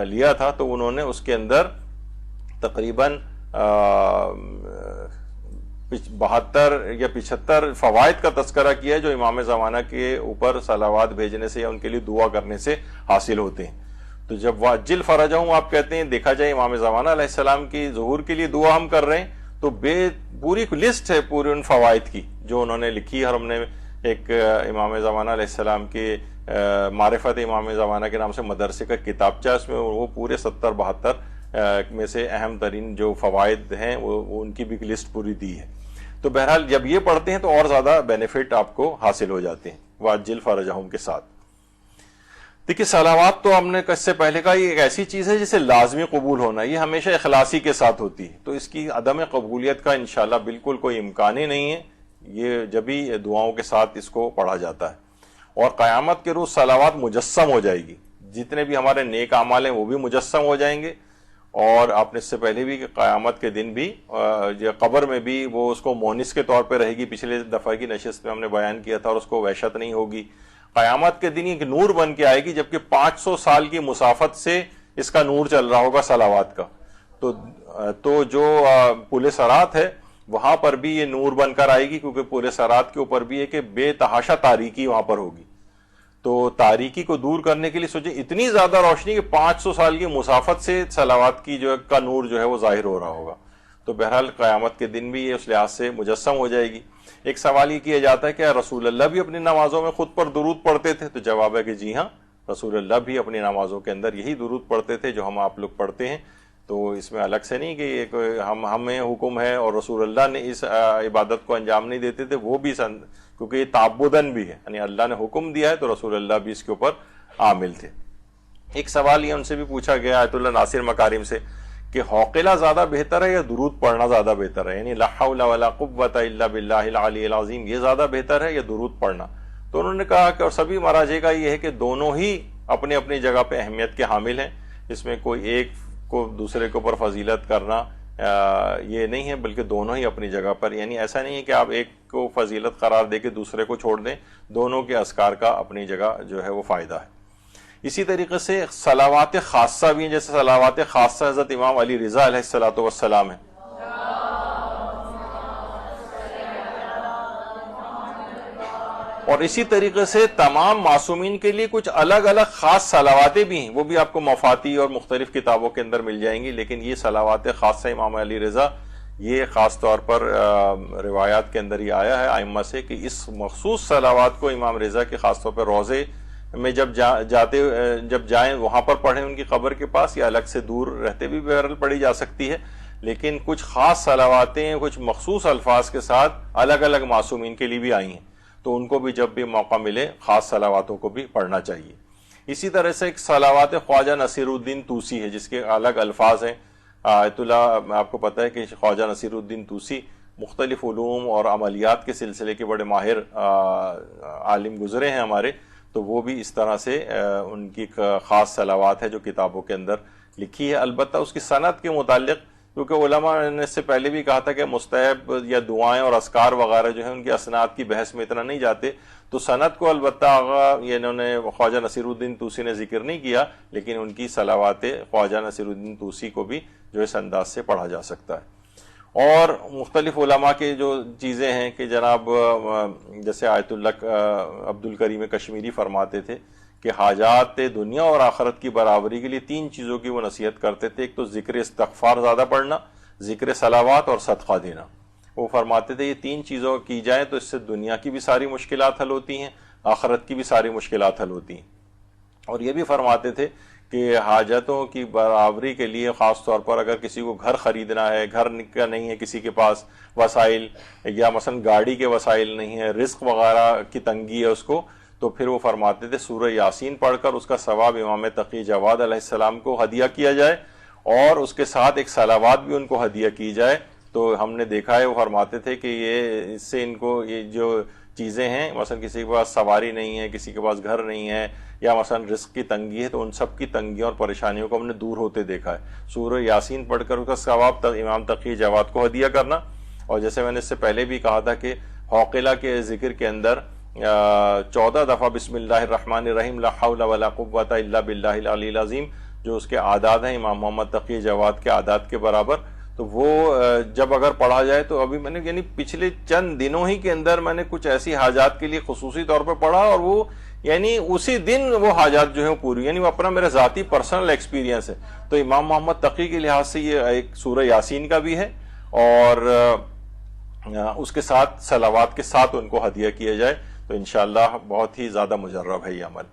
لیا تھا تو انہوں نے اس کے اندر تقریباً 72 یا 75 فوائد کا تذکرہ کیا ہے جو امام زمانہ کے اوپر صلوات بھیجنے سے یا ان کے لیے دعا کرنے سے حاصل ہوتے ہیں. تو جب واجل فرجہم آپ کہتے ہیں, دیکھا جائے امام زمانہ علیہ السلام کی ظہور کے لیے دعا ہم کر رہے ہیں تو پوری لسٹ ہے پورے ان فوائد کی جو انہوں نے لکھی ہے. اور ہم نے ایک امام زمانہ علیہ السلام کے معرفت امام زمانہ کے نام سے مدرسے کا کتابچہ, اس میں وہ پورے 70-72 میں سے اہم ترین جو فوائد ہیں وہ ان کی بھی لسٹ پوری دی ہے. تو بہرحال جب یہ پڑھتے ہیں تو اور زیادہ بینیفٹ آپ کو حاصل ہو جاتے ہیں واجل فرجہم کے ساتھ. دیکھیے صلوات تو ہم نے اس سے پہلے کہا یہ ایک ایسی چیز ہے جسے لازمی قبول ہونا, یہ ہمیشہ اخلاصی کے ساتھ ہوتی ہے, تو اس کی عدم قبولیت کا انشاءاللہ بالکل کوئی امکان ہی نہیں ہے. یہ جبھی دعاؤں کے ساتھ اس کو پڑھا جاتا ہے. اور قیامت کے روز صلوات مجسم ہو جائے گی, جتنے بھی ہمارے نیک اعمال ہیں وہ بھی مجسم ہو جائیں گے. اور آپ نے اس سے پہلے بھی کہ قیامت کے دن بھی قبر میں بھی وہ اس کو مونس کے طور پہ رہے گی. پچھلے دفعہ کی نشست میں ہم نے بیان کیا تھا, اور اس کو وحشت نہیں ہوگی. قیامت کے دن ایک نور بن کے آئے گی, جبکہ 500 سال کی مسافت سے اس کا نور چل رہا ہوگا صلوات کا. تو جو پل صراط ہے وہاں پر بھی یہ نور بن کر آئے گی, کیونکہ پل صراط کے اوپر بھی ہے کہ بے تحاشا تاریکی وہاں پر ہوگی. تو تاریکی کو دور کرنے کے لیے سوچیں اتنی زیادہ روشنی کہ 500 سال کی مسافت سے صلوات کی کا نور جو ہے وہ ظاہر ہو رہا ہوگا. تو بہرحال قیامت کے دن بھی یہ اس لحاظ سے مجسم ہو جائے گی. ایک سوال یہ کیا جاتا ہے کہ رسول اللہ بھی اپنی نمازوں میں خود پر درود پڑھتے تھے؟ تو جواب ہے کہ جی ہاں, رسول اللہ بھی اپنی نمازوں کے اندر یہی درود پڑھتے تھے جو ہم آپ لوگ پڑھتے ہیں. تو اس میں الگ سے نہیں کہ ہمیں حکم ہے اور رسول اللہ نے اس عبادت کو انجام نہیں دیتے تھے, وہ بھی کیونکہ یہ تعبداً بھی ہے, یعنی اللہ نے حکم دیا ہے تو رسول اللہ بھی اس کے اوپر عامل تھے. ایک سوال یہ ان سے بھی پوچھا گیا آیت اللہ ناصر مکارم سے کہ حوقلہ زیادہ بہتر ہے یا درود پڑھنا زیادہ بہتر ہے، یعنی لا حول ولا قوت الا باللہ العلی العظیم یہ زیادہ بہتر ہے یا درود پڑھنا؟ تو انہوں نے کہا کہ اور سبھی مراجع کا یہ ہے کہ دونوں ہی اپنی اپنی جگہ پہ اہمیت کے حامل ہیں، اس میں کوئی ایک کو دوسرے کے اوپر فضیلت کرنا یہ نہیں ہے، بلکہ دونوں ہی اپنی جگہ پر، یعنی ایسا نہیں ہے کہ آپ ایک کو فضیلت قرار دے کے دوسرے کو چھوڑ دیں، دونوں کے اذکار کا اپنی جگہ جو ہے وہ فائدہ ہے۔ اسی طریقے سے صلوات خاصہ بھی ہیں، جیسے صلوات خاصہ حضرت امام علی رضا علیہ الصلوۃ والسلام ہیں، اور اسی طریقے سے تمام معصومین کے لیے کچھ الگ الگ خاص صلواتیں بھی ہیں، وہ بھی آپ کو مفاتی اور مختلف کتابوں کے اندر مل جائیں گی، لیکن یہ صلوات خاصہ امام علی رضا یہ خاص طور پر روایات کے اندر ہی آیا ہے ائمہ سے کہ اس مخصوص صلوات کو امام رضا کے خاص طور پر روضے میں جب جائیں وہاں پر پڑھیں ان کی قبر کے پاس، یا الگ سے دور رہتے بھی بہرحال پڑھی جا سکتی ہے، لیکن کچھ خاص صلواتیں کچھ مخصوص الفاظ کے ساتھ الگ الگ معصومین کے لیے بھی آئی ہیں، تو ان کو بھی جب بھی موقع ملے خاص صلواتوں کو بھی پڑھنا چاہیے۔ اسی طرح سے ایک صلوات خواجہ نصیر الدین طوسی ہے جس کے الگ الفاظ ہیں۔ آیت اللہ آپ کو پتہ ہے کہ خواجہ نصیر الدین طوسی مختلف علوم اور عملیات کے سلسلے کے بڑے ماہر عالم گزرے ہیں ہمارے، تو وہ بھی اس طرح سے ان کی خاص صلوات ہے جو کتابوں کے اندر لکھی ہے۔ البتہ اس کی سند کے متعلق کیونکہ علماء نے اس سے پہلے بھی کہا تھا کہ مستحب یا دعائیں اور اذکار وغیرہ جو ہیں ان کی اسناد کی بحث میں اتنا نہیں جاتے، تو سند کو البتہ یہ انہوں نے خواجہ نصیر الدین طوسی نے ذکر نہیں کیا، لیکن ان کی صلوات خواجہ نصیر الدین طوسی کو بھی جو اس انداز سے پڑھا جا سکتا ہے۔ اور مختلف علماء کے جو چیزیں ہیں کہ جناب جیسے آیت اللہ عبد الکریم کشمیری فرماتے تھے کہ حاجات دنیا اور آخرت کی برابری کے لیے 3 چیزوں کی وہ نصیحت کرتے تھے، ایک تو ذکر استغفار زیادہ پڑھنا، ذکر صلوات اور صدقہ دینا۔ وہ فرماتے تھے یہ 3 چیزوں کی جائیں تو اس سے دنیا کی بھی ساری مشکلات حل ہوتی ہیں، آخرت کی بھی ساری مشکلات حل ہوتی ہیں۔ اور یہ بھی فرماتے تھے کہ حاجتوں کی برابری کے لیے خاص طور پر اگر کسی کو گھر خریدنا ہے، گھر کا نہیں ہے کسی کے پاس وسائل، یا مثلا گاڑی کے وسائل نہیں ہے، رزق وغیرہ کی تنگی ہے اس کو، تو پھر وہ فرماتے تھے سورہ یاسین پڑھ کر اس کا ثواب امام تقی جواد علیہ السلام کو ہدیہ کیا جائے، اور اس کے ساتھ ایک صلوات بھی ان کو ہدیہ کی جائے۔ تو ہم نے دیکھا ہے وہ فرماتے تھے کہ یہ اس سے ان کو یہ جو چیزیں ہیں، مثلا کسی کے پاس سواری نہیں ہے، کسی کے پاس گھر نہیں ہے، یا مثلا رزق کی تنگی ہے، تو ان سب کی تنگیوں اور پریشانیوں کو ہم نے دور ہوتے دیکھا ہے۔ سورہ یاسین پڑھ کر اس کا ثواب امام تقی جواد کو ہدیہ کرنا، اور جیسے میں نے اس سے پہلے بھی کہا تھا کہ حوقلہ کے ذکر کے اندر 14 دفعہ بسم اللہ الرحمن الرحیم لا حول ولا قوت الا باللہ العلی العظیم جو اس کے اعداد ہیں امام محمد تقی جواد کے اعداد کے برابر، تو وہ جب اگر پڑھا جائے تو ابھی میں نے یعنی پچھلے چند دنوں ہی کے اندر میں نے کچھ ایسی حاجات کے لیے خصوصی طور پہ پڑھا، اور وہ یعنی اسی دن وہ حاجات جو ہیں پوری، یعنی وہ اپنا میرا ذاتی پرسنل ایکسپیرینس ہے۔ تو امام محمد تقی کے لحاظ سے یہ ایک سورہ یاسین کا بھی ہے، اور اس کے ساتھ صلوات کے ساتھ ان کو ہدیہ کیا جائے تو انشاءاللہ بہت ہی زیادہ مجرب ہے یہ عمل۔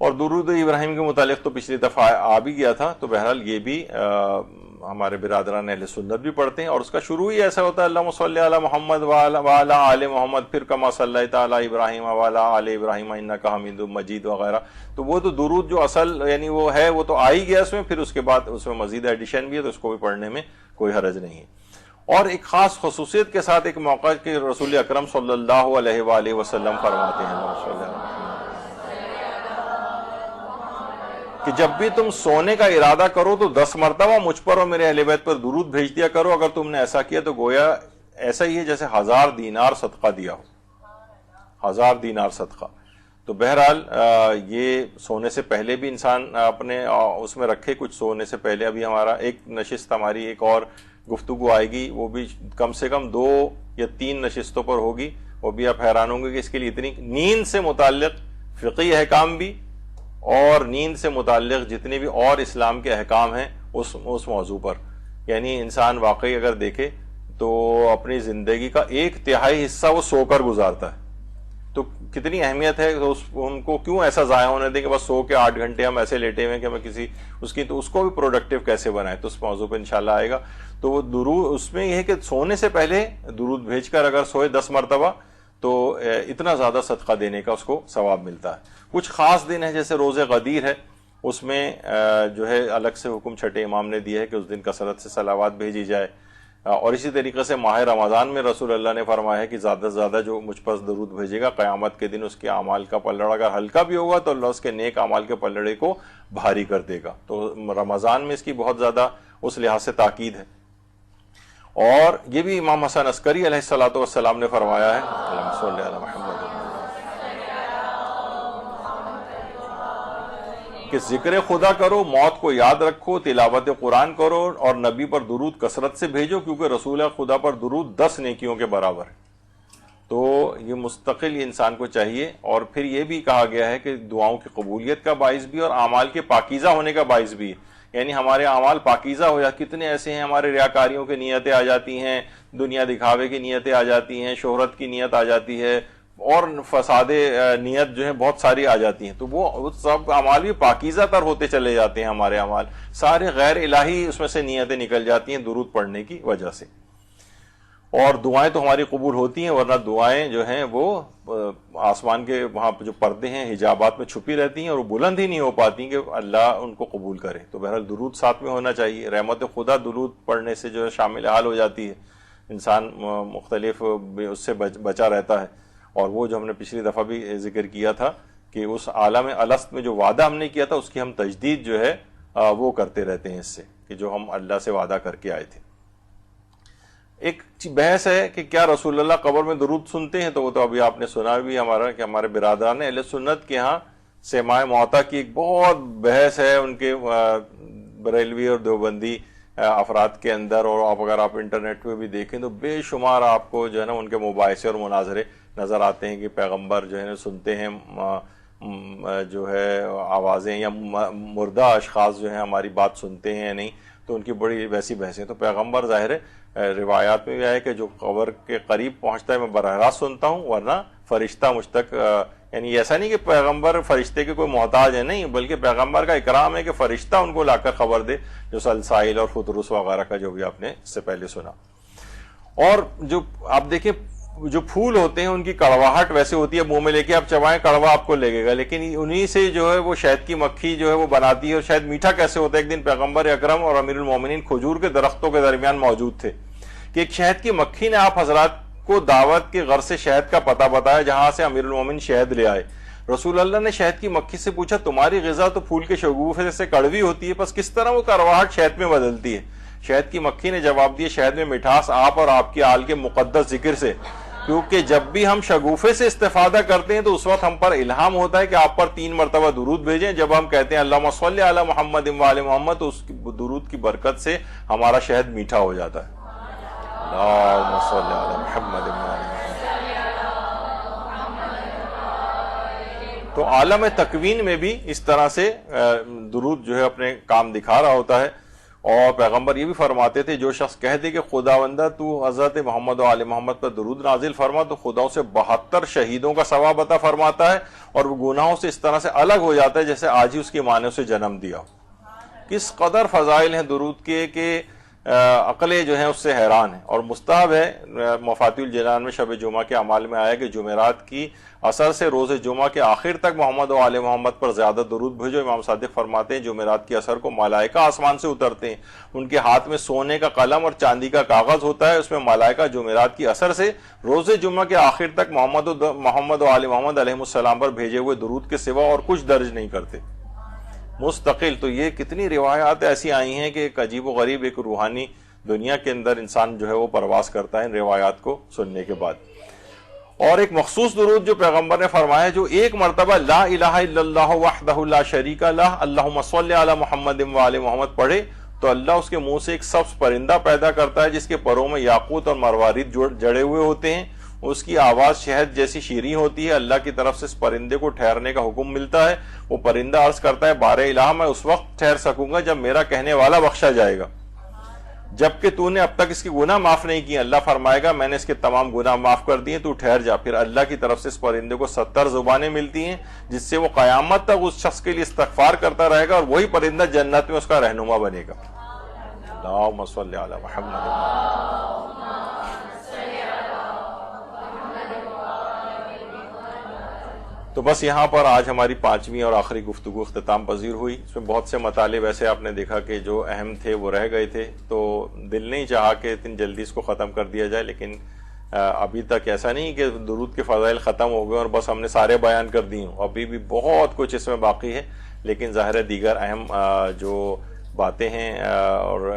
اور درود ابراہیم کے متعلق تو پچھلی دفعہ آ بھی گیا تھا، تو بہرحال یہ بھی ہمارے برادران اہل سنت بھی پڑھتے ہیں، اور اس کا شروع ہی ایسا ہوتا ہے اللہم صلی علی محمد وعلی آل محمد، پھر کما صلیت علی ابراہیم وعلی آل ابراہیم انک حمید مجید وغیرہ۔ تو وہ تو درود جو اصل یعنی وہ ہے وہ تو آ ہی گیا اس میں، پھر اس کے بعد اس میں مزید ایڈیشن بھی ہے، تو اس کو بھی پڑھنے میں کوئی حرج نہیں ہے۔ اور ایک خاص خصوصیت کے ساتھ ایک موقع کہ رسول اکرم صلی اللہ علیہ وآلہ وسلم فرماتے ہیں کہ جب بھی تم سونے کا ارادہ کرو تو 10 مرتبہ مجھ پر اور میرے اہل بیت پر درود بھیج دیا کرو، اگر تم نے ایسا کیا تو گویا ایسا ہی ہے جیسے 1000 دینار صدقہ دیا ہو، 1000 دینار صدقہ۔ تو بہرحال یہ سونے سے پہلے بھی انسان اپنے اس میں رکھے، کچھ سونے سے پہلے ابھی ہمارا ایک نشست ہماری ایک اور گفتگو آئے گی، وہ بھی کم سے کم 2 یا 3 نشستوں پر ہوگی، وہ بھی آپ حیران ہوں گے کہ اس کے لیے اتنی نیند سے متعلق فقہی احکام بھی، اور نیند سے متعلق جتنے بھی اور اسلام کے احکام ہیں اس موضوع پر، یعنی انسان واقعی اگر دیکھے تو اپنی زندگی کا 1/3 حصہ وہ سو کر گزارتا ہے، تو کتنی اہمیت ہے ان کو کیوں ایسا ضائع ہونے دیں کہ بس سو کے 8 گھنٹے ہم ایسے لیٹے ہوئے کہ ہمیں کسی تو اس کو بھی پروڈکٹیو کیسے بنائے، تو اس موضوع پہ انشاءاللہ آئے گا۔ تو وہ درود اس میں یہ ہے کہ سونے سے پہلے درود بھیج کر اگر سوئے 10 مرتبہ تو اتنا زیادہ صدقہ دینے کا اس کو ثواب ملتا ہے۔ کچھ خاص دن ہے جیسے روز غدیر ہے، اس میں جو ہے الگ سے حکم چھٹے امام نے دیا ہے کہ اس دن کثرت سے صلوات بھیجی جائے. اور اسی طریقے سے ماہ رمضان میں رسول اللہ نے فرمایا ہے کہ زیادہ سے زیادہ جو مجھ پر درود بھیجے گا قیامت کے دن اس کے اعمال کا پلڑا اگر ہلکا بھی ہوگا تو اللہ اس کے نیک اعمال کے پلڑے کو بھاری کر دے گا. تو رمضان میں اس کی بہت زیادہ اس لحاظ سے تاکید ہے. اور یہ بھی امام حسن عسکری علیہ الصلوۃ والسلام نے فرمایا ہے اللہم صلی علی محمد کہ ذکر خدا کرو، موت کو یاد رکھو، تلاوت قرآن کرو اور نبی پر درود کثرت سے بھیجو، کیونکہ رسول خدا پر درود 10 نیکیوں کے برابر ہے. تو یہ مستقل انسان کو چاہیے. اور پھر یہ بھی کہا گیا ہے کہ دعاؤں کی قبولیت کا باعث بھی اور اعمال کے پاکیزہ ہونے کا باعث بھی ہے. یعنی ہمارے اعمال پاکیزہ ہو جاتے. کتنے ایسے ہیں ہمارے ریاکاریوں کی نیتیں آ جاتی ہیں، دنیا دکھاوے کی نیتیں آ جاتی ہیں، شہرت کی نیت آ جاتی ہے، اور فساد نیت جو ہے بہت ساری آ جاتی ہیں. تو وہ سب اعمال بھی پاکیزہ تر ہوتے چلے جاتے ہیں. ہمارے اعمال سارے غیر الہی اس میں سے نیتیں نکل جاتی ہیں درود پڑھنے کی وجہ سے. اور دعائیں تو ہماری قبول ہوتی ہیں، ورنہ دعائیں جو ہیں وہ آسمان کے وہاں جو پردے ہیں حجابات میں چھپی رہتی ہیں اور وہ بلند ہی نہیں ہو پاتی کہ اللہ ان کو قبول کرے. تو بہرحال درود ساتھ میں ہونا چاہیے. رحمت خدا درود پڑھنے سے جو ہے شامل حال ہو جاتی ہے، انسان مختلف اس سے بچا رہتا ہے. اور وہ جو ہم نے پچھلی دفعہ بھی ذکر کیا تھا کہ اس عالم الست میں جو وعدہ ہم نے کیا تھا اس کی ہم تجدید جو ہے وہ کرتے رہتے ہیں، اس سے کہ جو ہم اللہ سے وعدہ کر کے آئے تھے. ایک بحث ہے کہ کیا رسول اللہ قبر میں درود سنتے ہیں؟ تو وہ تو ابھی آپ نے سنا بھی ہمارا کہ ہمارے برادران اہل سنت کے ہاں سماع موتا کی ایک بہت بحث ہے ان کے بریلوی اور دیوبندی افراد کے اندر. اور اگر آپ انٹرنیٹ پہ بھی دیکھیں تو بے شمار آپ کو جو ہے نا ان کے مباحثے اور مناظرے نظر آتے ہیں کہ پیغمبر جو ہے نا سنتے ہیں جو ہے آوازیں، یا مردہ اشخاص جو ہیں ہماری بات سنتے ہیں یا نہیں. تو ان کی بڑی ویسی بحثیں. تو پیغمبر ظاہر ہے روایات میں بھی آئے کہ جو قبر کے قریب پہنچتا ہے میں براہ راست سنتا ہوں، ورنہ فرشتہ مجھ تک یعنی ایسا نہیں کہ پیغمبر فرشتے کے کوئی محتاج ہے، نہیں، بلکہ پیغمبر کا اکرام ہے کہ فرشتہ ان کو لا کر خبر دے، جو سلسائل اور فطرس وغیرہ کا جو بھی آپ نے اس سے پہلے سنا. اور جو آپ دیکھیں جو پھول ہوتے ہیں ان کی کڑواہٹ ویسے ہوتی ہے، منہ میں لے کے آپ چبائیں کڑوا آپ کو لگے گا، لیکن انہی سے جو ہے وہ شہد کی مکھی جو ہے وہ بناتی ہے. اور شاید میٹھا کیسے ہوتا ہے. ایک دن پیغمبر اکرم اور امیر المومنین کھجور کے درختوں کے درمیان موجود تھے کہ ایک شہد کی مکھی نے آپ حضرات کو دعوت کے غرض سے شہد کا پتہ بتایا جہاں سے امیر المومنین شہد لے آئے. رسول اللہ نے شہد کی مکھی سے پوچھا تمہاری غذا تو پھول کے شگوفے سے کڑوی ہوتی ہے، پس کس طرح وہ کڑواہٹ شہد میں بدلتی ہے؟ شہد کی مکھی نے جواب دیا شہد میں مٹھاس آپ اور آپ کی آل کے مقدس ذکر سے، کیونکہ جب بھی ہم شگوفے سے استفادہ کرتے ہیں تو اس وقت ہم پر الہام ہوتا ہے کہ آپ پر 3 مرتبہ درود بھیجیں. جب ہم کہتے ہیں اللہم صلی علی محمد و آل محمد تو اس درود کی برکت سے ہمارا شہد میٹھا ہو جاتا ہے. اللہم صلی علی محمد و آل محمد. تو عالم تکوین میں بھی اس طرح سے درود جو ہے اپنے کام دکھا رہا ہوتا ہے. اور پیغمبر یہ بھی فرماتے تھے جو شخص کہہ دے کہ خداوندہ تو حضرت محمد و آل محمد پر درود نازل فرما تو خدا اسے 72 شہیدوں کا ثواب عطا فرماتا ہے اور وہ گناہوں سے اس طرح سے الگ ہو جاتا ہے جیسے آج ہی اس کی ماں نے اسے جنم دیا. کس قدر فضائل ہیں درود کے کہ عقلیں جو ہیں اس سے حیران ہیں. اور مستحب ہے مفاتیح الجنان میں شب جمعہ کے اعمال میں آیا کہ جمعرات کی اثر سے روز جمعہ کے آخر تک محمد و آل محمد پر زیادہ درود بھیجو. امام صادق فرماتے ہیں جمعرات کی اثر کو ملائکہ آسمان سے اترتے ہیں، ان کے ہاتھ میں سونے کا قلم اور چاندی کا کاغذ ہوتا ہے، اس میں ملائکہ جمعرات کی اثر سے روز جمعہ کے آخر تک محمد و آل محمد علیہ السلام پر بھیجے ہوئے درود کے سوا اور کچھ درج نہیں کرتے مستقل. تو یہ کتنی روایات ایسی آئی ہیں کہ ایک عجیب و غریب ایک روحانی دنیا کے اندر انسان جو ہے وہ پرواز کرتا ہے ان روایات کو سننے کے بعد. اور ایک مخصوص درود جو پیغمبر نے فرمایا جو ایک مرتبہ لا الہ الا اللہ وحدہ لا شریک لہ اللہم صلی علی محمد و آل محمد پڑھے تو اللہ اس کے منہ سے ایک سبز پرندہ پیدا کرتا ہے جس کے پروں میں یاقوت اور مروارید جڑے ہوئے ہوتے ہیں. اس کی آواز شہد جیسی شیریں ہوتی ہے. اللہ کی طرف سے اس پرندے کو ٹھہرنے کا حکم ملتا ہے. وہ پرندہ عرض کرتا ہے بار الہ میں اس وقت ٹھہر سکوں گا جب میرا کہنے والا بخشا جائے گا، جبکہ تو نے اب تک اس کے گناہ معاف نہیں کیے. اللہ فرمائے گا میں نے اس کے تمام گناہ معاف کر دیے، تو ٹھہر جا. پھر اللہ کی طرف سے اس پرندے کو 70 زبانیں ملتی ہیں جس سے وہ قیامت تک اس شخص کے لیے استغفار کرتا رہے گا اور وہی پرندہ جنت میں اس کا رہنما بنے گا. اللہم صلی علی محمد. تو بس یہاں پر آج ہماری 5ویں اور آخری گفتگو اختتام پذیر ہوئی. اس میں بہت سے مطالب ایسے آپ نے دیکھا کہ جو اہم تھے وہ رہ گئے تھے، تو دل نہیں چاہا کہ اتنی جلدی اس کو ختم کر دیا جائے، لیکن ابھی تک ایسا نہیں کہ درود کے فضائل ختم ہو گئے اور بس ہم نے سارے بیان کر دیے ہوں. ابھی بھی بہت کچھ اس میں باقی ہے، لیکن ظاہر ہے دیگر اہم جو باتیں ہیں اور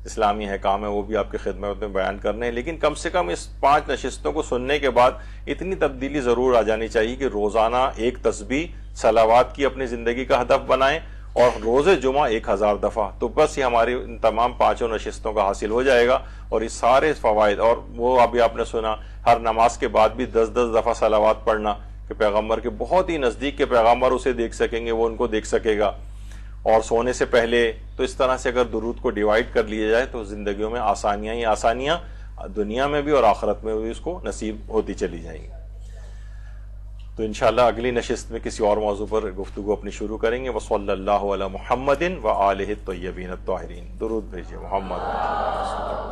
اسلامی احکام ہے وہ بھی آپ کی خدمت میں بیان کرنے ہیں. لیکن کم سے کم اس 5 نشستوں کو سننے کے بعد اتنی تبدیلی ضرور آ جانی چاہیے کہ روزانہ ایک تسبیح صلوات کی اپنی زندگی کا ہدف بنائیں اور روز جمعہ 1000 دفعہ. تو بس یہ ہماری ان تمام 5 نشستوں کا حاصل ہو جائے گا، اور یہ سارے فوائد، اور وہ ابھی آپ نے سنا ہر نماز کے بعد بھی 10 دفعہ صلوات پڑھنا، کہ پیغمبر کے بہت ہی نزدیک کے پیغمبر اسے دیکھ سکیں گے، وہ ان کو دیکھ سکے گا. اور سونے سے پہلے تو اس طرح سے اگر درود کو ڈیوائڈ کر لیا جائے تو زندگیوں میں آسانیاں ہی آسانیاں، دنیا میں بھی اور آخرت میں بھی اس کو نصیب ہوتی چلی جائیں گی. تو انشاءاللہ اگلی نشست میں کسی اور موضوع پر گفتگو اپنی شروع کریں گے. وصلی اللہ علی محمد وآلہ الطیبین الطاہرین. درود بھیجیے محمد.